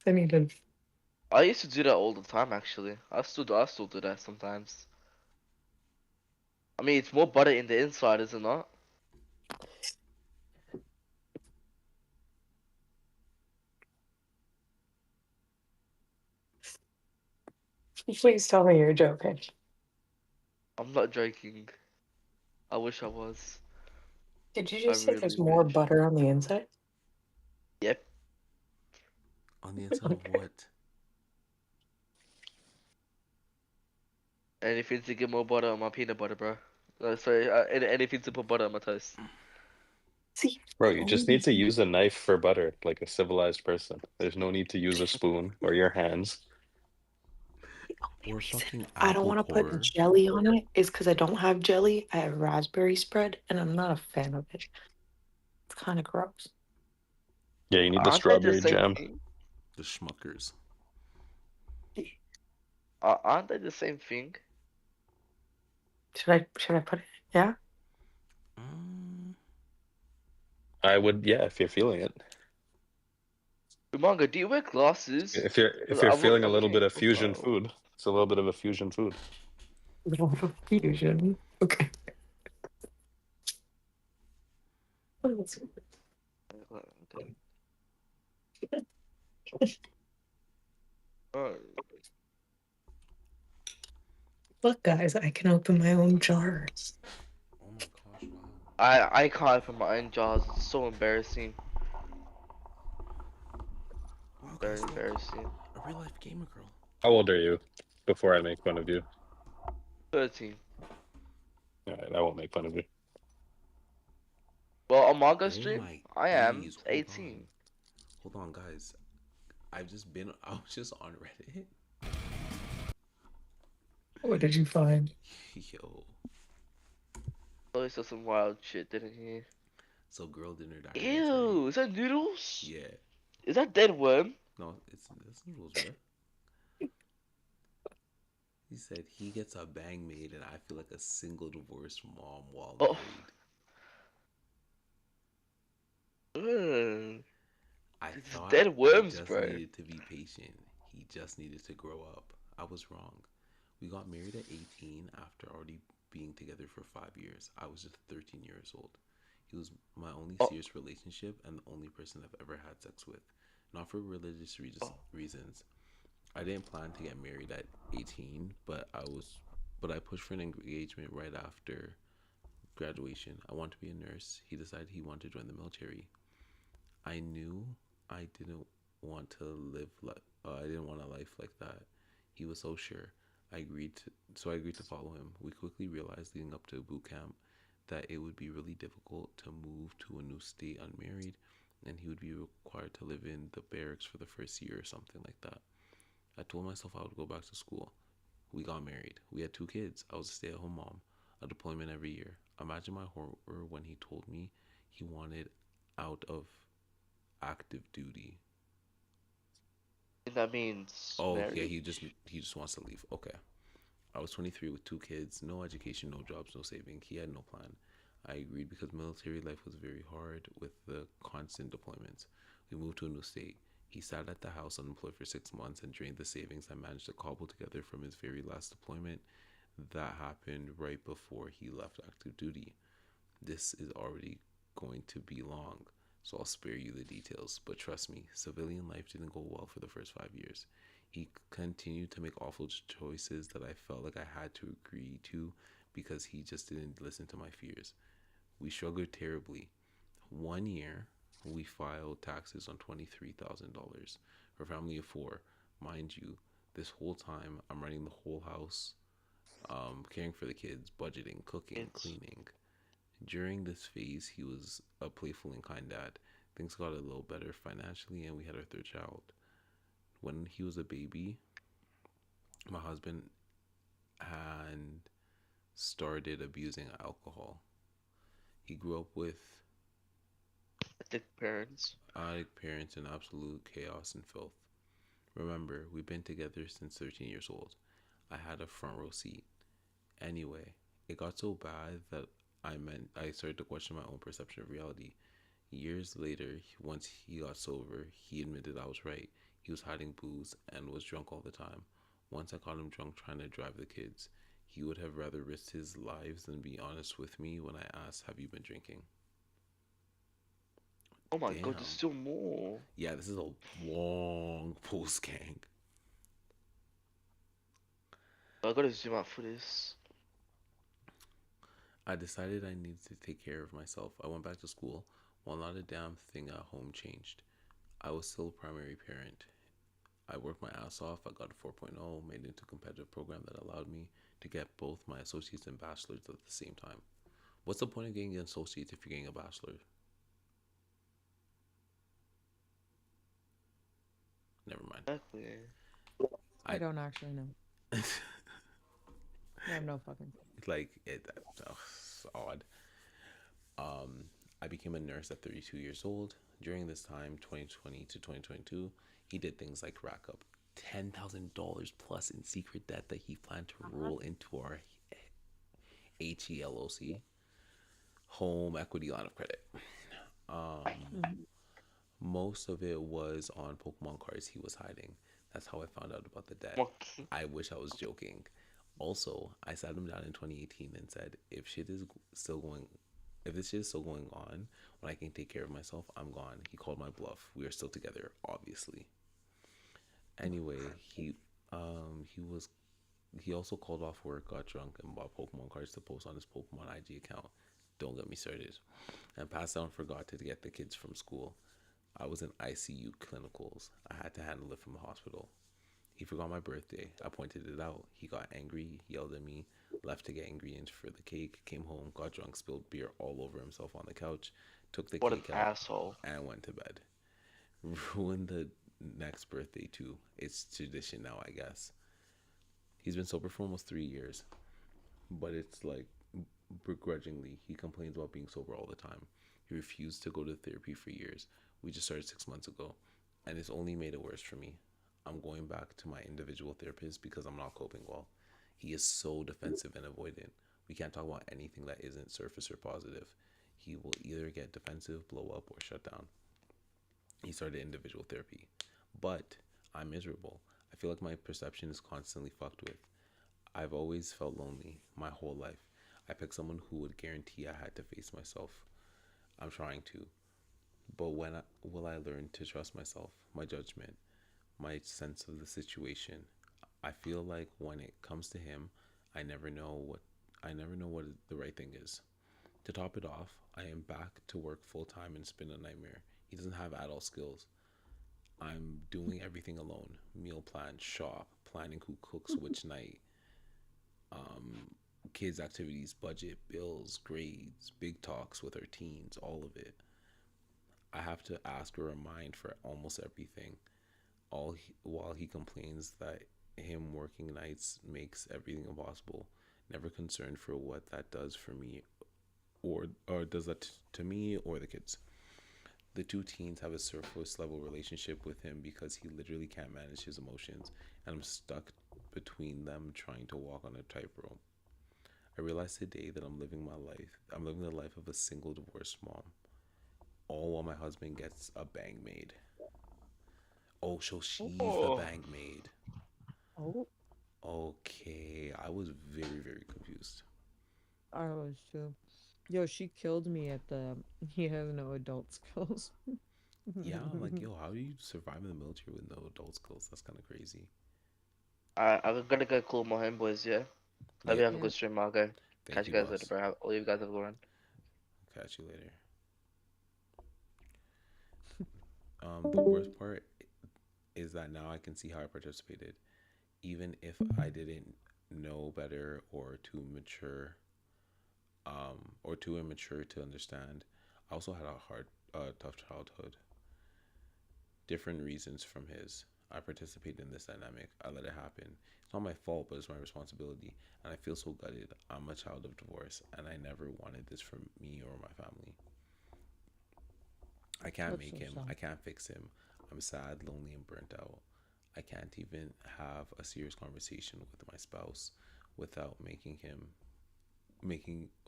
I need to. I used to do that all the time, actually. I still do that sometimes. I mean, it's more butter in the inside, is it not? Please tell me you're joking. I'm not joking. I wish I was. Did you I just say there's really more wish. butter on the inside? Yep. On the inside of what? Anything to get more butter on my peanut butter, bro. Sorry, anything to put butter on my toast. See, Bro, the you only just need to reason use a knife for butter, like a civilized person. There's no need to use a spoon or your hands. the only Or reason fucking I don't apple want to put core. jelly on it is because I don't have jelly. I have raspberry spread, and I'm not a fan of it. It's kind of gross. Yeah, you need the Aren't they the strawberry same jam. thing? The schmuckers. Aren't they the same thing? Should I put it? Yeah. Mm, I would, yeah, if you're feeling it. Umanga, do you wear glasses? If you're 'Cause if you're feeling a I'm little looking at bit your of fusion profile. food, it's a little bit of a fusion food. Little fusion. Okay. Okay. Alright. Look, guys, I can open my own jars. oh my gosh, wow. I can't open my own jars. It's so embarrassing. Wow, Very guys, look. embarrassing. A real life gamer girl. How old are you? Before I make fun of you. 13. All right, I won't make fun of you. Well, on manga Oh stream, my I am days. 18. Hold on, guys. I was just on Reddit. What did you find? Yo. Oh, he saw some wild shit, didn't he? So girl dinner documentary. Ew, is that noodles? Yeah. Is that dead worm? No, it's noodles, bro. He said he gets a bang made and I feel like a single divorced mom while Oh. married. Ugh. I It's thought dead I worms, just bro. needed to be patient. He just needed to grow up. I was wrong. We got married at 18 after already being together for 5 years. I was just 13 years old. He was my only Oh. serious relationship and the only person I've ever had sex with. Not for religious reasons. I didn't plan to get married at 18, but I pushed for an engagement right after graduation. I wanted to be a nurse. He decided he wanted to join the military. I knew I didn't want to live like I didn't want a life like that. He was so sure. I agreed to follow him. We quickly realized leading up to boot camp that it would be really difficult to move to a new state unmarried, and he would be required to live in the barracks for the first year or something like that. I told myself I would go back to school. We got married. We had 2 kids. I was a stay-at-home mom. A deployment every year. Imagine my horror when he told me he wanted out of active duty. That means Oh yeah, married. he just wants to leave. Okay. I was 23 with 2 kids, no education, no jobs, no saving. He had no plan. I agreed because military life was very hard with the constant deployments. We moved to a new state. He sat at the house unemployed for 6 months and drained the savings I managed to cobble together from his very last deployment. That happened right before he left active duty. This is already going to be long, so I'll spare you the details. But trust me, civilian life didn't go well for the first 5 years. He continued to make awful choices that I felt like I had to agree to because he just didn't listen to my fears. We struggled terribly. One year, we filed taxes on $23,000 for a family of four. Mind you, this whole time, I'm running the whole house, caring for the kids, budgeting, cooking, It's cleaning. During this phase, he was a playful and kind dad. Things got a little better financially, and we had our third child. When he was a baby, my husband had started abusing alcohol. He grew up with I think parents. addict parents and absolute chaos and filth. Remember, we've been together since 13 years old. I had a front row seat. Anyway, it got so bad that I started to question my own perception of reality. Years later, once he got sober, he admitted I was right. He was hiding booze and was drunk all the time. Once I caught him drunk trying to drive the kids. He would have rather risked his lives than be honest with me when I asked, "Have you been drinking?" Oh my god, there's Damn. still more. Yeah, this is a long post gang. I gotta zoom out for this. I decided I needed to take care of myself. I went back to school. While not a damn thing at home changed, I was still a primary parent. I worked my ass off. I got a 4.0, made it into a competitive program that allowed me to get both my associates and bachelor's at the same time. What's the point of getting an associate if you're getting a bachelor? Never mind. Exactly. I don't actually know. I have no fucking. Like it, it's odd. I became a nurse at 32 years old. During this time, 2020 to 2022, he did things like rack up $10,000 plus in secret debt that he planned to roll into our HELOC, home equity line of credit. Most of it was on Pokemon cards he was hiding. That's how I found out about the debt. Monkey. I wish I was joking. Also, I sat him down in 2018 and said, still going, if this shit is still going on, when I can take care of myself, I'm gone. He called my bluff. We are still together, obviously. Anyway, he also called off work, got drunk, and bought Pokemon cards to post on his Pokemon IG account. Don't get me started. And passed out and forgot to get the kids from school. I was in ICU clinicals. I had to handle it from the hospital. He forgot my birthday. I pointed it out. He got angry, yelled at me, left to get ingredients for the cake, came home, got drunk, spilled beer all over himself on the couch, took the What an cake out, asshole. and went to bed. Ruined the next birthday too. It's tradition now, I guess. He's been sober for almost 3 years, but it's like begrudgingly. He complains about being sober all the time. He refused to go to therapy for years. We just started 6 months ago, and it's only made it worse for me. I'm going back to my individual therapist because I'm not coping well. He is so defensive and avoidant. We can't talk about anything that isn't surface or positive. He will either get defensive, blow up, or shut down. He started individual therapy. But I'm miserable. I feel like my perception is constantly fucked with. I've always felt lonely my whole life. I picked someone who would guarantee I had to face myself. I'm trying to. But will I learn to trust myself, my judgment, my sense of the situation? I feel like when it comes to him, I never know what I never know what the right thing is. To top it off, I am back to work full time and it's been a nightmare. He doesn't have adult skills. I'm doing everything alone. Meal plan, shop, planning who cooks which night, um, kids activities, budget, bills, grades, big talks with our teens, all of it. I have to ask or remind for almost everything. While he complains that him working nights makes everything impossible, never concerned for what that does for me or does that to me or the kids. The two teens have a surface level relationship with him because he literally can't manage his emotions, and I'm stuck between them trying to walk on a tightrope. I realized today that I'm living my life. I'm living the life of a single divorced mom, all while my husband gets a bang maid. Oh, so she's the Oh, bang maid. Oh, Okay, I was very, very confused. I was too. Yo, she killed me at the he has no adult skills. Yeah, I'm like, yo, how do you survive in the military with no adult skills? That's kind of crazy. I'm gonna get cool more him, boys. Yeah. Hope you Yep. have a Yeah. good stream, okay? Thank Catch you, you guys later, boss. bro. I'll leave you guys have a good one. Catch you later. The worst part is that now I can see how I participated, even if I didn't know better or too immature to understand. I also had a tough childhood. Different reasons from his. I participated in this dynamic. I let it happen. It's not my fault, but it's my responsibility. And I feel so gutted. I'm a child of divorce, and I never wanted this for me or my family. I can't That's make so him. I sad. can't fix him. I'm sad, lonely, and burnt out. I can't even have a serious conversation with my spouse without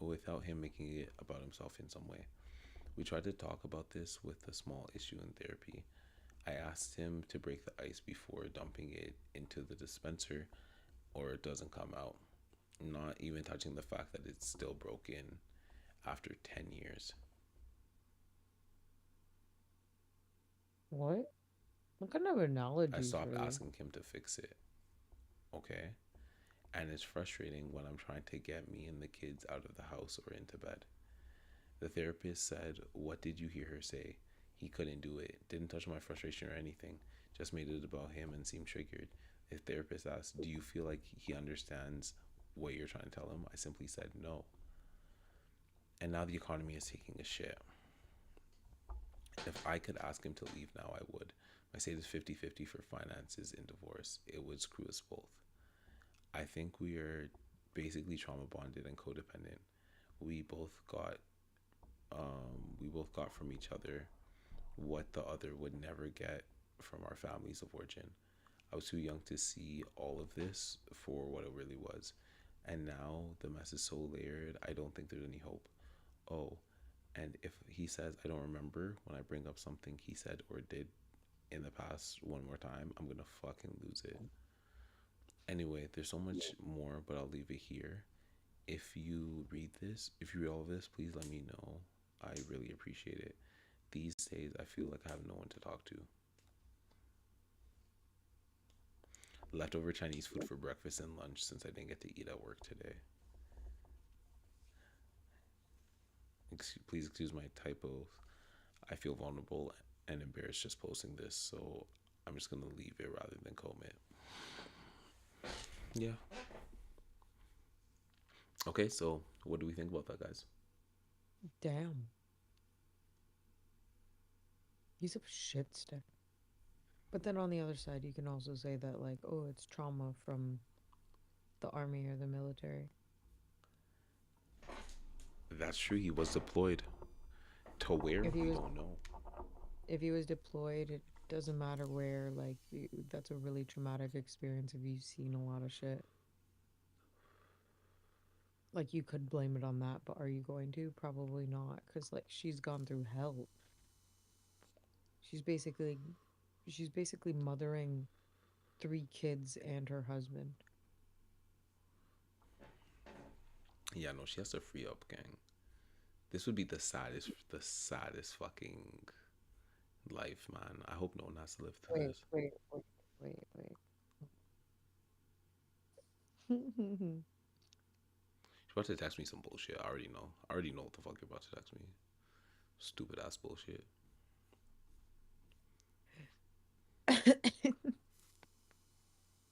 without him making it about himself in some way. We tried to talk about this with a small issue in therapy. I asked him to break the ice before dumping it into the dispenser or it doesn't come out, not even touching the fact that it's still broken after 10 years. What? What kind of I analogies stopped were they? asking him to fix it, okay? And it's frustrating when I'm trying to get me and the kids out of the house or into bed. The therapist said, "What did you hear her say?" He couldn't do it, didn't touch my frustration or anything, just made it about him and seemed triggered. The therapist asked, "Do you feel like he understands what you're trying to tell him?" I simply said no. And now the economy is taking a shit. If I could ask him to leave now, I would. My state is 50-50 for finances in divorce. It would screw us both. I think we are basically trauma bonded and codependent. We both got we both got from each other what the other would never get from our families of origin. I was too young to see all of this for what it really was. And now the mess is so layered, I don't think there's any hope. Oh, and if he says I don't remember when I bring up something he said or did in the past one more time, I'm gonna fucking lose it. Anyway, there's so much more, but I'll leave it here. If you read all of this, please let me know. I really appreciate it. These days, I feel like I have no one to talk to. Leftover Chinese food for breakfast and lunch since I didn't get to eat at work today. Please excuse my typos. I feel vulnerable and embarrassed just posting this, so I'm just gonna leave it rather than comb it. Yeah. Okay, so what do we think about that, guys? Damn. He's a shit stick. But then on the other side, you can also say that, like, oh, it's trauma from the army or the military. That's true. He was deployed. To where? If he We was don't know. if he was deployed, it doesn't matter where. Like, that's a really traumatic experience if you've seen a lot of shit. Like, you could blame it on that, but are you going to? Probably not, because like she's gone through hell. She's basically she's basically mothering three kids and her husband. Yeah, no, she has to free up, gang. This would be the saddest fucking life, man. I hope no one has to live through Wait, this. wait, wait, wait. She's about to text me some bullshit. I already know. I already know what the fuck you're about to text me. Stupid ass bullshit.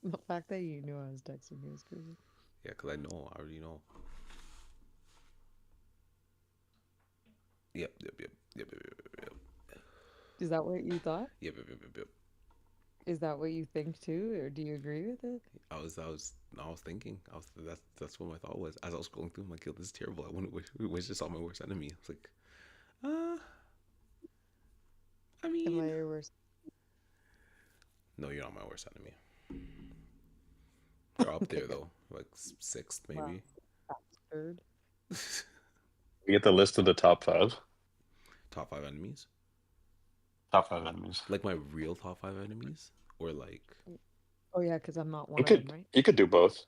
The fact that you knew I was texting you is crazy. Yeah, cause I know. I already know. Yep, yep, yep, yep, yep, yep, yep. Is that what you thought? Yep, yep, yep, yep, yep. Is that what you think too, or do you agree with it? I was thinking. That's what my thought was as I was scrolling through. I'm like, yo, this is terrible. I wouldn't wish this on my worst enemy. It's like, uh, I Am I mean, your worst? no, you're not my worst enemy. You're up there though, like sixth Wow, maybe. bastard. You get the list of the top five. Top five enemies. Top five enemies. Like my real top five enemies, or like Oh yeah, because I'm not one You of them, could right? you could do both.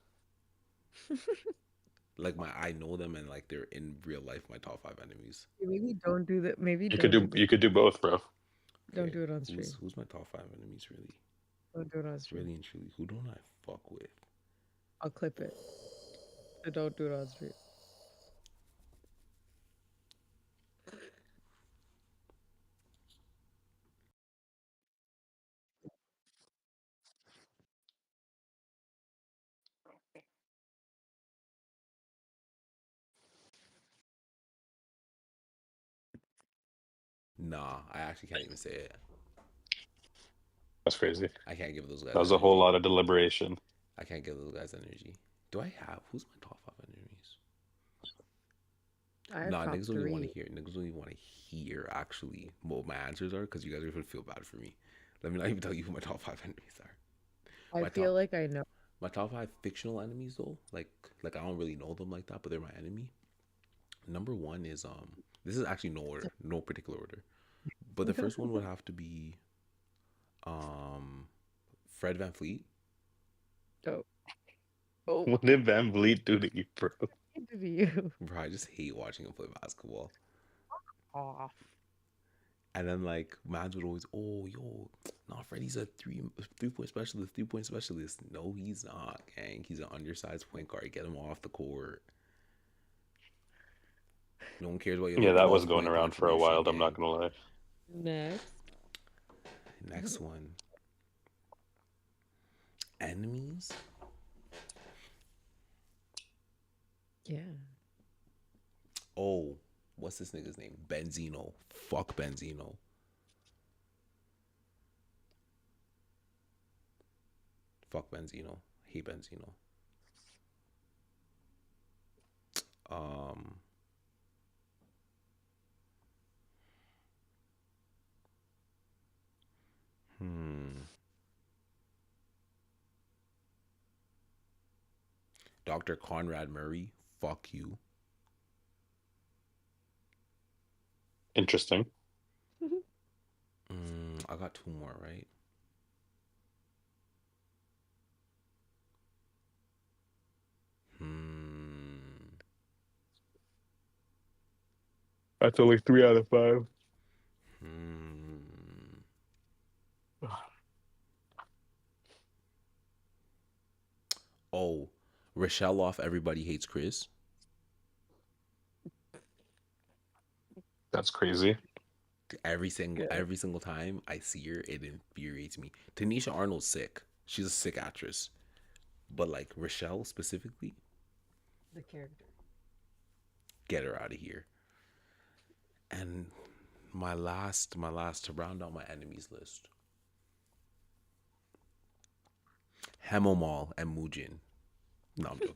Like I know them and like they're in real life my top 5 enemies. Maybe don't do that. Maybe You could don't do this. do both, bro. Don't Okay, do it on stream. who's my top 5 enemies really? Don't do it on stream. Really and truly, who don't I fuck with? I'll clip it. So don't do it on stream. Nah, I actually can't even say it. That's crazy. I can't give those guys That was a energy. whole lot of deliberation. I can't give those guys energy. Do I have? Who's my top 5 enemies? I have Nah, top niggas don't even want 3. to hear. Niggas don't even want to hear actually what my answers are because you guys are gonna feel bad for me. Let me not even tell you who my top 5 enemies are. I My feel top, like I know. my top 5 fictional enemies though, like I don't really know them like that, but they're my enemy. Number 1 is this is actually no order, no particular order, but the first one would have to be Fred Van Fleet. Oh. Oh. What did Van Vliet do to you, bro? To you. Bro, I just hate watching him play basketball. Off. And then like mans would always, oh yo, nah, Freddie's a 3-point specialist, 3-point specialist. No, he's not, gang. He's an undersized point guard. Get him off the court. No one cares about your Yeah, that was 12 going point around for a contribution, while. I'm not gang. gonna lie. Next. Next one. Enemies. Yeah. Oh, what's this nigga's name? Benzino. Fuck Benzino. Fuck Benzino. Hate Benzino. Dr. Conrad Murray. Fuck you. Interesting. I got 2 more, right? That's only 3 out of 5. Oh, Rochelle off Everybody Hates Chris. That's crazy. Every single time I see her, it infuriates me. Tanisha Arnold's sick. She's a sick actress. But like Rochelle specifically, The character. get her out of here. And my last to round out my enemies list. Hemomal and Mujin. No, I'm joking.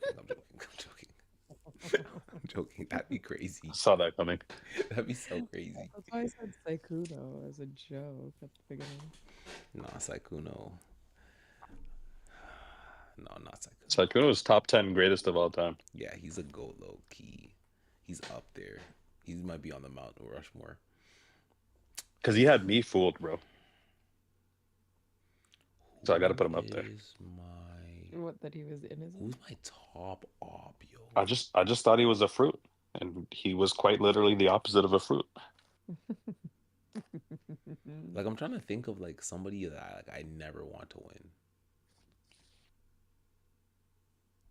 I'm joking. That'd be crazy. Saw that coming. That'd be so crazy. That's why I said Sykkuno as a joke at the beginning. Nah, Sykkuno. No, not Sykkuno. Sykkuno is top 10 greatest of all time. Yeah, he's a GOAT low key. He's up there. He might be on the Mount Rushmore. Because he had me fooled, bro. So I gotta put him up there. What, that he was innocent? Who's my top op, yo? I just thought he was a fruit. And he was quite literally the opposite of a fruit. Like I'm trying to think of like somebody that like I never want to win.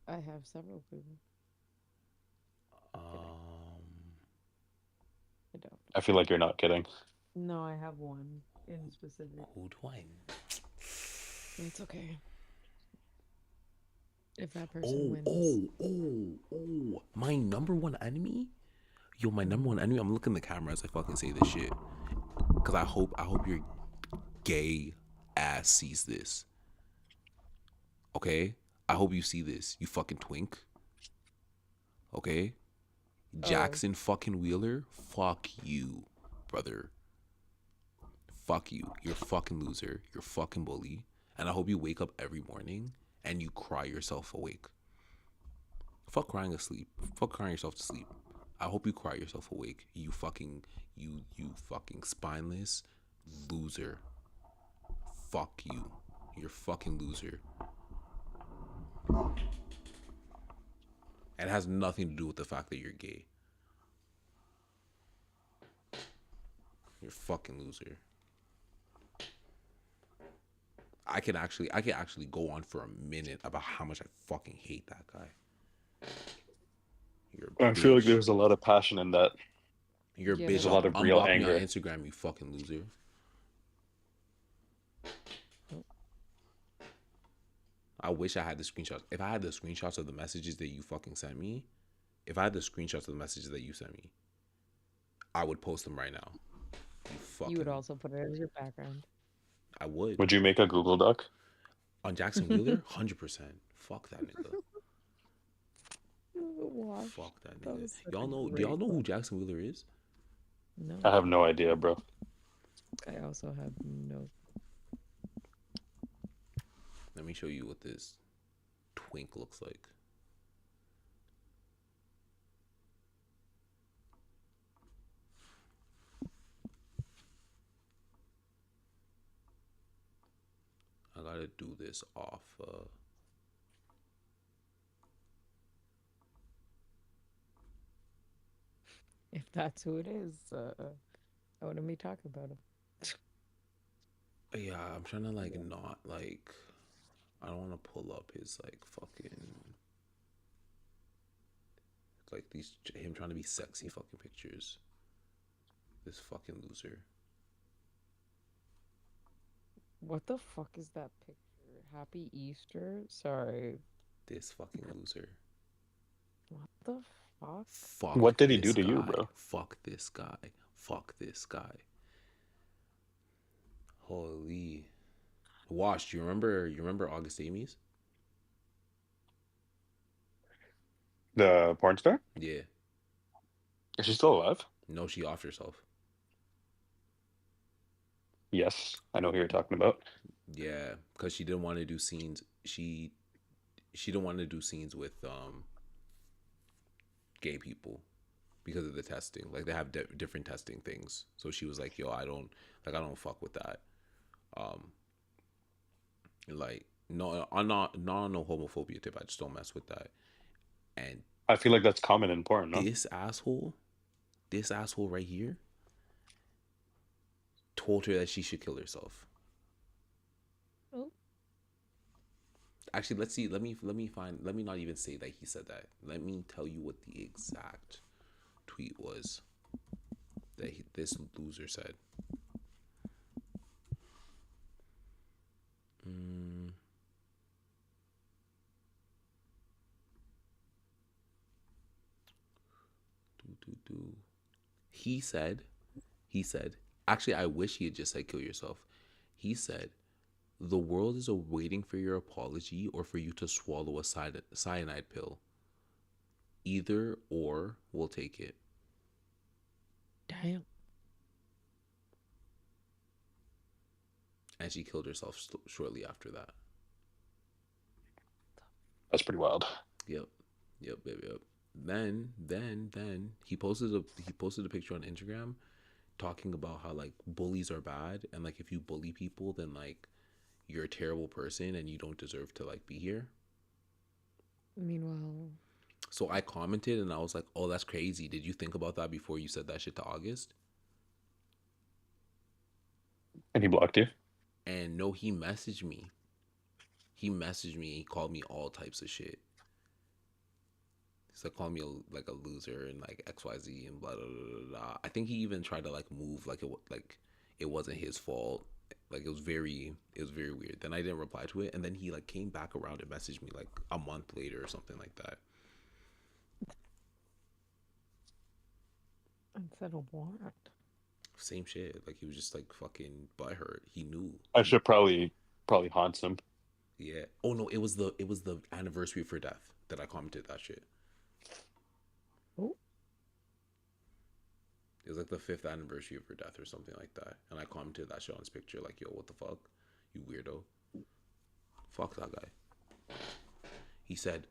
I have several people. I don't. I feel like you're not kidding. No, I have one in specific. Who do I? It's okay. If that person wins. My number one enemy? Yo, my number one enemy. I'm looking at the camera as I fucking say this shit. Cause I hope your gay ass sees this. Okay? I hope you see this, you fucking twink. Okay? Jackson fucking Wheeler, fuck you, brother. Fuck you. You're a fucking loser. You're a fucking bully. And I hope you wake up every morning and you cry yourself awake. Fuck crying asleep. Fuck crying yourself to sleep. I hope you cry yourself awake. You fucking spineless loser. Fuck you. You're a fucking loser. And it has nothing to do with the fact that you're gay. You're a fucking loser. I can actually go on for a minute about how much I fucking hate that guy. You're a I feel like bitch. there's a lot of passion in that. You're a Yeah, There's bitch. a lot of real Unblock me on anger. Instagram, you fucking loser. I wish I had the screenshots. If I had the screenshots of the messages that you fucking sent me, if I had the screenshots of the messages that you sent me, I would post them right now. You fucking. You would also put it as your background. I would. Would you make a Google Doc? On Jackson Wheeler? 100%. Fuck that nigga. Watch. Fuck that That nigga. was such Y'all a know? Do great y'all know who quote. Jackson Wheeler is? No, I have no idea, bro. I also have no. Let me show you what this twink looks like. I gotta do this off. If that's who it is, I wouldn't be talking about him. Yeah, I'm trying to like not like. I don't want to pull up his like fucking. Like these him trying to be sexy fucking pictures. This fucking loser. What the fuck is that picture? Happy Easter? Sorry. This fucking loser. What the fuck? Fuck What did he this do to guy. you, bro? Fuck this guy. Fuck this guy. Holy. Wash, do you remember August Amy's? The porn star? Yeah. Is she still alive? No, she offed herself. Yes, I know who you're talking about. Yeah, because she didn't want to do scenes. She didn't want to do scenes with gay people because of the testing. Like they have different testing things. So she was like, "Yo, I don't fuck with that." Like no, I'm not on no homophobia tip. I just don't mess with that. And I feel like that's common in porn, no? this asshole right here, told her that she should kill herself. Oh. Actually, let's see. Let me find. Let me not even say that he said that. Let me tell you what the exact tweet was that this loser said. He said, actually, I wish he had just said kill yourself. He said, the world is waiting for your apology or for you to swallow a cyanide pill. Either or, we'll take it. Damn. And she killed herself shortly after that. That's pretty wild. Yep. Then he posted a picture on Instagram talking about how like bullies are bad and like if you bully people then like you're a terrible person and you don't deserve to like be here. Meanwhile, so I commented and I was like, "Oh, that's crazy. Did you think about that before you said that shit to August?" And he blocked you? And no, he messaged me. He called me all types of shit. He's like calling me like a loser and like XYZ and blah blah blah blah. I think he even tried to like move like it wasn't his fault. Like it was very weird. Then I didn't reply to it, and then he like came back around and messaged me like a month later or something like that. instead of what? Same shit. Like he was just like fucking butthurt. He knew. I should probably haunt him. Yeah. Oh no, it was the anniversary of her death that I commented that shit. Oh. It was like the 5th anniversary of her death or something like that. And I commented that shit on his picture like, yo, what the fuck? You weirdo. Fuck that guy. He said,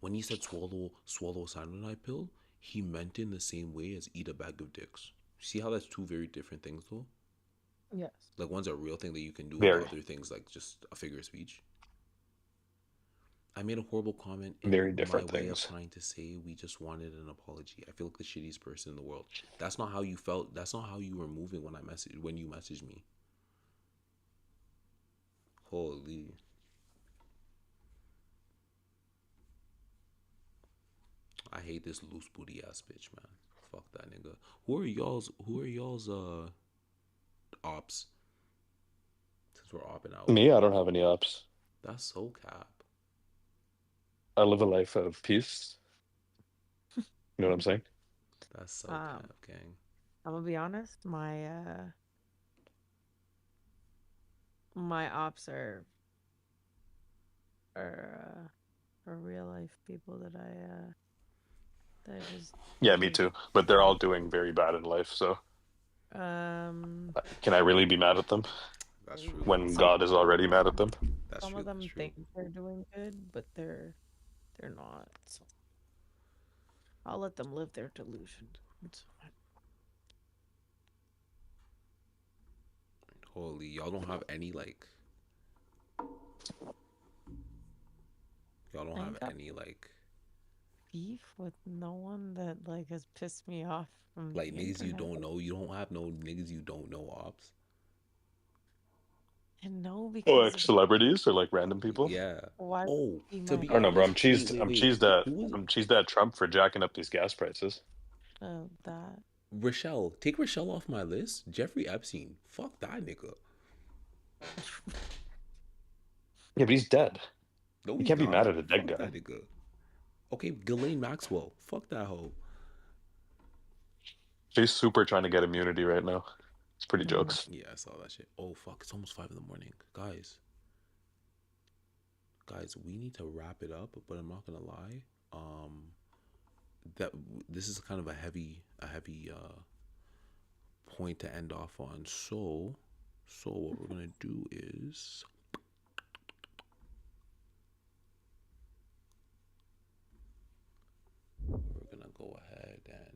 when he said swallow a cyanide pill, he meant in the same way as eat a bag of dicks. See how that's two very different things though? Yes. Like one's a real thing that you can do, Very. and the other thing's like just a figure of speech. I made a horrible comment Very in my different way of things. trying to say we just wanted an apology. I feel like the shittiest person in the world. That's not how you felt. That's not how you were moving when you messaged me. Holy. I hate this loose booty ass bitch, man. Fuck that nigga. Who are y'all's ops? Since we're opping out. Me, I don't have any ops. That's so cap. I live a life of peace. You know what I'm saying? That's so cap, gang. I'm gonna be honest, my ops are real life people that I just Yeah, me too. But they're all doing very bad in life, so can I really be mad at them That's true. when God is already mad at them? That's some true. of them That's true. think they're doing good, but they're not. So I'll let them live their delusion. It's fine. Holy, y'all don't have any like. Y'all don't I have got any like. beef with no one that like has pissed me off from Like the niggas you internet. don't know. You don't have no niggas you don't know ops. And no, Oh, because like celebrities or like random people? Yeah. why would Oh, it be to my be I don't know, bro. honest, I'm cheesed. wait, I'm wait. cheesed at Who was I'm cheesed at Trump for jacking up these gas prices. that? Rochelle? Take Rochelle off my list. Jeffrey Epstein. Fuck that nigga. Yeah, but he's dead. No, You he's can't be mad not. at a dead Fuck guy. that nigga. Okay, Ghislaine Maxwell. Fuck that hoe. She's super trying to get immunity right now. It's pretty jokes. Yeah, I saw that shit. Oh fuck, it's almost 5 in the morning, guys. Guys, we need to wrap it up. But I'm not gonna lie. This is kind of a heavy point to end off on. So what we're gonna do is we're gonna go ahead and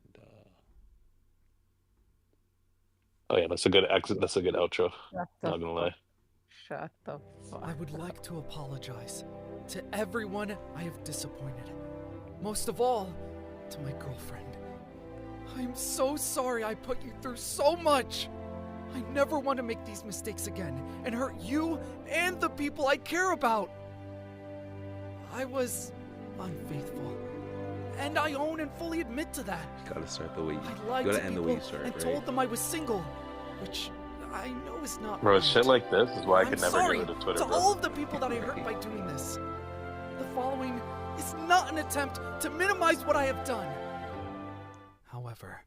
Oh yeah, that's a good exit. That's a good outro. Shut the Not gonna lie. Shut the fuck. I would like to apologize to everyone I have disappointed. Most of all, to my girlfriend. I'm so sorry I put you through so much. I never want to make these mistakes again and hurt you and the people I care about. I was unfaithful, and I own and fully admit to that. you gotta start the way you I lied gotta to end the people way you start, and right? told them I was single, which I know is not Bro, right. shit like this is why I I'm could never sorry get rid of Twitter, to bro. all of the people that I hurt by doing this. The following is not an attempt to minimize what I have done. However,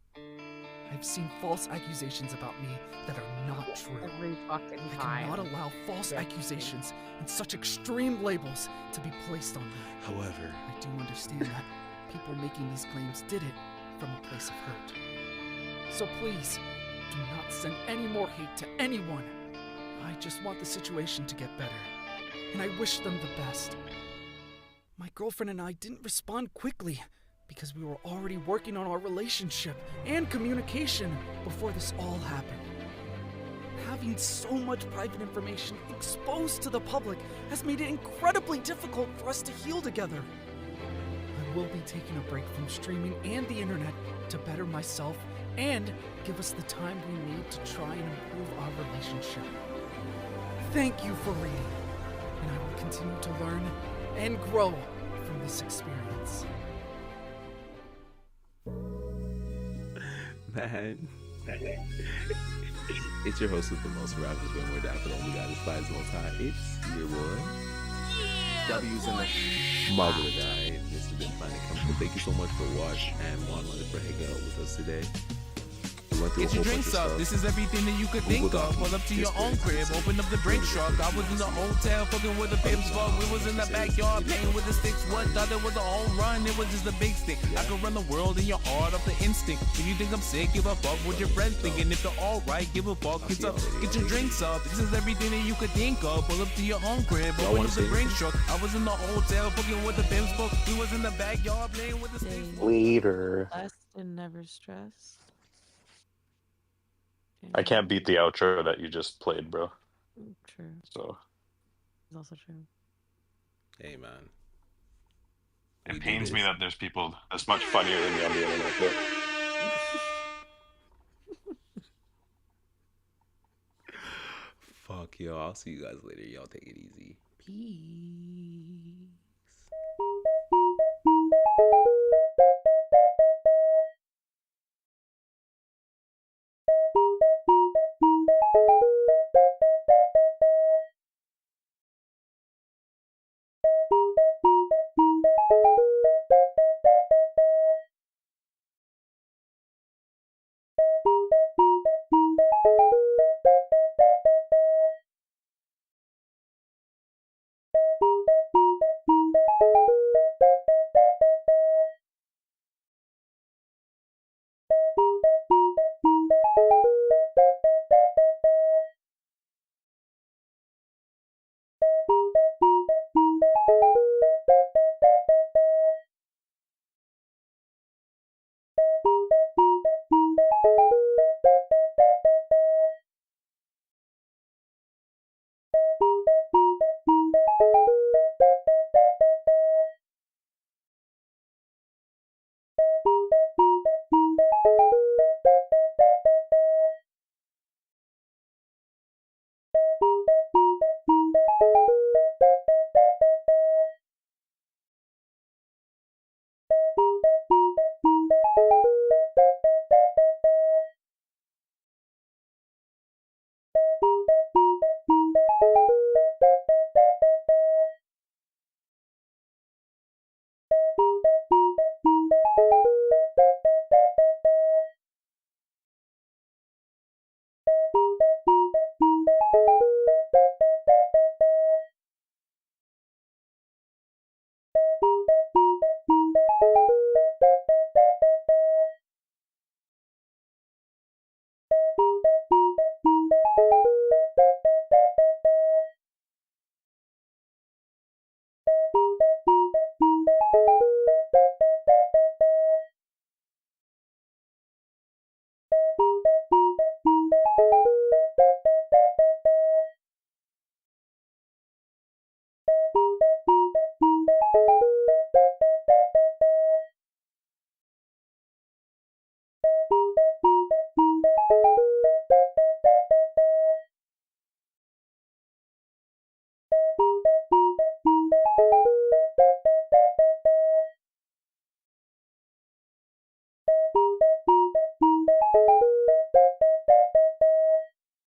I've seen false accusations about me that are not true. Every fucking I time. cannot allow false accusations and such extreme labels to be placed on me. However, I do understand that people making these claims did it from a place of hurt. So please, do not send any more hate to anyone. I just want the situation to get better, and I wish them the best. My girlfriend and I didn't respond quickly because we were already working on our relationship and communication before this all happened. Having so much private information exposed to the public has made it incredibly difficult for us to heal together. I will be taking a break from streaming and the internet to better myself and give us the time we need to try and improve our relationship. Thank you for reading, and I will continue to learn and grow from this experience. man. It's your host with the most rappers, but more daft, but only got his flies the most high. It's your boy. W's in the mother guy. This has been Planet Chemical. Thank you so much for watching and wanting for hanging out with us today. We went through Get your drinks up. This is everything that you could think of. Pull up to your own crib, open up the drink truck. I was in the hotel, fucking with the pimps fuck. We was in the backyard playing with the sticks. What thought it was a home run? It was just a big stick. I could run the world in your heart off the instinct. If you think I'm sick, give a fuck what your friends thinking. If they're alright, give a fuck. Get your drinks up. This is everything that you could think of. Pull up to your own crib, open up the drink truck. I was in the hotel, fucking with the pimps fuck. We was in the backyard playing with the sticks. Later. Blessed and never stressed. I can't beat the outro that you just played, bro. True. So It's also true. Hey, man. It pains me that there's people that's much funnier than me on the internet. Though. Fuck yo, I'll see you guys later. Y'all take it easy. Peace.